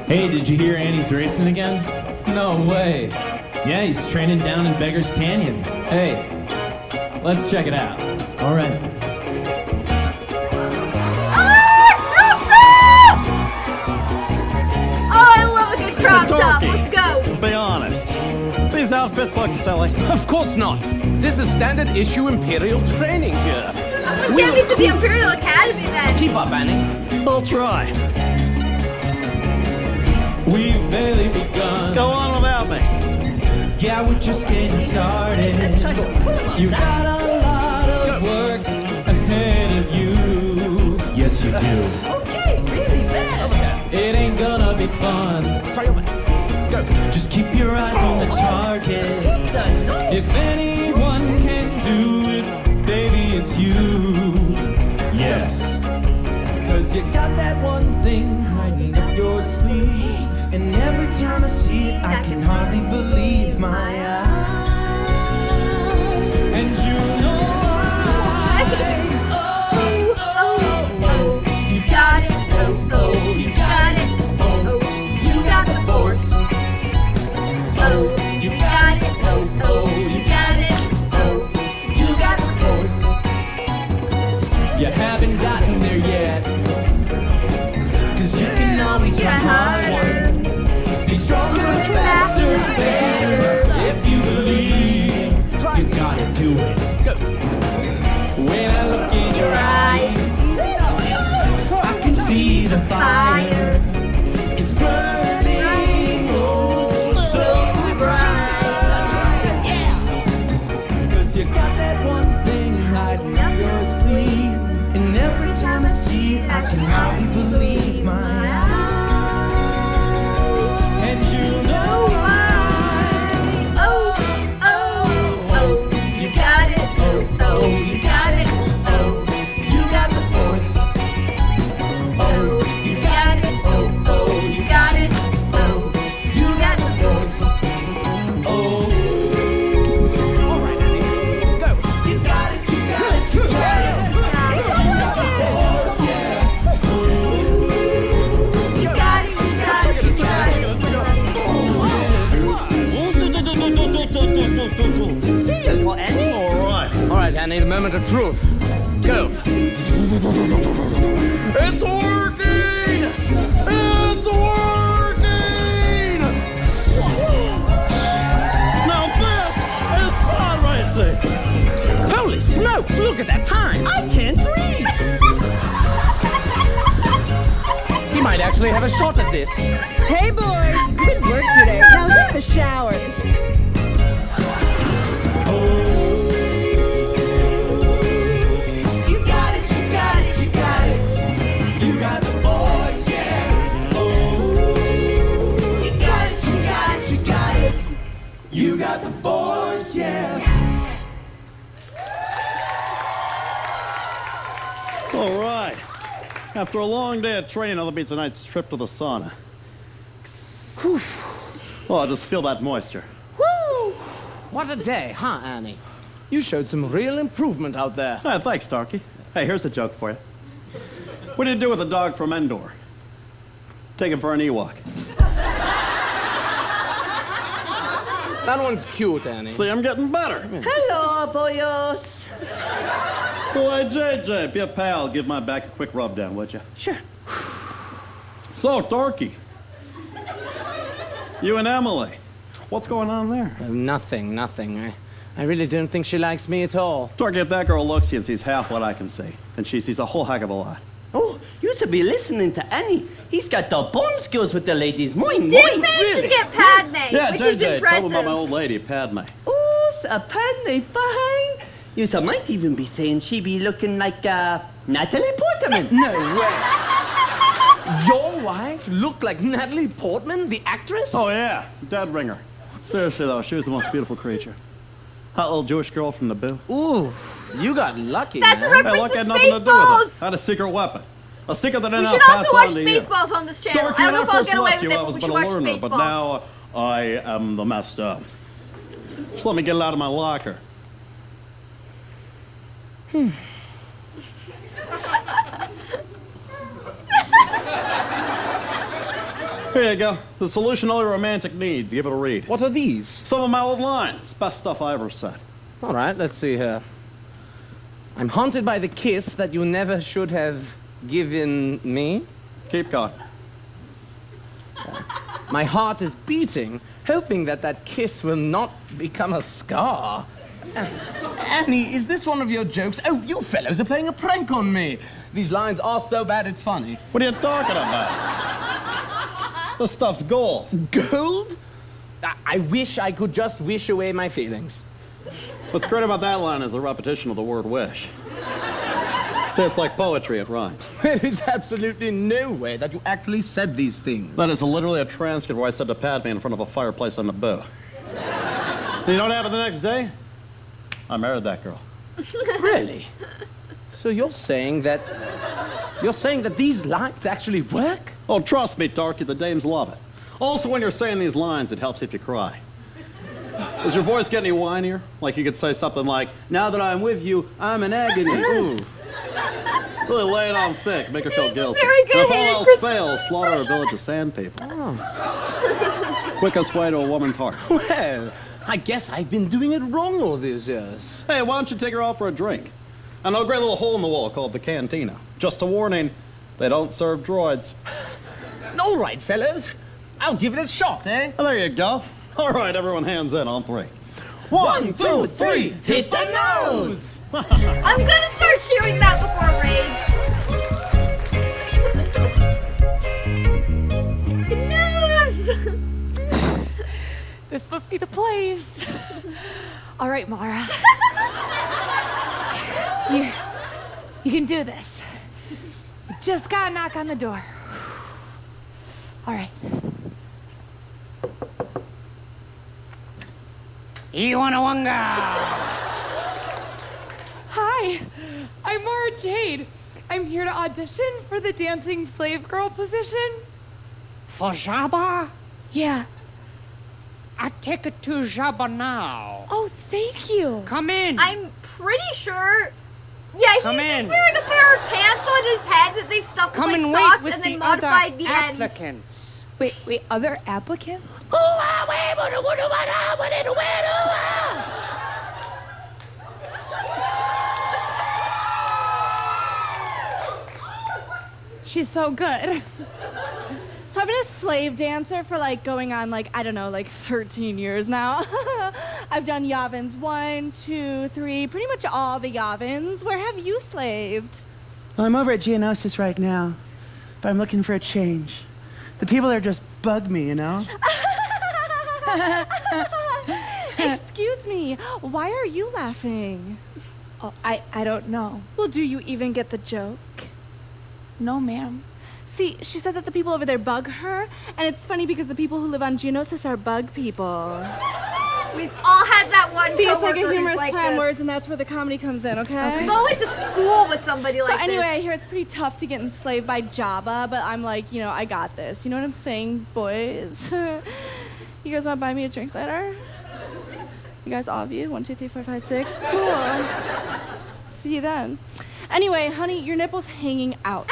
Hey, did you hear Annie's racing again? No way. Yeah, he's training down in Beggar's Canyon. Hey, let's check it out. All right. Oh, I love a good crop top. Dorky. Let's go. Be honest. These outfits look silly. Of course not. This is standard issue Imperial training here. Get me to the Imperial Academy then. Keep up, Annie. I'll try. We've barely begun. Go on without me. Yeah, we're just getting started. You've got a lot of work ahead of you. Yes, you do. Okay, really bad. It ain't gonna be fun. Try your best. Go. Just keep your eyes on the target. If anyone can do it, baby, it's you. Yes. Cause you got that one thing hiding up your sleeve. And every time I see it, I can hardly believe my eyes. And you know You got it. Oh, you got it. Oh, you got the force. Oh, you got it. Oh, you got it. Oh, you got the force. you haven't gotten there yet. Cause you can always try harder. Be stronger, faster, better. If you believe, you gotta do it. When I look in your eyes, I can see the fire. It's burning, oh, so bright. Cause you got that one thing hiding up your sleeve. And every time I see it, I can hardly believe my eyes. And you know why. You got it. Oh, you got it. Oh, You got the force. you got it. Oh, you got it. Oh, you got the force. Oh. All right, Annie. Go. You got it, you got it, you got it. You got the force, yeah. You got it. You got it. You got it. All right, Annie, the moment of truth. Go. It's working! It's working! Now this is pod racing! Holy smokes, look at that time. I can't read. He might actually have a shot at this. Hey, boys. Good work today. Now go to the shower. You got it, you got it, you got it. You got the voice, yeah. Oh. You got it, you got it, you got it. You got the force, yeah. All right. After a long day of training, another beats a night's trip to the sauna. Oh, I just feel that moisture. Woo! What a day, huh, Annie? You showed some real improvement out there. Ah, thanks, Starkey. Hey, here's a joke for you. What do you do with a dog from Endor? Take him for an Ewok. That one's cute, Annie. See, I'm getting better. Hello, boyos. Boy, JJ, be a pal. Give my back a quick rub down, would you? Sure. So, Darky. You and Emily. What's going on there? Oh, nothing. I really don't think she likes me at all. Darky, if that girl looks at you and sees half what I can see, then she sees a whole heck of a lot. Oh, you should be listening to Annie. He's got the bomb skills with the ladies. Moi, moi, Did manage really. to get Padme, Yeah, which is JJ, impressive. tell me about my old lady, Padme. Oh, so Padme fine. You might even be saying she be looking like Natalie Portman. No way. Your wife looked like Natalie Portman, the actress? Oh, yeah. Dead ringer. Seriously, though, she was the most beautiful creature. Hot little Jewish girl from the Boo. Ooh, you got lucky, That's man. a reference Hey, look, to had nothing to do with Spaceballs. it. Had a secret weapon. A secret that I We now should pass also watch on to you. Spaceballs on this channel. Dorothy, I don't know when if I'll first get away left with you, it, I but was we but should a watch learner, but Spaceballs. now I am the master. Just let me get it out of my locker. Here you go. The solution to all your romantic needs. Give it a read. What are these? Some of my old lines. Best stuff I ever said. All right, let's see here. I'm haunted by the kiss that you never should have given me. Keep going. My heart is beating, hoping that that kiss will not become a scar. Annie, is this one of your jokes? Oh, you fellows are playing a prank on me. These lines are so bad it's funny. What are you talking about? This stuff's gold. Gold? I wish I could just wish away my feelings. What's great about that line is the repetition of the word wish. Say it's like poetry, it rhymes. There is absolutely no way that you actually said these things. That is literally a transcript where I said to Padme in front of a fireplace on the Boo. You know what happened the next day? I married that girl. Really? So you're saying that these lines actually work? Oh, trust me, Darky, the dames love it. Also, when you're saying these lines, it helps if you cry. Does your voice get any whinier? Like you could say something like, "Now that I'm with you, I'm in agony." Ooh. Really lay it on thick, make her feel guilty. very good And if all Hayden else Christensen fails, slaughter a village of sand people. Quickest way to a woman's heart. Well, I guess I've been doing it wrong all these years. Hey, why don't you take her out for a drink? I know a great little hole in the wall called the Cantina. Just a warning, they don't serve droids. All right, fellows. I'll give it a shot, eh? Oh, there you go. All right, everyone hands in on 3. 1, 2, 3, hit the nose! I'm gonna start cheering that before raids. The nose! This must be the place. All right, Mara. You can do this. You just gotta knock on the door. All right. Iwanawanga! Hi, I'm Mara Jade. I'm here to audition for the dancing slave girl position. For Jabba? Yeah. I take it to Jabba now. Oh, thank you. Come in. I'm pretty sure. Yeah, Come he's just in. wearing a pair of pants on his head that they've stuffed Come with and like wait socks with and then the modified other the ends. applicants. Wait, other applicants? She's so good. So I've been a slave dancer for going on 13 years now. I've done Yavins 1, 2, 3, pretty much all the Yavins. Where have you slaved? Well, I'm over at Geonosis right now, but I'm looking for a change. The people there just bug me, you know? Excuse me, why are you laughing? Oh, I don't know. Well, do you even get the joke? No, ma'am. See, she said that the people over there bug her, and it's funny because the people who live on Geonosis are bug people. We've all had that one. See, it's like a coworker who's humorous like play on this. words, and that's where the comedy comes in, okay? We've all went to school with somebody like So this. anyway, I hear it's pretty tough to get enslaved by Jabba, but I'm like, I got this. You know what I'm saying, boys? You guys want to buy me a drink later? You guys, all of you? 1, 2, 3, 4, 5, 6. Cool. See you then. Anyway, honey, your nipple's hanging out.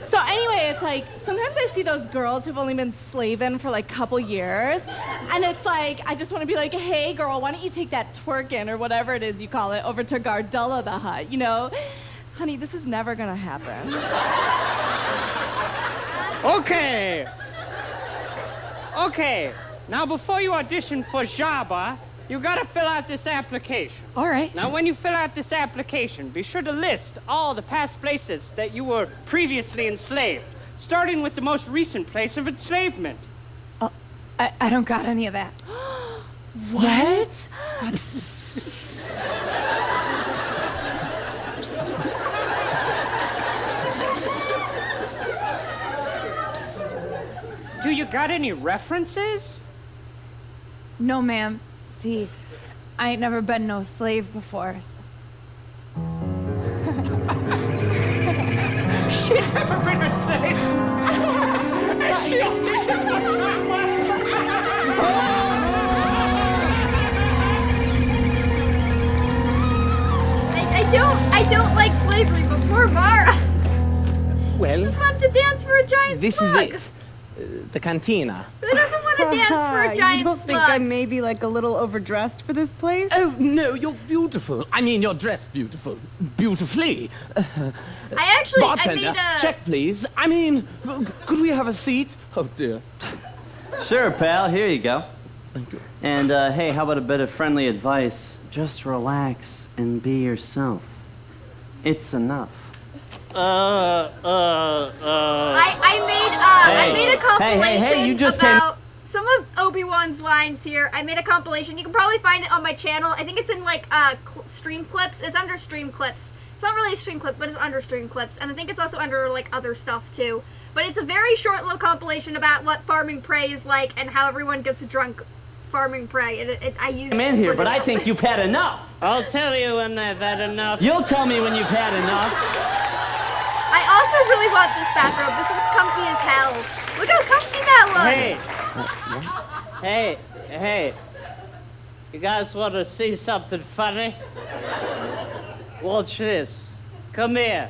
So anyway, it's like, sometimes I see those girls who've only been slaving for a couple years, and it's like, I just want to be like, hey girl, why don't you take that twerking, or whatever it is you call it, over to Gardella the Hutt, Honey, this is never gonna happen. Okay. Now, before you audition for Jabba, you gotta fill out this application. All right. Now, when you fill out this application, be sure to list all the past places that you were previously enslaved, starting with the most recent place of enslavement. I don't got any of that. What? Do you got any references? No, ma'am. See, I ain't never been no slave before. So. She'd never been a slave. And she I don't like slavery, but poor Mara. Well, She just wanted to dance for a giant this slug. is it. The cantina. Who doesn't want to dance for a giant You don't slug? think I'm maybe like a little overdressed for this place? Oh, no, you're beautiful. I mean, you're dressed beautiful. Beautifully. I Bartender, made a... check, please. I mean, could we have a seat? Oh, dear. Sure, pal. Here you go. Thank you. And hey, how about a bit of friendly advice? Just relax and be yourself. It's enough. I made a compilation hey, you just about some of Obi-Wan's lines here. I made a compilation. You can probably find it on my channel. I think it's in like stream clips. It's under stream clips. It's not really a stream clip, but it's under stream clips. And I think it's also under like other stuff too. But it's a very short little compilation about what farming prey is like and how everyone gets drunk farming prey. I use I'm in here, but I think you've had enough. I'll tell you when I've had enough. You'll tell me when you've had enough. I also really want this bathrobe. This is comfy as hell. Look how comfy that looks. Hey. You guys want to see something funny? Watch this. Come here.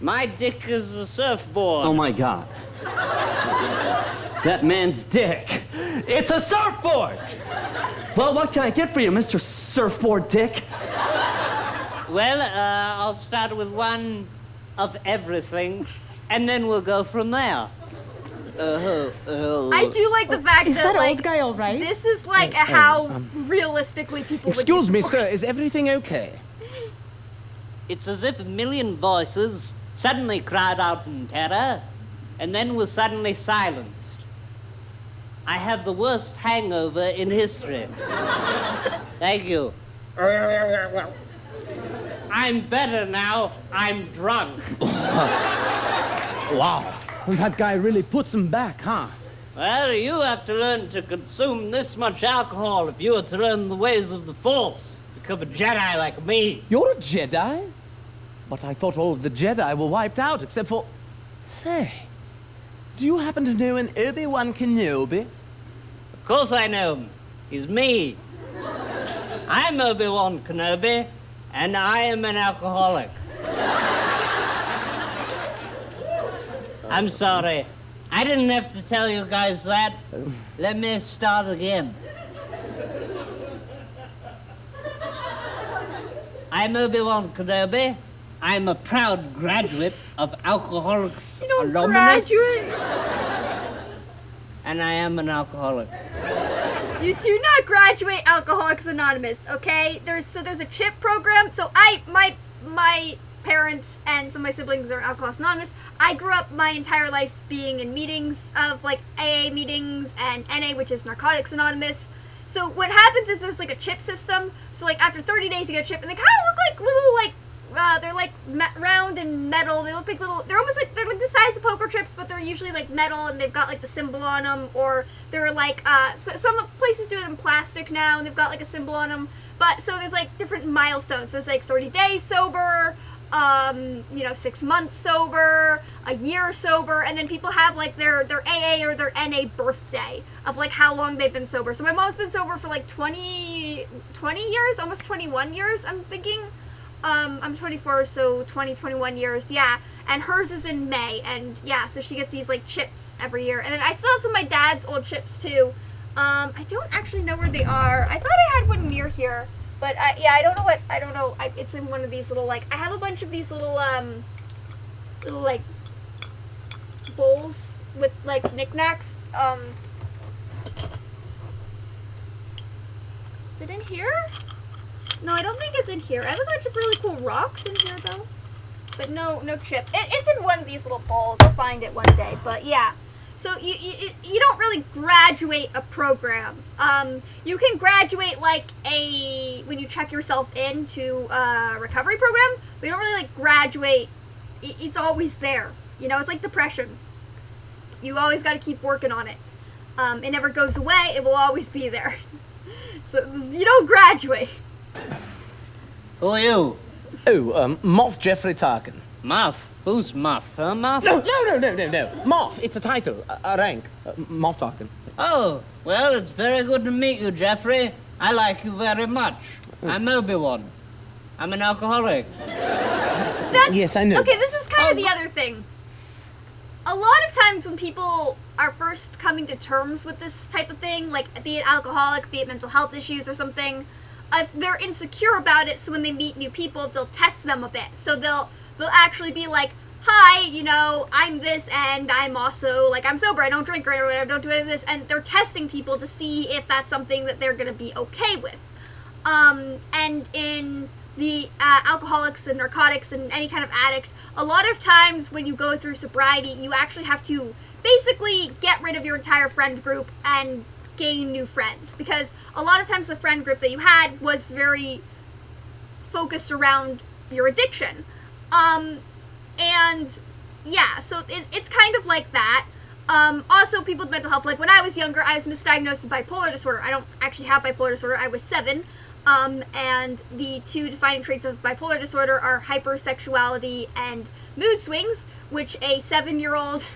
My dick is a surfboard. Oh my God. That man's dick. It's a surfboard. Well, what can I get for you, Mr. Surfboard Dick? Well, I'll start with one of everything, and then we'll go from there. I do like the fact that like old guy all right? This is like how realistically people Excuse would me, use sir. force. Is everything okay? It's as if a million voices suddenly cried out in terror, and then were suddenly silenced. I have the worst hangover in history. Thank you. I'm better now. I'm drunk. Wow. That guy really puts him back, huh? Well, you have to learn to consume this much alcohol if you are to learn the ways of the Force. Become a Jedi like me. You're a Jedi? But I thought all of the Jedi were wiped out except for... Say, do you happen to know an Obi-Wan Kenobi? Of course I know him. He's me. I'm Obi-Wan Kenobi, and I am an alcoholic. I'm sorry. I didn't have to tell you guys that. Let me start again. I'm Obi-Wan Kenobi. I'm a proud graduate of Alcoholics Anonymous. Graduate. And I am an alcoholic. You do not graduate Alcoholics Anonymous, okay? There's a chip program. So my parents and some of my siblings are Alcoholics Anonymous. I grew up my entire life being in meetings of like AA meetings and NA, which is Narcotics Anonymous. So what happens is there's like a chip system. So like after 30 days you get a chip, and they kind of look like little like they're like round and metal. They look like little. They're almost like the size of poker chips, but they're usually like metal, and they've got like the symbol on them. Or they're like some places do it in plastic now, and they've got like a symbol on them. But so there's like different milestones. There's like 30 days sober, 6 months sober, a year sober, and then people have like their AA or their NA birthday of like how long they've been sober. So my mom's been sober for like 20 years, almost 21 years, I'm thinking. I'm 24, so 21 years, yeah. And hers is in May, and yeah, so she gets these like chips every year. And then I still have some of my dad's old chips too. I don't actually know where they are. I thought I had one near here, but I don't know. It's in one of these little like, I have a bunch of these little like bowls with like knickknacks. Is it in here? No, I don't think it's in here. I have a bunch of really cool rocks in here, though. But no chip. It's in one of these little bowls. I'll find it one day. But yeah. So you don't really graduate a program. You can graduate like when you check yourself into a recovery program. We don't really like graduate. It's always there. You know, it's like depression. You always got to keep working on it. It never goes away. It will always be there. So you don't graduate. Who are you? Oh, Moff Jeffrey Tarkin. Moff? Who's Moff? Huh, Moff? No. Moff, it's a title, a rank. Moff Tarkin. Oh, well, it's very good to meet you, Jeffrey. I like you very much. I'm Obi-Wan. I'm an alcoholic. Yes, I know. Okay, this is kind of the other thing. A lot of times when people are first coming to terms with this type of thing, like be it alcoholic, be it mental health issues or something, if they're insecure about it, so when they meet new people, they'll test them a bit. So they'll actually be like, hi, you know, I'm this, and I'm also, like, I'm sober, I don't drink or whatever, I don't do any of this, and they're testing people to see if that's something that they're gonna be okay with. And in the alcoholics and narcotics and any kind of addict, a lot of times when you go through sobriety, you actually have to basically get rid of your entire friend group and gain new friends, because a lot of times the friend group that you had was very focused around your addiction. And yeah, so it's kind of like that. Also, people with mental health, like when I was younger, I was misdiagnosed with bipolar disorder. I don't actually have bipolar disorder. I was 7. And the 2 defining traits of bipolar disorder are hypersexuality and mood swings, which a 7-year-old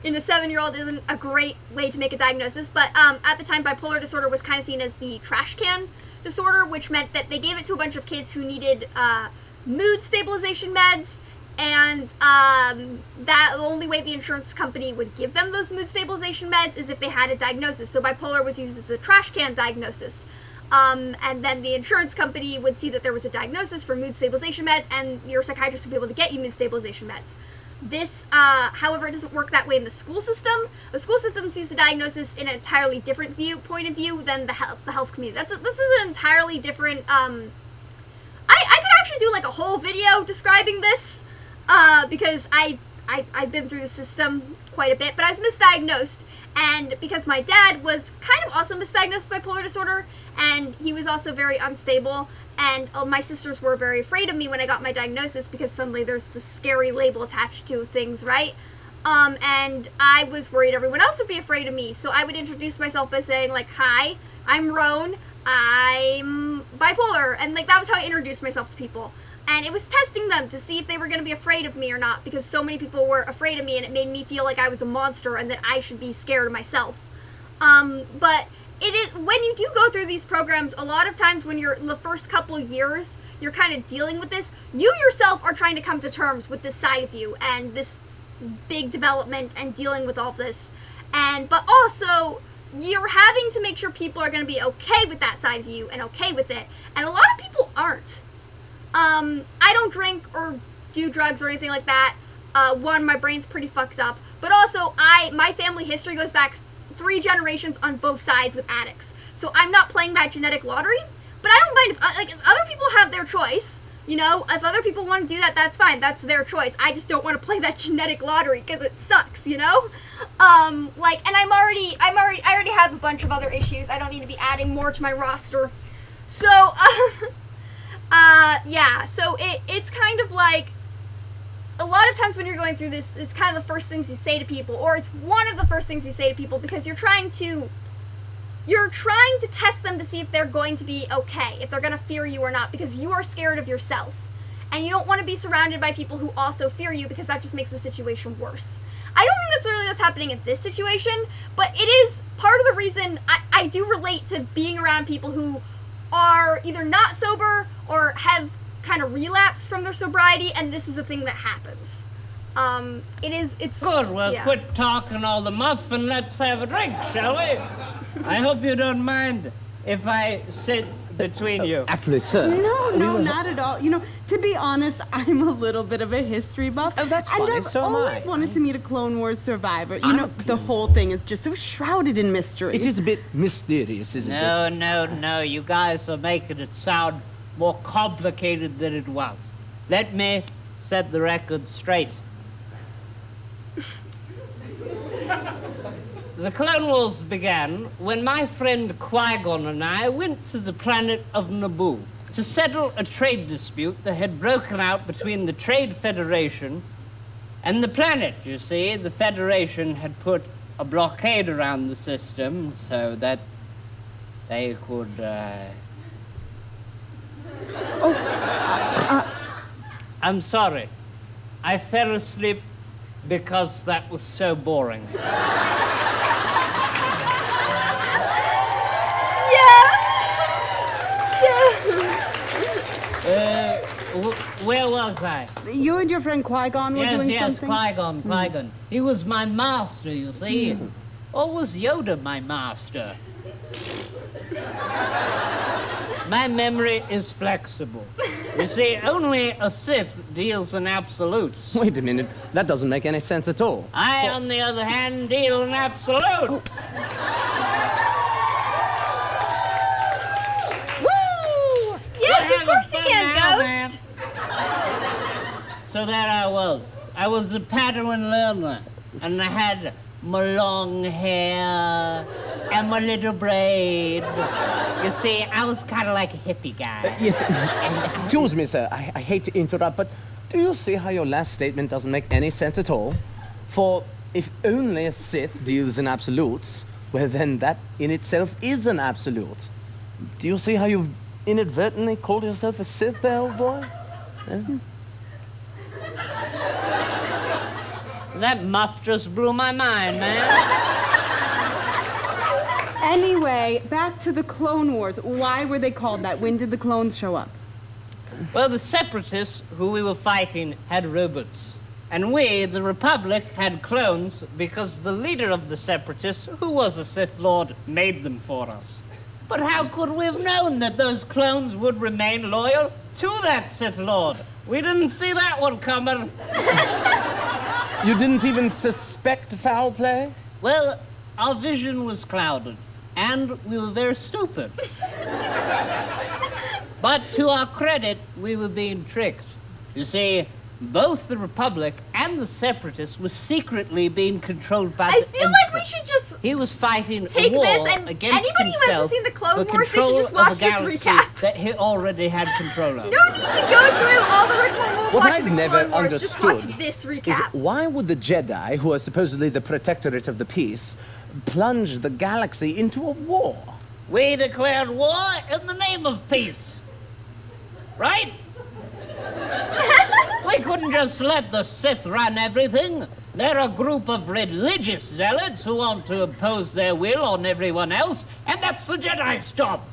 in a 7-year-old isn't a great way to make a diagnosis. But at the time, bipolar disorder was kind of seen as the trash can disorder, which meant that they gave it to a bunch of kids who needed mood stabilization meds, and that the only way the insurance company would give them those mood stabilization meds is if they had a diagnosis. So bipolar was used as a trash can diagnosis. And then the insurance company would see that there was a diagnosis for mood stabilization meds, and your psychiatrist would be able to get you mood stabilization meds. This, however, it doesn't work that way in the school system. The school system sees the diagnosis in an entirely different point of view than the health community. This is an entirely different, I could actually do like a whole video describing this, because I've been through the system quite a bit, but I was misdiagnosed, and because my dad was kind of also misdiagnosed with bipolar disorder, and he was also very unstable, and my sisters were very afraid of me when I got my diagnosis, because suddenly there's this scary label attached to things, right? And I was worried everyone else would be afraid of me, so I would introduce myself by saying, like, hi, I'm Roan, I'm bipolar, and like that was how I introduced myself to people. And it was testing them to see if they were going to be afraid of me or not, because so many people were afraid of me, and it made me feel like I was a monster and that I should be scared of myself. But it is, when you do go through these programs, a lot of times when you're the first couple years, you're kind of dealing with this. You yourself are trying to come to terms with this side of you and this big development and dealing with all this. But also, you're having to make sure people are going to be okay with that side of you and okay with it. And a lot of people aren't. I don't drink or do drugs or anything like that. One, my brain's pretty fucked up, but also my family history goes back 3 generations on both sides with addicts. So I'm not playing that genetic lottery, but I don't mind if other people have their choice. You know, if other people want to do that, that's fine. That's their choice. I just don't want to play that genetic lottery because it sucks, you know? And I already have a bunch of other issues. I don't need to be adding more to my roster. So, yeah, so it's kind of like, a lot of times when you're going through this, it's kind of the first things you say to people, or it's one of the first things you say to people, because you're trying to test them to see if they're going to be okay, if they're going to fear you or not, because you are scared of yourself. And you don't want to be surrounded by people who also fear you, because that just makes the situation worse. I don't think that's really what's happening in this situation, but it is part of the reason I do relate to being around people who are either not sober or have kind of relapsed from their sobriety, and this is a thing that happens. It's good. Well, yeah. Quit talking all the muff and let's have a drink, shall we? I hope you don't mind if I sit between you. Actually, sir. No, not at all. You know, to be honest, I'm a little bit of a history buff. Oh, that's fine. And I've So am I. always wanted to meet a Clone Wars survivor. You know, the whole thing is just so shrouded in mystery. It is a bit mysterious, isn't it? No. You guys are making it sound more complicated than it was. Let me set the record straight. The Clone Wars began when my friend Qui-Gon and I went to the planet of Naboo to settle a trade dispute that had broken out between the Trade Federation and the planet. You see, the Federation had put a blockade around the system so that they could, I'm sorry. I fell asleep because that was so boring. Where was I? You and your friend Qui-Gon were doing something? Yes, Qui-Gon. He was my master, you see. Or was Yoda my master? My memory is flexible. You see, only a Sith deals in absolutes. Wait a minute, that doesn't make any sense at all. I, on the other hand, deal in absolute. Woo! Yes, of course you can, Ghost. So there I was. I was a Padawan learner, and I had my long hair and my little braid. You see, I was kind of like a hippie guy. Yes, excuse me, sir. I hate to interrupt, but do you see how your last statement doesn't make any sense at all? For if only a Sith deals in absolutes, well, then that in itself is an absolute. Do you see how you've inadvertently called yourself a Sith there, old boy? Yeah? That muff just blew my mind, man. Anyway, back to the Clone Wars. Why were they called that? When did the clones show up? Well, the Separatists who we were fighting had robots. And we, the Republic, had clones because the leader of the Separatists, who was a Sith Lord, made them for us. But how could we have known that those clones would remain loyal to that Sith Lord? We didn't see that one coming. You didn't even suspect foul play? Well, our vision was clouded, and we were very stupid. But to our credit, we were being tricked. You see, both the Republic and the Separatists were secretly being controlled by the I feel like we should just He was fighting take a war this, and against anybody who hasn't himself seen the Clone for Wars, they should control just of watch a this galaxy recap. that he already had control of. No need to go through all the rigmarole What watching I've the never Clone Wars. Just understood watch this is recap. why would the Jedi, who are supposedly the protectorate of the peace, plunge the galaxy into a war? We declared war in the name of peace. Right? We couldn't just let the Sith run everything. They're a group of religious zealots who want to impose their will on everyone else, and that's the Jedi stop.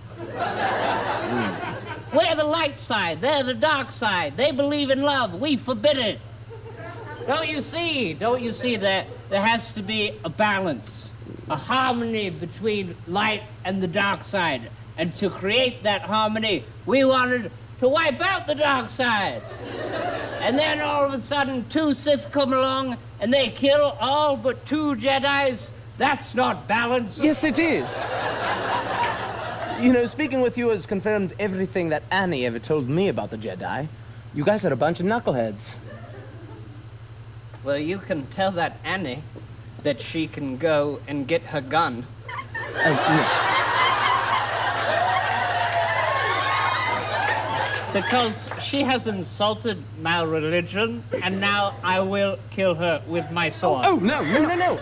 We're the light side, they're the dark side. They believe in love, we forbid it. Don't you see that there has to be a balance, a harmony between light and the dark side. And to create that harmony, we wanted to wipe out the dark side. And then all of a sudden, 2 Sith come along and they kill all but 2 Jedis. That's not balance. Yes, it is. You know, speaking with you has confirmed everything that Annie ever told me about the Jedi. You guys are a bunch of knuckleheads. Well, you can tell that Annie that she can go and get her gun. Because she has insulted my religion, and now I will kill her with my sword. Oh, no.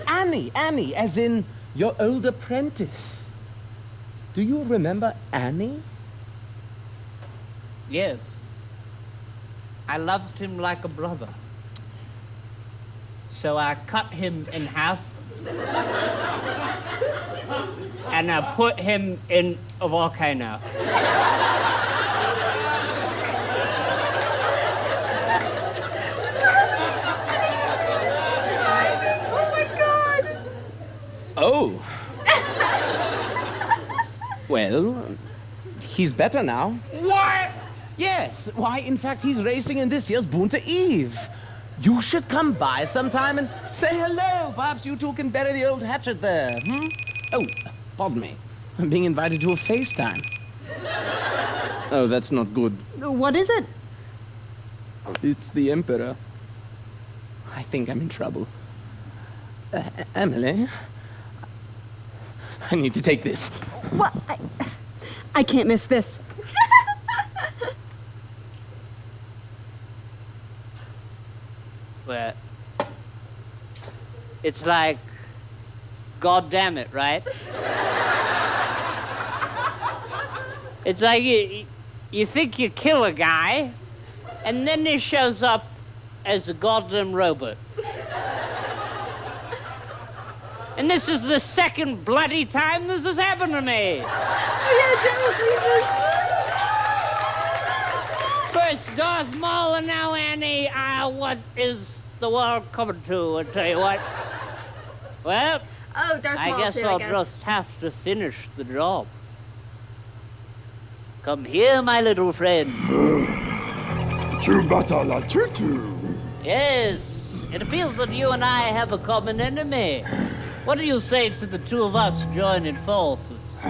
Annie, as in your old apprentice. Do you remember Annie? Yes. I loved him like a brother. So I cut him in half. And I put him in a volcano. Oh. Well, he's better now. What? Yes. Why, in fact, he's racing in this year's Boonta Eve. You should come by sometime and say hello. Perhaps you two can bury the old hatchet there. Oh, pardon me. I'm being invited to a FaceTime. Oh, that's not good. What is it? It's the Emperor. I think I'm in trouble. Emily? I need to take this. What? I can't miss this. Well, it's like, God damn it, right? It's like you think you kill a guy, and then he shows up as a goddamn robot. And this is the second bloody time this has happened to me. First Darth Maul and now Annie. What is the world coming to? I tell you what. Well, Darth I Maul guess too, I'll just have to finish the job. Come here, my little friend. Chubatala tutu. Yes, it appears that you and I have a common enemy. What do you say to the two of us joining forces?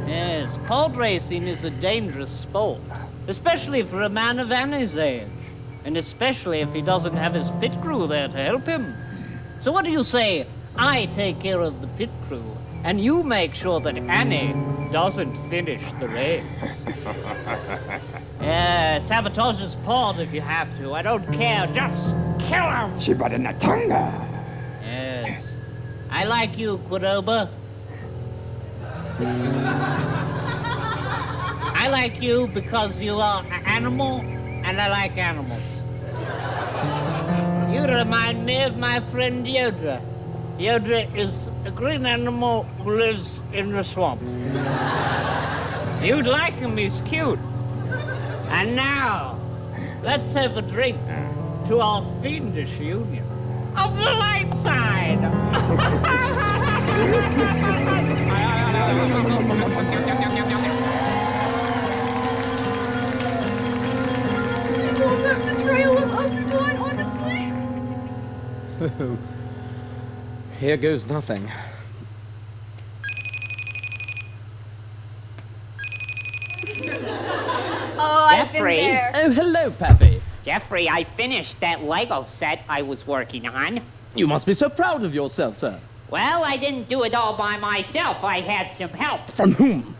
Yes, pod racing is a dangerous sport, especially for a man of Annie's age, and especially if he doesn't have his pit crew there to help him. So what do you say I take care of the pit crew, and you make sure that Annie doesn't finish the race? Yeah, sabotage his pod if you have to. I don't care. Just kill him. Chibadanatanga. Yes. I like you, Quiroba. I like you because you are an animal, and I like animals. You remind me of my friend Yoda. Yoda is a green animal who lives in the swamp. You'd like him, he's cute. And now, let's have a drink to our fiendish union of the light side. I love that betrayal of Obi-Wan, honestly. Here goes nothing. Oh, I've been Jeffrey. there. Oh, hello, Pappy. Jeffrey, I finished that Lego set I was working on. You must be so proud of yourself, sir. Well, I didn't do it all by myself. I had some help. From whom?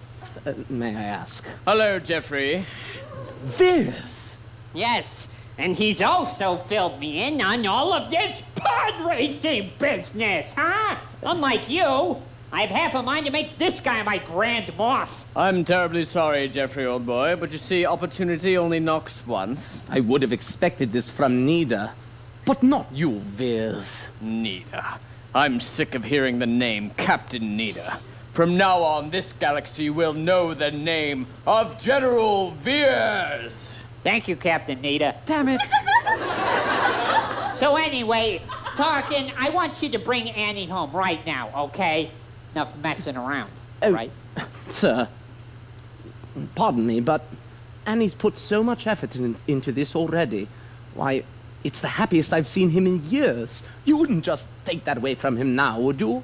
May I ask? Hello, Jeffrey. This? Yes, and he's also filled me in on all of this pod racing business, huh? Unlike you, I have half a mind to make this guy my grand moff. I'm terribly sorry, Jeffrey, old boy, but you see, opportunity only knocks once. I would have expected this from Nida, but not you, Viz. Nida. I'm sick of hearing the name Captain Nida. From now on, this galaxy will know the name of General Veers. Thank you, Captain Nita. Damn it. So anyway, Tarkin, I want you to bring Annie home right now, okay? Enough messing around, right? Sir, pardon me, but Annie's put so much effort into this already. Why, it's the happiest I've seen him in years. You wouldn't just take that away from him now, would you?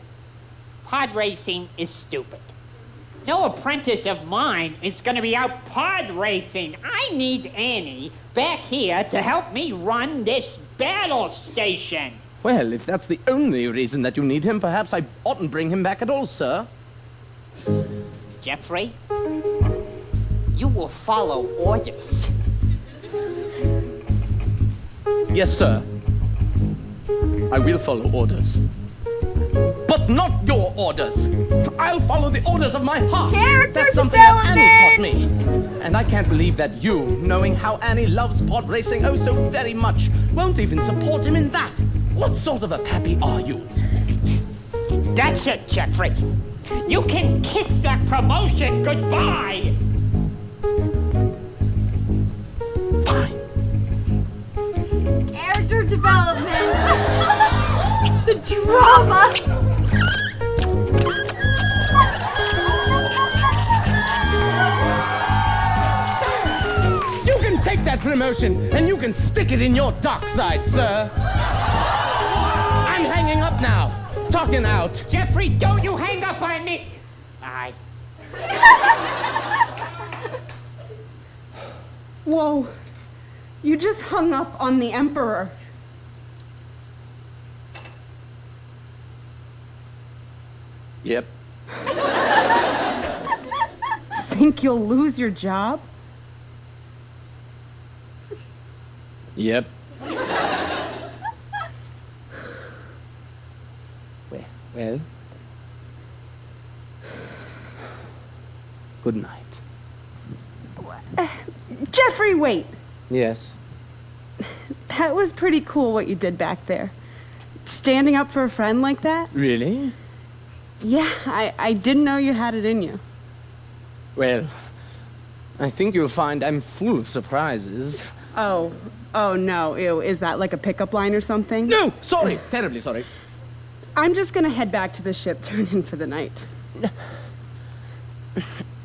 Pod racing is stupid. No apprentice of mine is gonna be out pod racing. I need Annie back here to help me run this battle station. Well, if that's the only reason that you need him, perhaps I oughtn't bring him back at all, sir. Jeffrey, you will follow orders. Yes, sir. I will follow orders. But not your orders. I'll follow the orders of my heart. Character That's something that Annie taught me. And I can't believe that you, knowing how Annie loves pod racing oh so very much, won't even support him in that. What sort of a pappy are you? That's it, Jeffrey. You can kiss that promotion goodbye. Character development. The drama. You can take that promotion and you can stick it in your dark side, sir. I'm hanging up now. Talking out. Jeffrey, don't you hang up on me. Bye. Whoa. You just hung up on the Emperor. Yep. Think you'll lose your job? Yep. Well. Good night. Jeffrey, wait. Yes. That was pretty cool what you did back there. Standing up for a friend like that? Really? Yeah, I didn't know you had it in you. Well, I think you'll find I'm full of surprises. Oh no, ew, is that like a pickup line or something? No, sorry, terribly sorry. I'm just gonna head back to the ship, turn in for the night.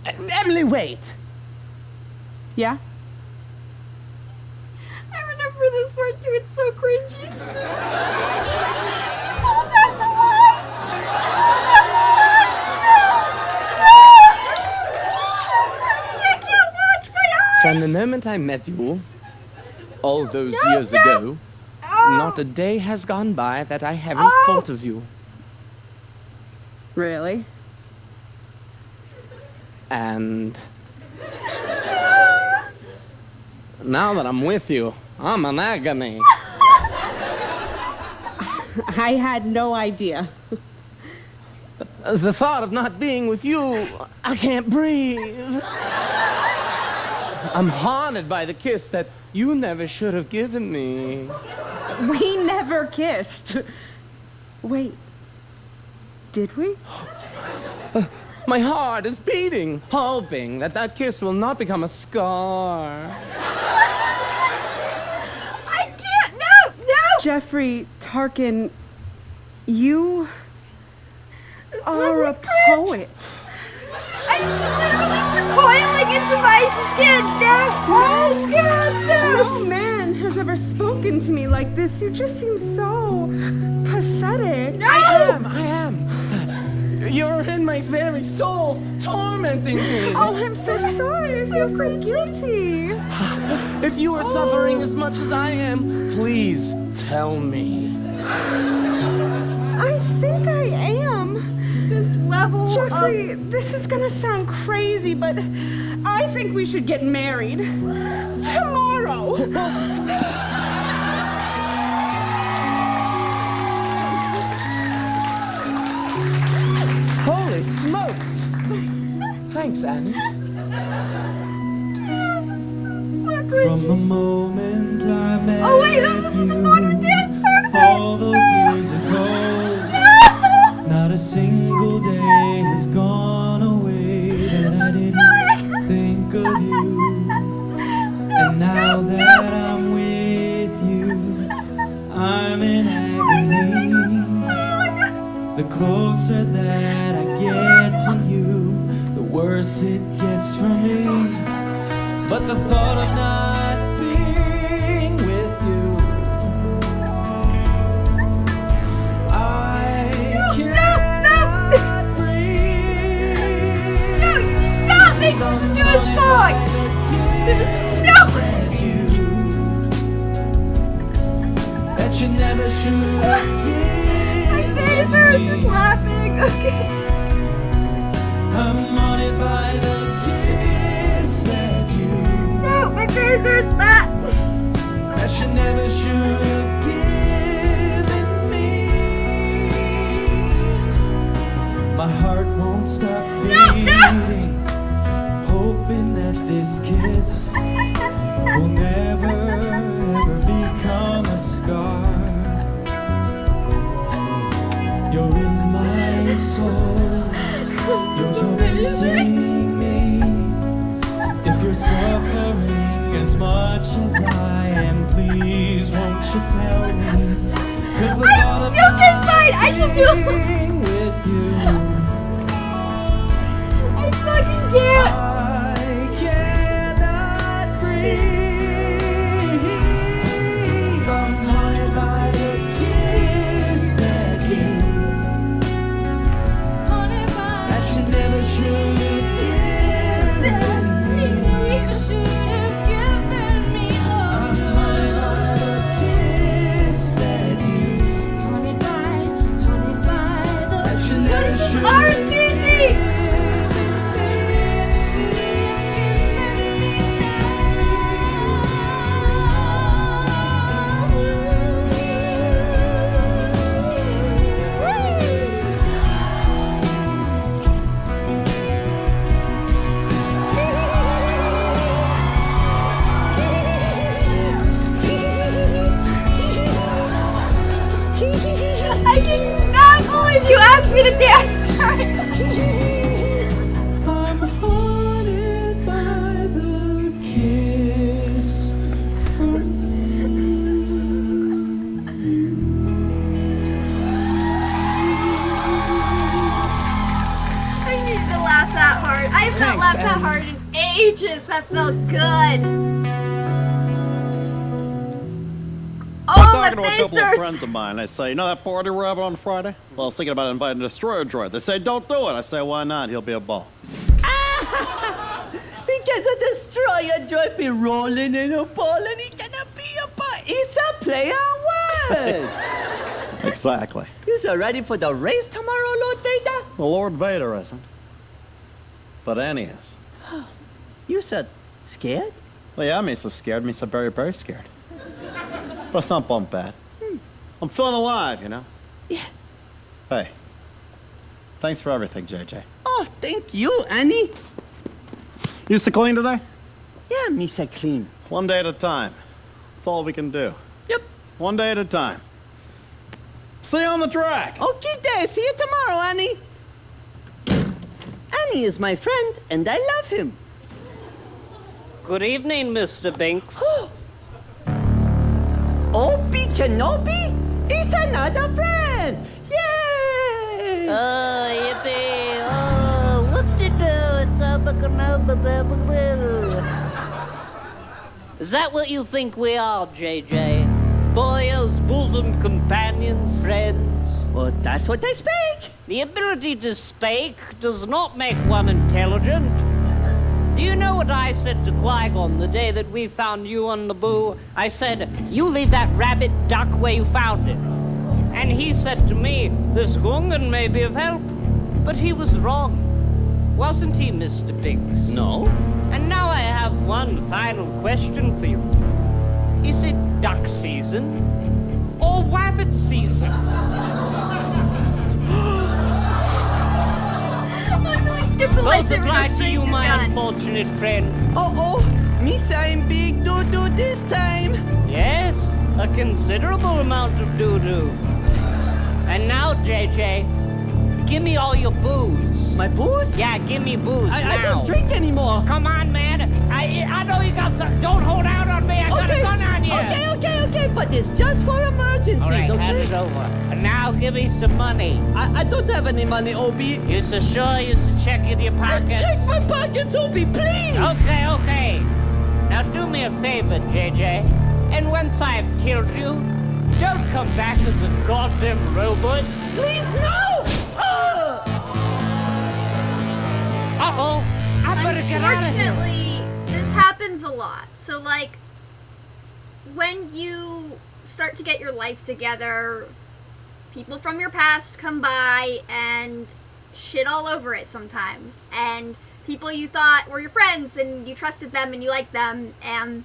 Emily, wait! Yeah? I remember this part too, it's so cringy. Hold on the line! I can't watch my eyes! From the moment I met you, all those years ago, not a day has gone by that I haven't thought of you. Really? And now that I'm with you, I'm in agony. I had no idea. The thought of not being with you, I can't breathe. I'm haunted by the kiss that you never should have given me. We never kissed. Wait, did we? My heart is beating, hoping that that kiss will not become a scar. I can't, no! Jeffrey Tarkin, you are a poet. I'm literally recoiling into my skin! No! Oh, God, no! No man has ever spoken to me like this. You just seem so pathetic. No! I am. You're in my very soul, tormenting me. Oh, I'm so sorry. I feel so guilty. If you are suffering as much as I am, please tell me. I think I am. This level Jeffrey, this is gonna sound crazy, but I think we should get married. Tomorrow. Holy smokes! Thanks, Annie. From the moment I met Oh wait, this is the modern dance part of it! all those years ago, not a single day has gone away that I didn't think of you. And now that I'm with you, I'm in agony. The closer that I get to you, the worse it gets for me. But the thought of not being with you, I cannot breathe. No, stop making us do a song! No! That you never should have My face hurts from laughing. Okay. I'm haunted by the kiss that you No, my face hurts. That. that you never should have given me. My heart won't stop beating, hoping that this kiss will never ever become a scar. You're in my soul, you're tormenting me. If you're suffering as much as I am, please won't you tell me? 'Cause the thought of fine. I just feel. being with you, I fucking can't. I cannot breathe. I'm haunted by the kiss that you never should have given me. I'm haunted by the kiss that you I have not laughed that hard in ages. That felt good. So I'm Oh, talking my to a face couple of hurts. friends of mine. I say, you know that party we're having on Friday? Well, I was thinking about inviting a destroyer droid. They say, don't do it. I say, why not? He'll be a ball. Because a destroyer droid be rolling in a ball and he's gonna be a ball. It's a play on words. Exactly. You so ready for the race tomorrow, Lord Vader? Well, Lord Vader isn't. But Annie is. You said scared? Well, yeah, me so scared. Me so very, very scared. But it's not bump bad. I'm feeling alive, you know? Yeah. Hey. Thanks for everything, JJ. Oh, thank you, Annie. You so clean today? Yeah, me so clean. One day at a time. That's all we can do. Yep. One day at a time. See you on the track. Okay, there. See you tomorrow, Annie. Annie is my friend, and I love him. Good evening, Mr. Binks. Obi Kenobi is another friend. Yay! Oh, yippee. Oh, whoop-de-doo. It's Obi-Kenobi. Is that what you think we are, JJ? Boyos, bosom companions, friends? Well, that's what I speak. The ability to speak does not make one intelligent. Do you know what I said to Qui-Gon the day that we found you on Naboo? I said, you leave that rabbit duck where you found it. And he said to me, this Gungan may be of help. But he was wrong. Wasn't he, Mr. Binks? No. And now I have one final question for you. Is it duck season or wabbit season? Multiply to you, my unfortunate friend. Uh-oh, me saying big doo-doo this time. Yes, a considerable amount of doo-doo. And now, JJ, give me all your booze. My booze? Yeah, give me booze now. I don't drink anymore. Come on, man. I know you got some. Don't hold out on me. I got a gun on you. Okay, but it's just for emergencies, All right, okay? hand it over. And now give me some money. I don't have any money, Obi. You so sure you should check in your pockets? Check my pockets, Obi, please! Okay. Now do me a favor, JJ. And once I've killed you, don't come back as a goddamn robot. Please, no! Uh-oh. I better get out of here. Unfortunately, this happens a lot. So, like, when you start to get your life together, people from your past come by and shit all over it sometimes. And people you thought were your friends and you trusted them and you liked them. And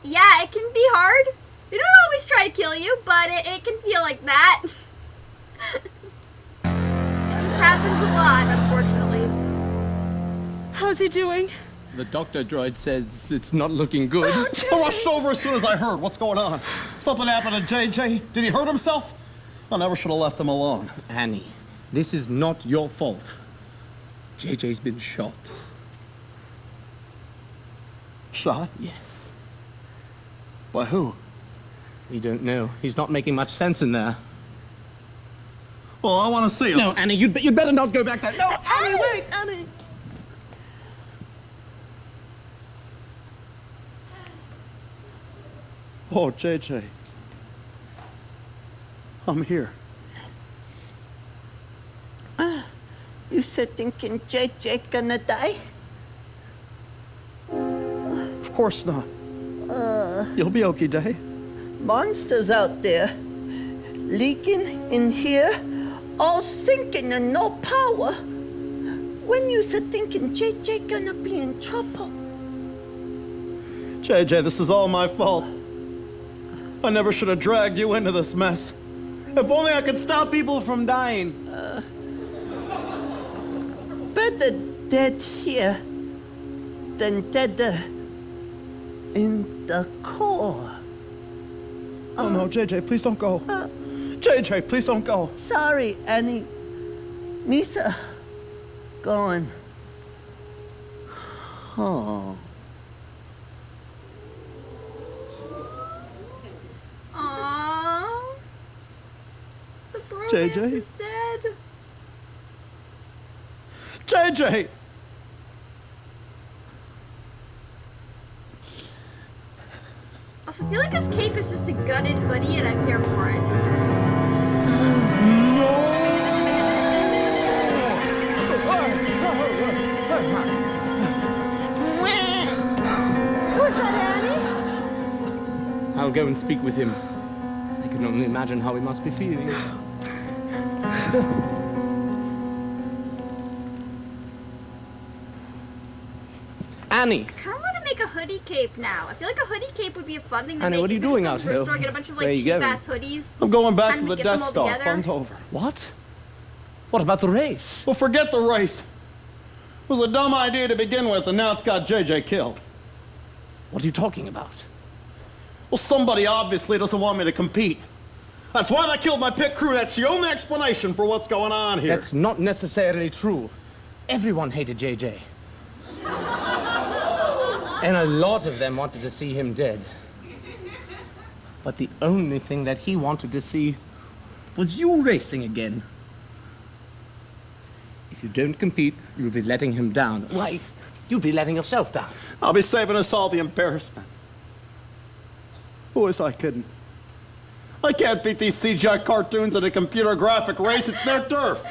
yeah, it can be hard. They don't always try to kill you, but it can feel like that. It just happens a lot, unfortunately. How's he doing? The doctor droid says it's not looking good. I rushed over as soon as I heard what's going on. Something happened to JJ. Did he hurt himself? I never should have left him alone. Annie, this is not your fault. JJ's been shot. Shot? Yes. By who? We don't know. He's not making much sense in there. Well, I want to see him. No, Annie, you'd better not go back there. No, Annie, wait, Annie. Oh, JJ. I'm here. You said thinking JJ gonna die? Of course not. You'll be okay, Day. Monsters out there. Leaking in here. All sinking and no power. When you said thinking JJ gonna be in trouble? JJ, this is all my fault. I never should have dragged you into this mess. If only I could stop people from dying. Better dead here than deader in the core. Oh no, JJ, please don't go. JJ, please don't go. Sorry, Annie. Misa, going. Oh. Aww. The bromance JJ? is dead. JJ! also feel like his cape is just a gutted hoodie, and I'm here for it. Who's that, Annie? I'll go and speak with him. I can only imagine how he must be feeling. Annie! I kind of want to make a hoodie cape now. I feel like a hoodie cape would be a fun thing to Annie, make. what are you can doing just out go to the here? store, get a bunch of Where are like you cheap going? ass hoodies. I'm going back kind to of the get them Death all Star. together. Fun's over. What? What about the race? Well, forget the race. It was a dumb idea to begin with, and now it's got JJ killed. What are you talking about? Well, somebody obviously doesn't want me to compete. That's why they killed my pit crew. That's the only explanation for what's going on here. That's not necessarily true. Everyone hated JJ. And a lot of them wanted to see him dead. But the only thing that he wanted to see was you racing again. If you don't compete, you'll be letting him down. Why, you'll be letting yourself down. I'll be saving us all the embarrassment. Who was I kidding? I can't beat these CGI cartoons in a computer graphic race. It's their turf.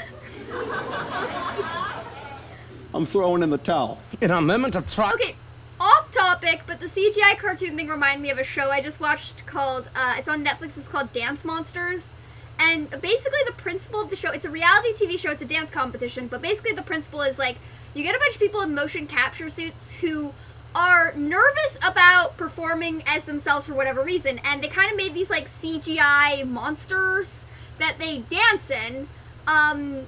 I'm throwing in the towel. In a moment of trial. Okay, off topic, but the CGI cartoon thing reminded me of a show I just watched called, it's on Netflix, it's called Dance Monsters. And basically the principle of the show, it's a reality TV show, it's a dance competition, but basically the principle is like, you get a bunch of people in motion capture suits who are nervous about performing as themselves for whatever reason, and they kind of made these like CGI monsters that they dance in, and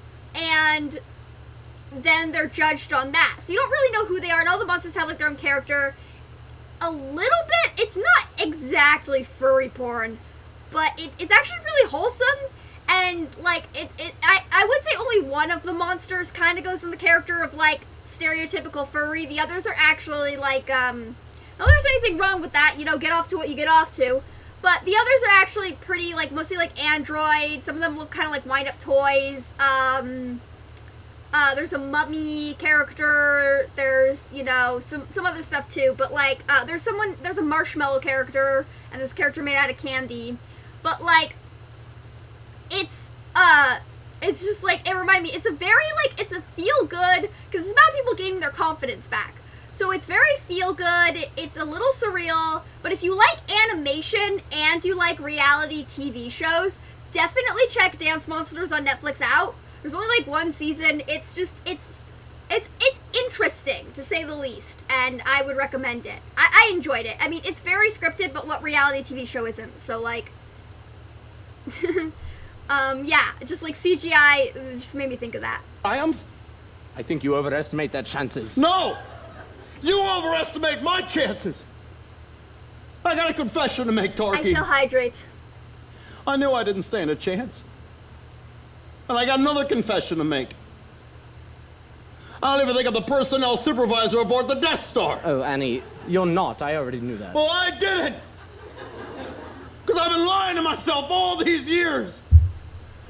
then they're judged on that. So you don't really know who they are, and all the monsters have like their own character. A little bit, it's not exactly furry porn, but it's actually really wholesome, and like I would say only one of the monsters kind of goes in the character of like stereotypical furry. The others are actually like not there's anything wrong with that, you know, get off to what you get off to, but the others are actually pretty like mostly like android. Some of them look kind of like wind up toys. There's a mummy character, there's, you know, some other stuff too, but like there's a marshmallow character, and there's a character made out of candy. But like it's just like, it reminded me, it's a very like, it's a feel good, because it's about people gaining their confidence back. So it's very feel good, it's a little surreal, but if you like animation and you like reality TV shows, definitely check Dance Monsters on Netflix out. There's only like one season. It's just, it's interesting to say the least, and I would recommend it. I enjoyed it. I mean, it's very scripted, but what reality TV show isn't? So like, yeah, just like CGI, it just made me think of that. I think you overestimate their chances. No! You overestimate my chances! I got a confession to make, Tarky. I shall hydrate. I knew I didn't stand a chance. And I got another confession to make. I don't even think I'm the personnel supervisor aboard the Death Star. Oh, Annie, you're not. I already knew that. Well, I didn't! Because I've been lying to myself all these years.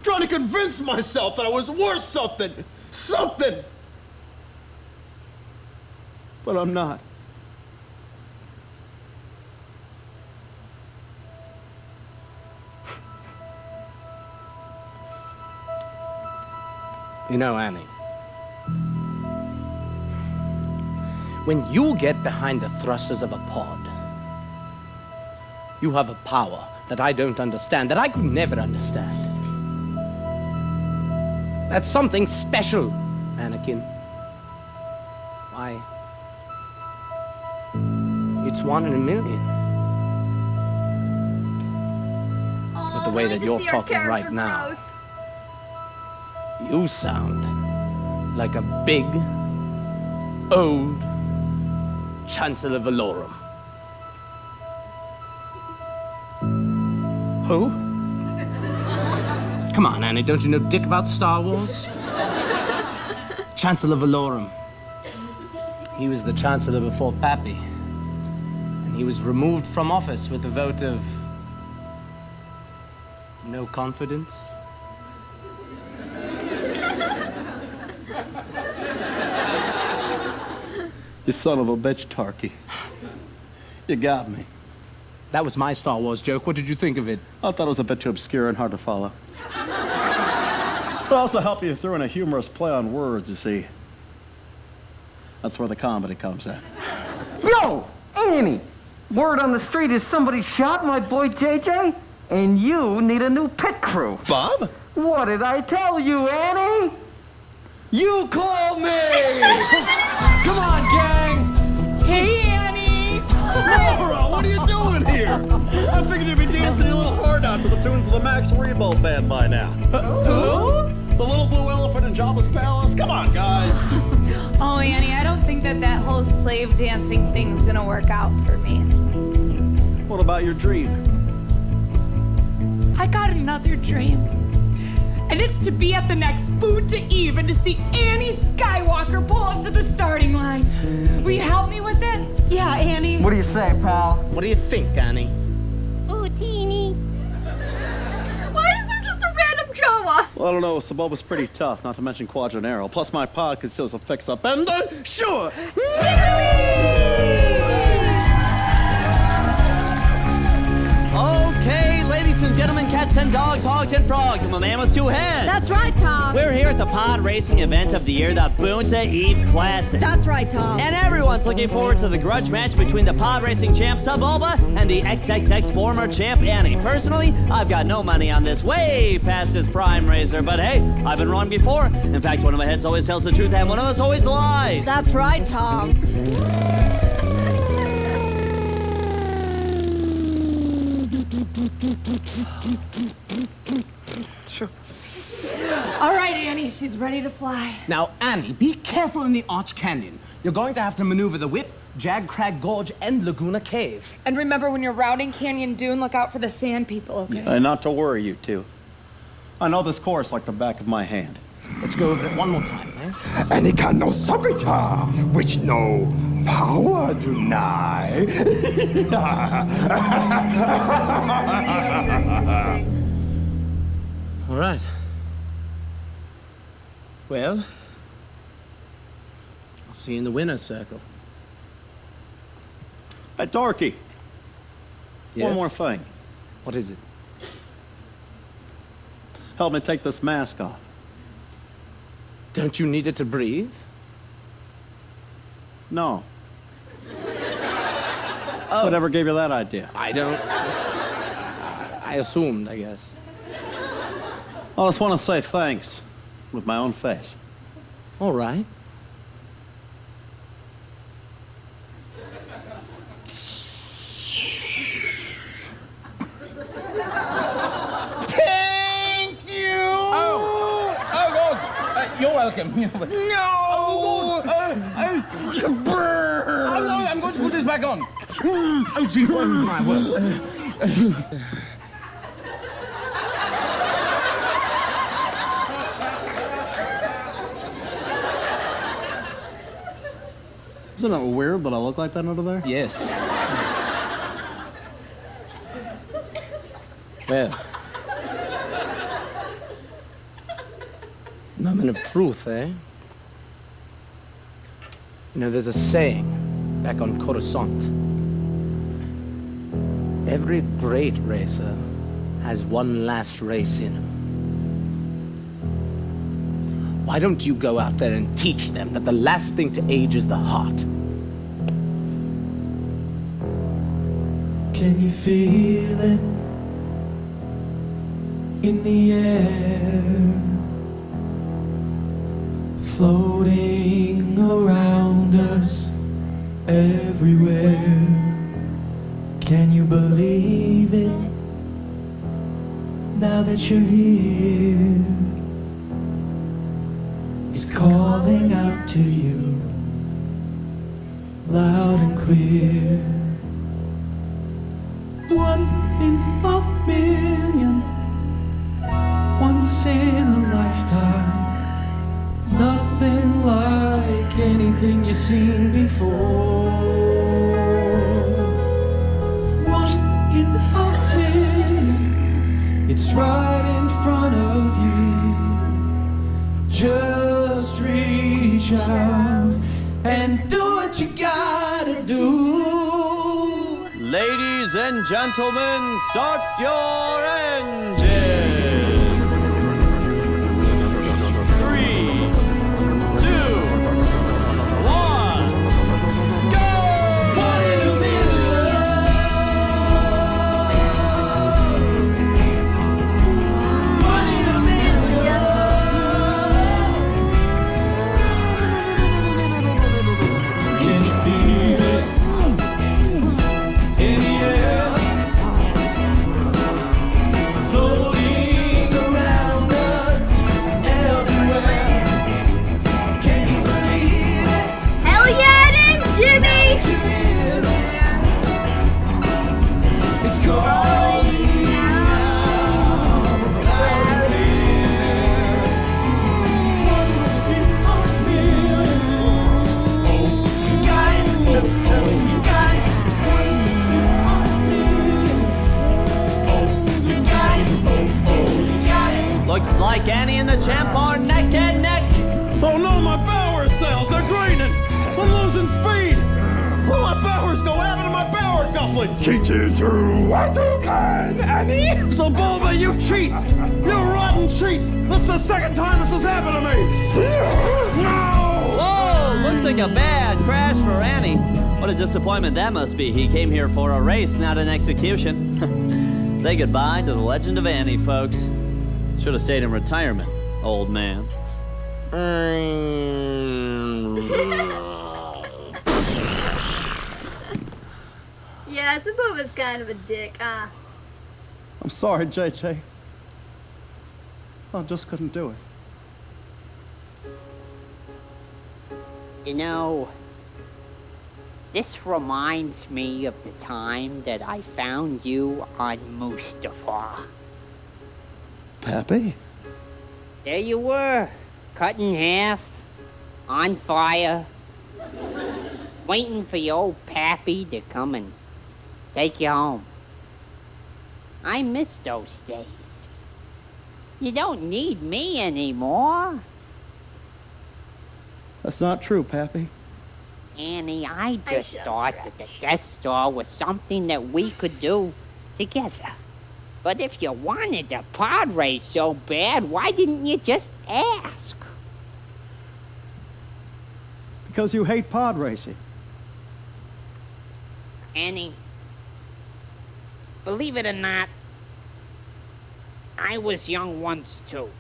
Trying to convince myself that I was worth something. Something! But I'm not. You know, Annie, when you get behind the thrusters of a pod, you have a power that I don't understand, that I could never understand. That's something special, Anakin. Why? It's 1 in a million. But the way that you're talking right now, you sound like a big, old Chancellor Valorum. Who? Come on, Annie, don't you know dick about Star Wars? Chancellor Valorum. He was the Chancellor before Pappy. And he was removed from office with a vote of no confidence. You son of a bitch, Tarky. You got me. That was my Star Wars joke. What did you think of it? I thought it was a bit too obscure and hard to follow. But also help you through in a humorous play on words, you see. That's where the comedy comes in. Yo, Annie! Word on the street is somebody shot my boy JJ, and you need a new pit crew. Bob? What did I tell you, Annie? You call me! Come on, gang! Hey, Annie! Laura, what are you doing here? I figured you'd be dancing your little heart out to the tunes of the Max Rebo Band by now. Who? The little blue elephant in Jabba's palace? Come on, guys. Oh, Annie, I don't think that whole slave dancing thing's gonna work out for me. What about your dream? I got another dream. And it's to be at the next Boot to Eve and to see Annie Skywalker pull up to the starting line. Will you help me with it? Yeah, Annie. What do you say, pal? What do you think, Annie? Ooh, teeny. Why is there just a random Jawa? Well, I don't know. Saboba's pretty tough, not to mention Quadranero. Plus, my pod could still fix up. And sure! Okay, ladies and gentlemen, cats and dogs, hogs and frogs, I'm a man with two heads. That's right, Tom. We're here at the pod racing event of the year, the Boonta Eve Classic. That's right, Tom. And everyone's looking forward to the grudge match between the pod racing champ Saboba and the XXX former champ Annie. Personally, I've got no money on this, way past his prime racer, but hey, I've been wrong before. In fact, one of my heads always tells the truth and one of us always lies. That's right, Tom. All right, Annie, she's ready to fly. Now, Annie, be careful in the Arch Canyon. You're going to have to maneuver the whip, Jag Crag Gorge, and Laguna Cave. And remember, when you're routing Canyon Dune, look out for the sand people, okay? And not to worry, you two. I know this course like the back of my hand. Let's go over it one more time, eh? Anika no sabita, which no power deny. All right. Well, I'll see you in the winner's circle. Hey, Darky. Yeah? One more thing. What is it? Help me take this mask off. Don't you need it to breathe? No. Whatever gave you that idea? I don't. I assumed, I guess. I just want to say thanks with my own face. All right. Thank you! Oh, God! You're welcome. No! You burn! Oh, no, I'm going to put this back on. Oh, gee, oh, my word. Isn't it weird that I look like that under there? Yes. Well. Moment of truth, eh? You know, there's a saying back on Coruscant. Every great racer has one last race in him. Why don't you go out there and teach them that the last thing to age is the heart? Can you feel it in the air, floating around us everywhere? Can you believe it now that you're here? It's calling out to you loud and clear. One in a million, once in a lifetime. Nothing like anything you've seen before. One in a million, it's right in front of you. Just reach out and do what you gotta do. Ladies and gentlemen, start your engine. 3, 2, 1, go! Can you feel it in the air? Floating around us everywhere. Can you believe it? Hell yeah, it is, Jimmy! It's calling out loud and clear. Oh, you got it. Oh, you got it. Oh, you got it. Oh, you got it. Looks like Annie and the champ are neck and neck. Oh no, my power cells, they're draining. I'm losing speed. Oh, my power's going. What happened to my power couplings? Teach you to what you can, Annie. So, Bulba, you cheat. You rotten cheat. This is the second time this has happened to me. See ya. No! Whoa, looks like a bad crash for Annie. What a disappointment that must be. He came here for a race, not an execution. Say goodbye to the legend of Annie, folks. Should have stayed in retirement, old man. Yeah, Sabuba's kind of a dick. I'm sorry, JJ. I just couldn't do it. You know, this reminds me of the time that I found you on Mustafa. Pappy? There you were, cut in half, on fire, waiting for your old pappy to come and take you home. I miss those days. You don't need me anymore. That's not true, Pappy. Annie, I just thought that the Death Star was something that we could do together. But if you wanted the pod race so bad, why didn't you just ask? Because you hate pod racing. Annie, believe it or not, I was young once too.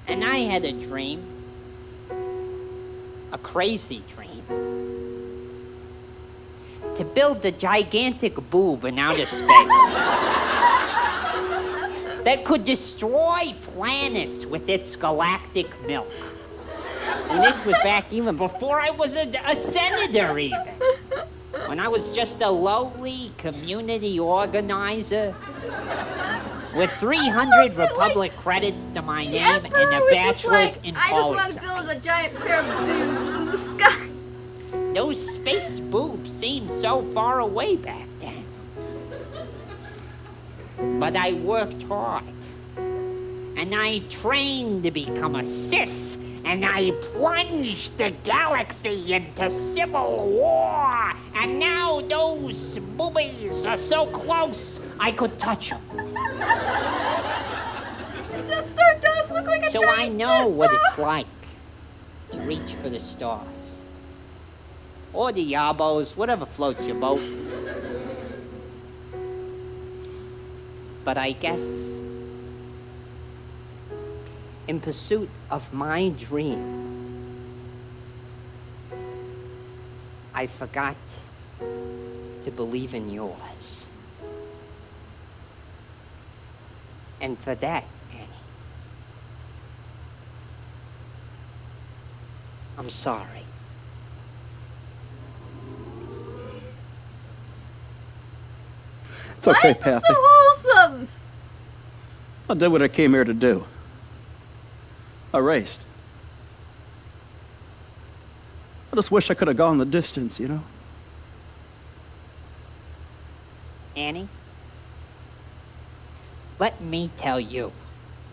And I had a dream. A crazy dream. To build a gigantic boob in outer space. That could destroy planets with its galactic milk. And this was back even before I was a senator even. When I was just a lowly community organizer with 300 Republic credits to my name and a bachelor's in I just want politics. to build a giant pair of boobs in the sky. Those space boobs seemed so far away back then. But I worked hard. And I trained to become a Sith. And I plunged the galaxy into civil war. And now those boobies are so close, I could touch them. Death Star does look like a So giant I know tit. what it's like to reach for the stars. Or the yabos, whatever floats your boat. But I guess, in pursuit of my dream, I forgot to believe in yours. And for that, Annie, I'm sorry. It's okay, Why is this Pappy. so wholesome? I did what I came here to do. I raced. I just wish I could have gone the distance, you know? Annie, let me tell you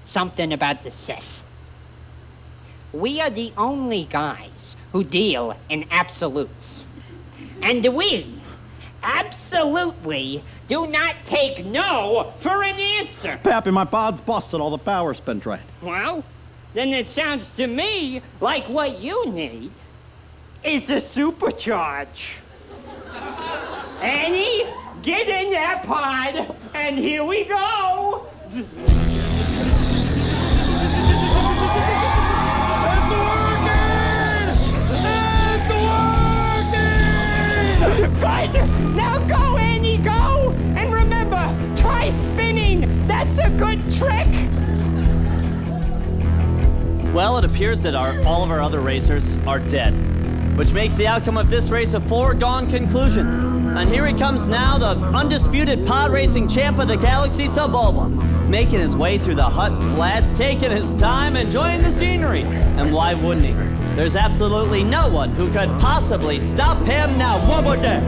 something about the Sith. We are the only guys who deal in absolutes. And we Absolutely. Do not take no for an answer. Pappy, my pod's busted. All the power's been drained. Well, then it sounds to me like what you need is a supercharge. Annie, get in that pod, and here we go. Good! Now go, Annie, go! And remember, try spinning! That's a good trick! Well, it appears that all of our other racers are dead, which makes the outcome of this race a foregone conclusion. And here he comes now, the undisputed pod racing champ of the galaxy, Sebulba, making his way through the Hutt Flats, taking his time, enjoying the scenery. And why wouldn't he? There's absolutely no one who could possibly stop him now. One more day.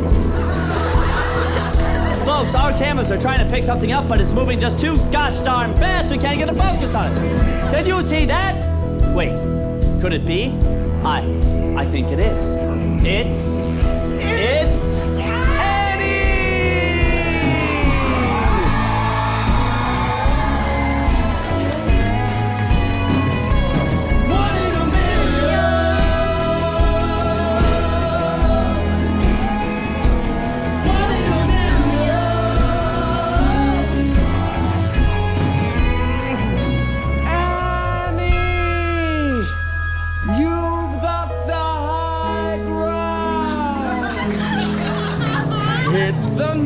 Folks, our cameras are trying to pick something up, but it's moving just too gosh darn fast. We can't get a focus on it. Did you see that? Wait, could it be? I think it is. It's Hit the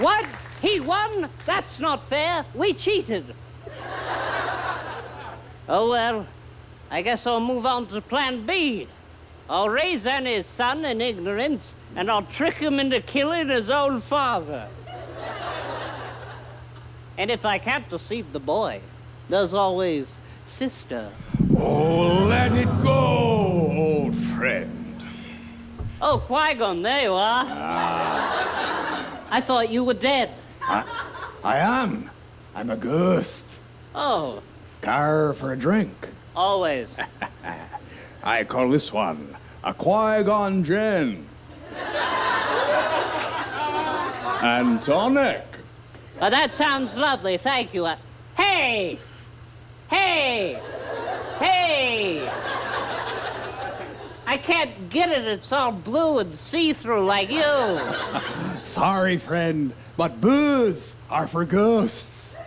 What? He won? That's not fair. We cheated. Oh, well, I guess I'll move on to plan B. I'll raise Annie's son in ignorance, and I'll trick him into killing his own father. And if I can't deceive the boy, there's always sister. Oh, let it go, old friend. Oh, Qui-Gon, there you are. I thought you were dead. I am. I'm a ghost. Oh, Car for a drink. always. I call this one a Qui-Gon gin. And tonic. Oh, that sounds lovely, thank you. Hey! Hey! Hey! I can't get it, it's all blue and see-through like you. Sorry, friend, but booze are for ghosts.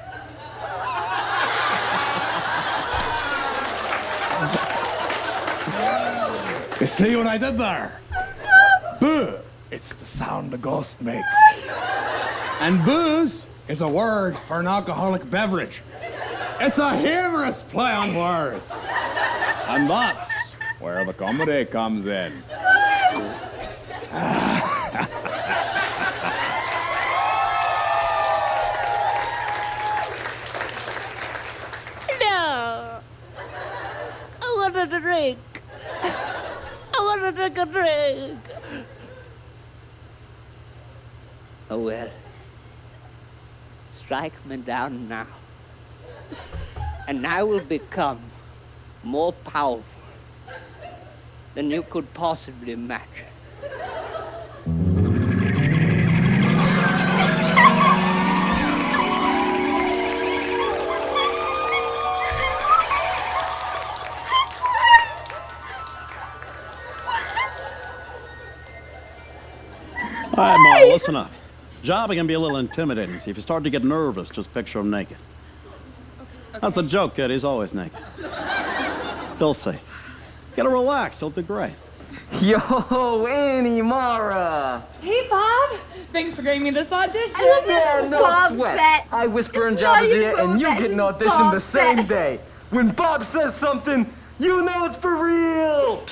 You see what I did there? Boo! It's the sound a ghost makes. And booze is a word for an alcoholic beverage. It's a humorous play on words. And that's where the comedy comes in. No! I want a drink. I want to drink a drink. Oh, well. Strike me down now. And I will become more powerful than you could possibly imagine. All right, Marl, listen up. Jabba can be a little intimidating, so if you start to get nervous, just picture him naked. That's a joke, kid. He's always naked. He'll see. Gotta relax. He'll do great. Yo, Annie, Mara. Hey, Bob. Thanks for getting me this audition. I love this Yeah, is no Bob sweat. Fett. I whisper in It's not Jabba's even ear, Boba and you Fett, get it's an just audition Bob the same Fett. day. When Bob says something, you know it's for real.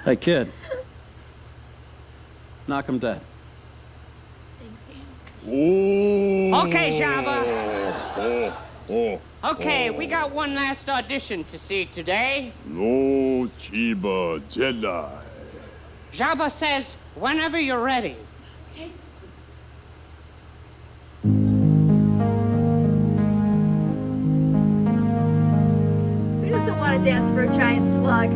Hey, kid. Knock him dead. Okay, Jabba. Okay, we got one last audition to see today. No Chiba Jedi. Jabba says, whenever you're ready. Who doesn't want to dance for a giant slug?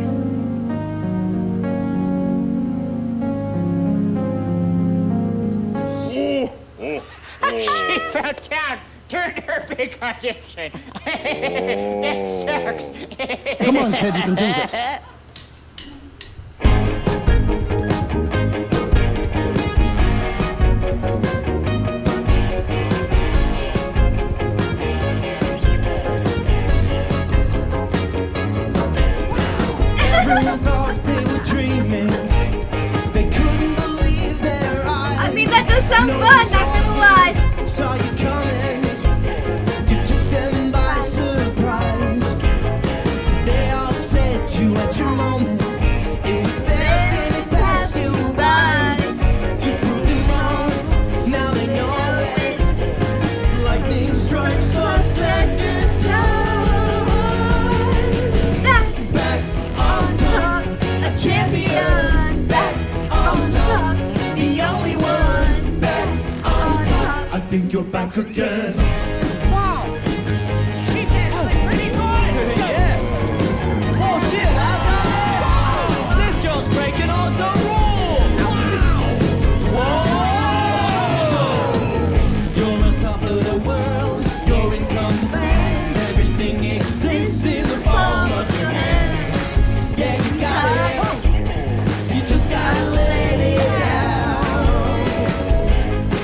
She fell down during her big audition. That sucks. Come on, kid, you can do this. Everyone thought they were dreaming. They couldn't believe their eyes. I mean, that does sound fun, not gonna lie. Saw you coming. You took them by surprise. They all said you had your moment. Instead, then it passed you by. You proved them wrong. Now they know it. Lightning strikes a second time. Back on top, a champion. Back on top, the only one. Back on top. I think you're back again. Wow. She's handling pretty good. Yeah. Oh, shit. This girl's breaking all the rules. You're on top of the world. You're in command. Everything exists in the palm of your hand. Yeah, you got it. You just gotta let it out.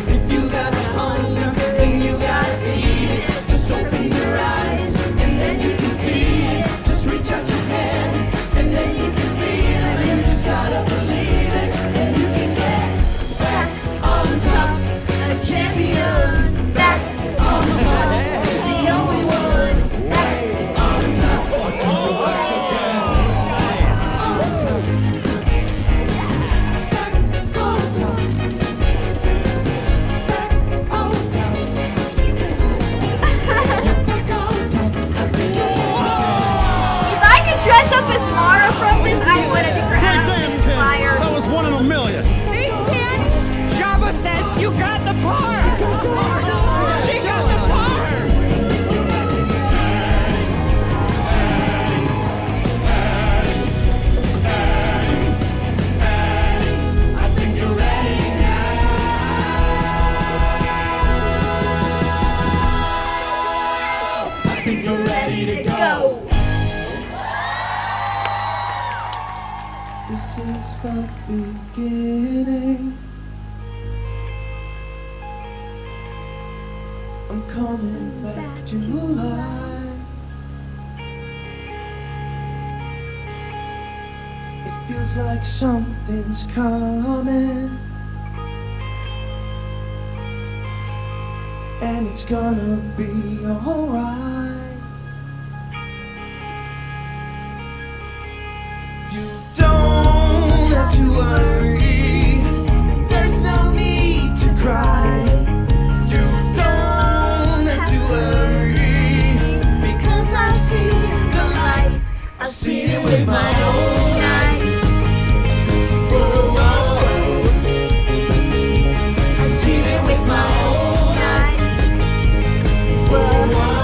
If you got the hunger, then you gotta eat it. Just open your eyes, and then you can see it. Just reach out your hand, and then you can feel it. You just gotta believe it, and you can get back on top. A champion, back on top. The only one, back on top. On top. If I could dress up as Mara from this, I would have for Dance, kid. inspired. That was 1 in a million. Thanks, Annie. Jabba says you got the part. She got the part. I think you're ready now. I think you're ready to go. This is the beginning. I'm coming back to life. It feels like something's coming. And it's gonna be alright. You don't have to worry. There's no need to cry. You don't have to worry. Because I've seen the light. I've seen it with my own eyes. Whoa, whoa. I've seen it with my own eyes. Whoa, whoa.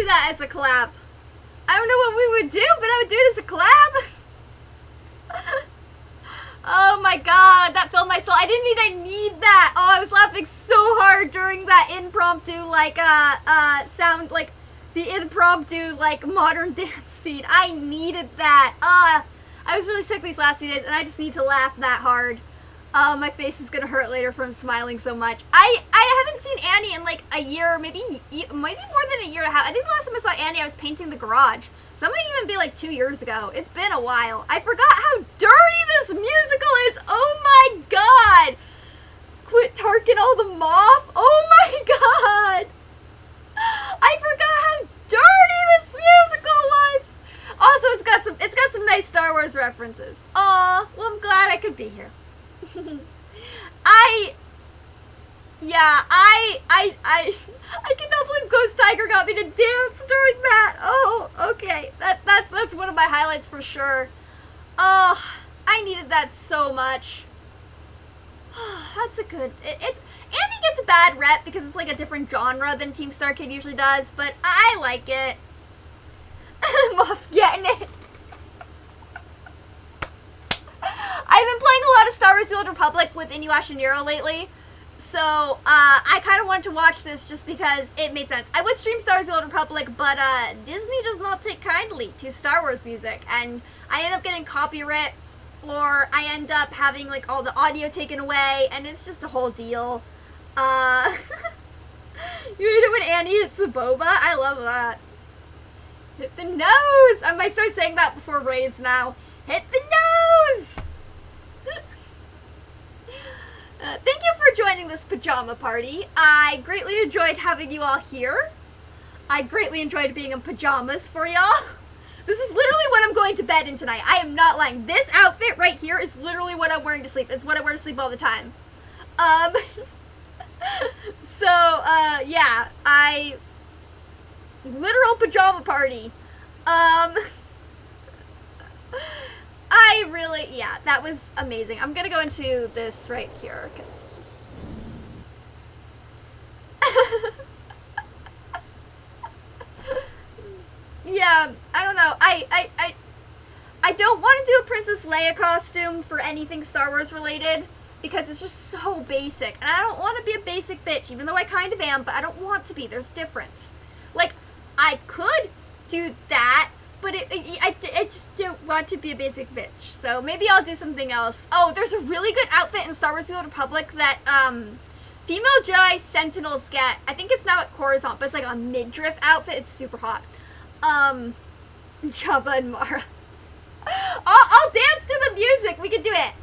that as a collab. I don't know what we would do, but I would do it as a collab. Oh my god, that filled my soul. I didn't think I need that. Oh, I was laughing so hard during that impromptu, like, sound, like, the impromptu, like, modern dance scene. I needed that. I was really sick these last few days, and I just need to laugh that hard. My face is gonna hurt later from smiling so much. I haven't seen Annie in like a year, maybe more than a year and a half. I think the last time I saw Annie, I was painting the garage. So that might even be like 2 years ago. It's been a while. I forgot how dirty this musical is. Oh my god! Quit tarking all the moth. Oh my god! I forgot how dirty this musical was. Also, it's got some nice Star Wars references. Aw, well, I'm glad I could be here. I cannot believe Ghost Tiger got me to dance during that. Oh, okay. That's one of my highlights for sure. Oh, I needed that so much. That's a good. Andy gets a bad rep because it's like a different genre than Team Starkid usually does, but I like it. Moff getting it. I've been playing a lot of Star Wars: The Old Republic with Inuyasha Nero lately, so I kind of wanted to watch this just because it made sense. I would stream Star Wars: The Old Republic, but Disney does not take kindly to Star Wars music, and I end up getting copyright, or I end up having like all the audio taken away, and it's just a whole deal. You hate it when Annie hits the boba? I love that. Hit the nose! I might start saying that before Ray's now. Hit the nose! Thank you for joining this pajama party. I greatly enjoyed having you all here. I greatly enjoyed being in pajamas for y'all. This is literally what I'm going to bed in tonight. I am not lying. This outfit right here is literally what I'm wearing to sleep. It's what I wear to sleep all the time. Yeah, literal pajama party. Yeah, that was amazing. I'm gonna go into this right here, because... Yeah, I don't know. I don't want to do a Princess Leia costume for anything Star Wars related, because it's just so basic. And I don't want to be a basic bitch, even though I kind of am, but I don't want to be. There's difference. Like, I could do that, but I just don't want to be a basic bitch. So maybe I'll do something else. Oh, there's a really good outfit in Star Wars: The Old Republic that female Jedi Sentinels get. I think it's now at Coruscant, but it's like a midriff outfit. It's super hot. Jabba and Mara. I'll dance to the music. We can do it.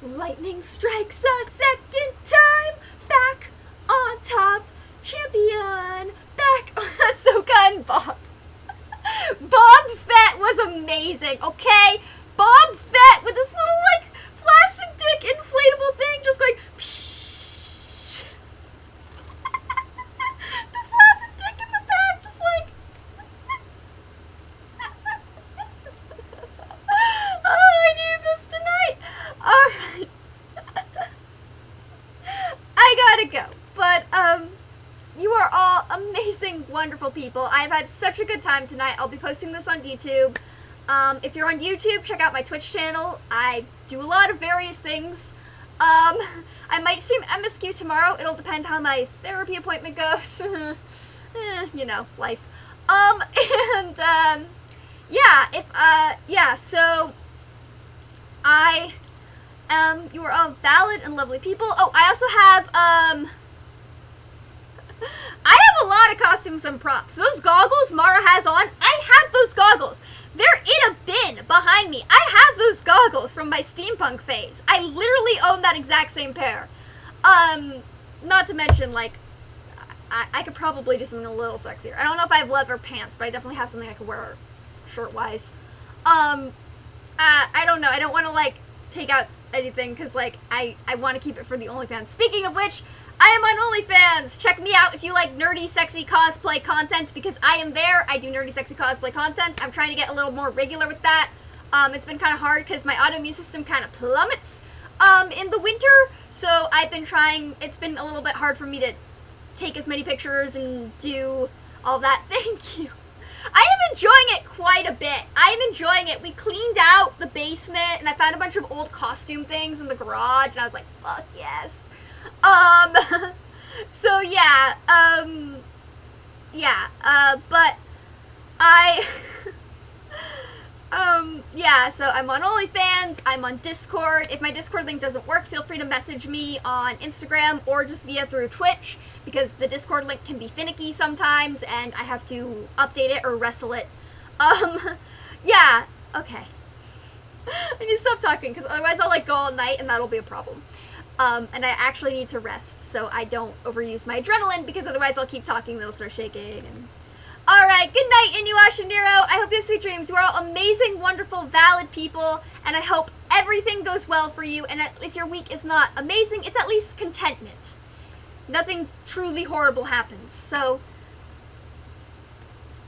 Lightning strikes a second time. Back on top. Champion. Back on Ahsoka and Bob. Bob Fett was amazing, okay? Bob Fett with this little, like, plastic dick inflatable thing just going, pshh. The plastic dick in the back just like... Oh, I need this tonight. Alright. I gotta go. But, you are all amazing, wonderful people. I've had such a good time tonight. I'll be posting this on YouTube. If you're on YouTube, check out my Twitch channel. I do a lot of various things. I might stream MSQ tomorrow. It'll depend how my therapy appointment goes. You know, life. Yeah, so you are all valid and lovely people. Oh, I also have, I have a lot of costumes and props. Those goggles Mara has on, I have those goggles. They're in a bin behind me. I have those goggles from my steampunk phase. I literally own that exact same pair. Not to mention, like, I could probably do something a little sexier. I don't know if I have leather pants, but I definitely have something I could wear shirt-wise. I don't know. I don't want to, like, take out anything because, like, I want to keep it for the OnlyFans. Speaking of which, I am on OnlyFans. Check me out if you like nerdy, sexy cosplay content, because I am there. I do nerdy, sexy cosplay content. I'm trying to get a little more regular with that. It's been kind of hard because my autoimmune system kind of plummets in the winter, so I've been trying. It's been a little bit hard for me to take as many pictures and do all that. Thank you. I am enjoying it quite a bit. I am enjoying it. We cleaned out the basement and I found a bunch of old costume things in the garage and I was like, fuck yes. So yeah, but I, yeah, so I'm on OnlyFans, I'm on Discord. If my Discord link doesn't work, feel free to message me on Instagram or just through Twitch, because the Discord link can be finicky sometimes and I have to update it or wrestle it. Yeah, okay. I need to stop talking because otherwise I'll like go all night and that'll be a problem. And I actually need to rest so I don't overuse my adrenaline, because otherwise I'll keep talking and it'll start shaking. And... Alright, good night, Inuyasha and Nero. I hope you have sweet dreams. You are all amazing, wonderful, valid people, and I hope everything goes well for you, and if your week is not amazing, it's at least contentment. Nothing truly horrible happens. So,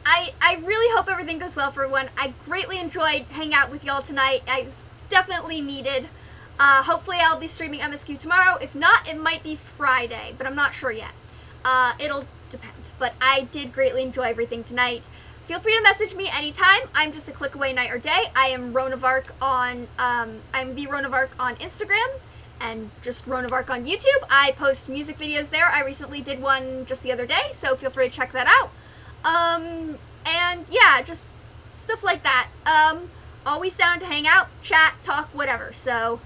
I really hope everything goes well for everyone. I greatly enjoyed hanging out with y'all tonight. I was definitely needed. Hopefully I'll be streaming MSQ tomorrow. If not, it might be Friday, but I'm not sure yet. It'll depend. But I did greatly enjoy everything tonight. Feel free to message me anytime. I'm just a click away night or day. I am Ronavark on, I'm the Ronavark on Instagram and just Ronavark on YouTube. I post music videos there. I recently did one just the other day, so feel free to check that out. And yeah, just stuff like that. Always down to hang out, chat, talk, whatever. So,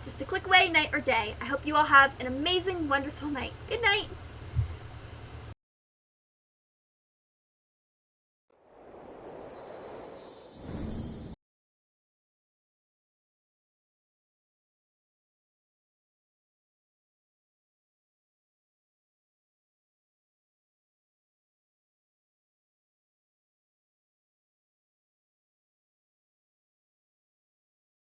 just a click away night or day. I hope you all have an amazing, wonderful night. Good night.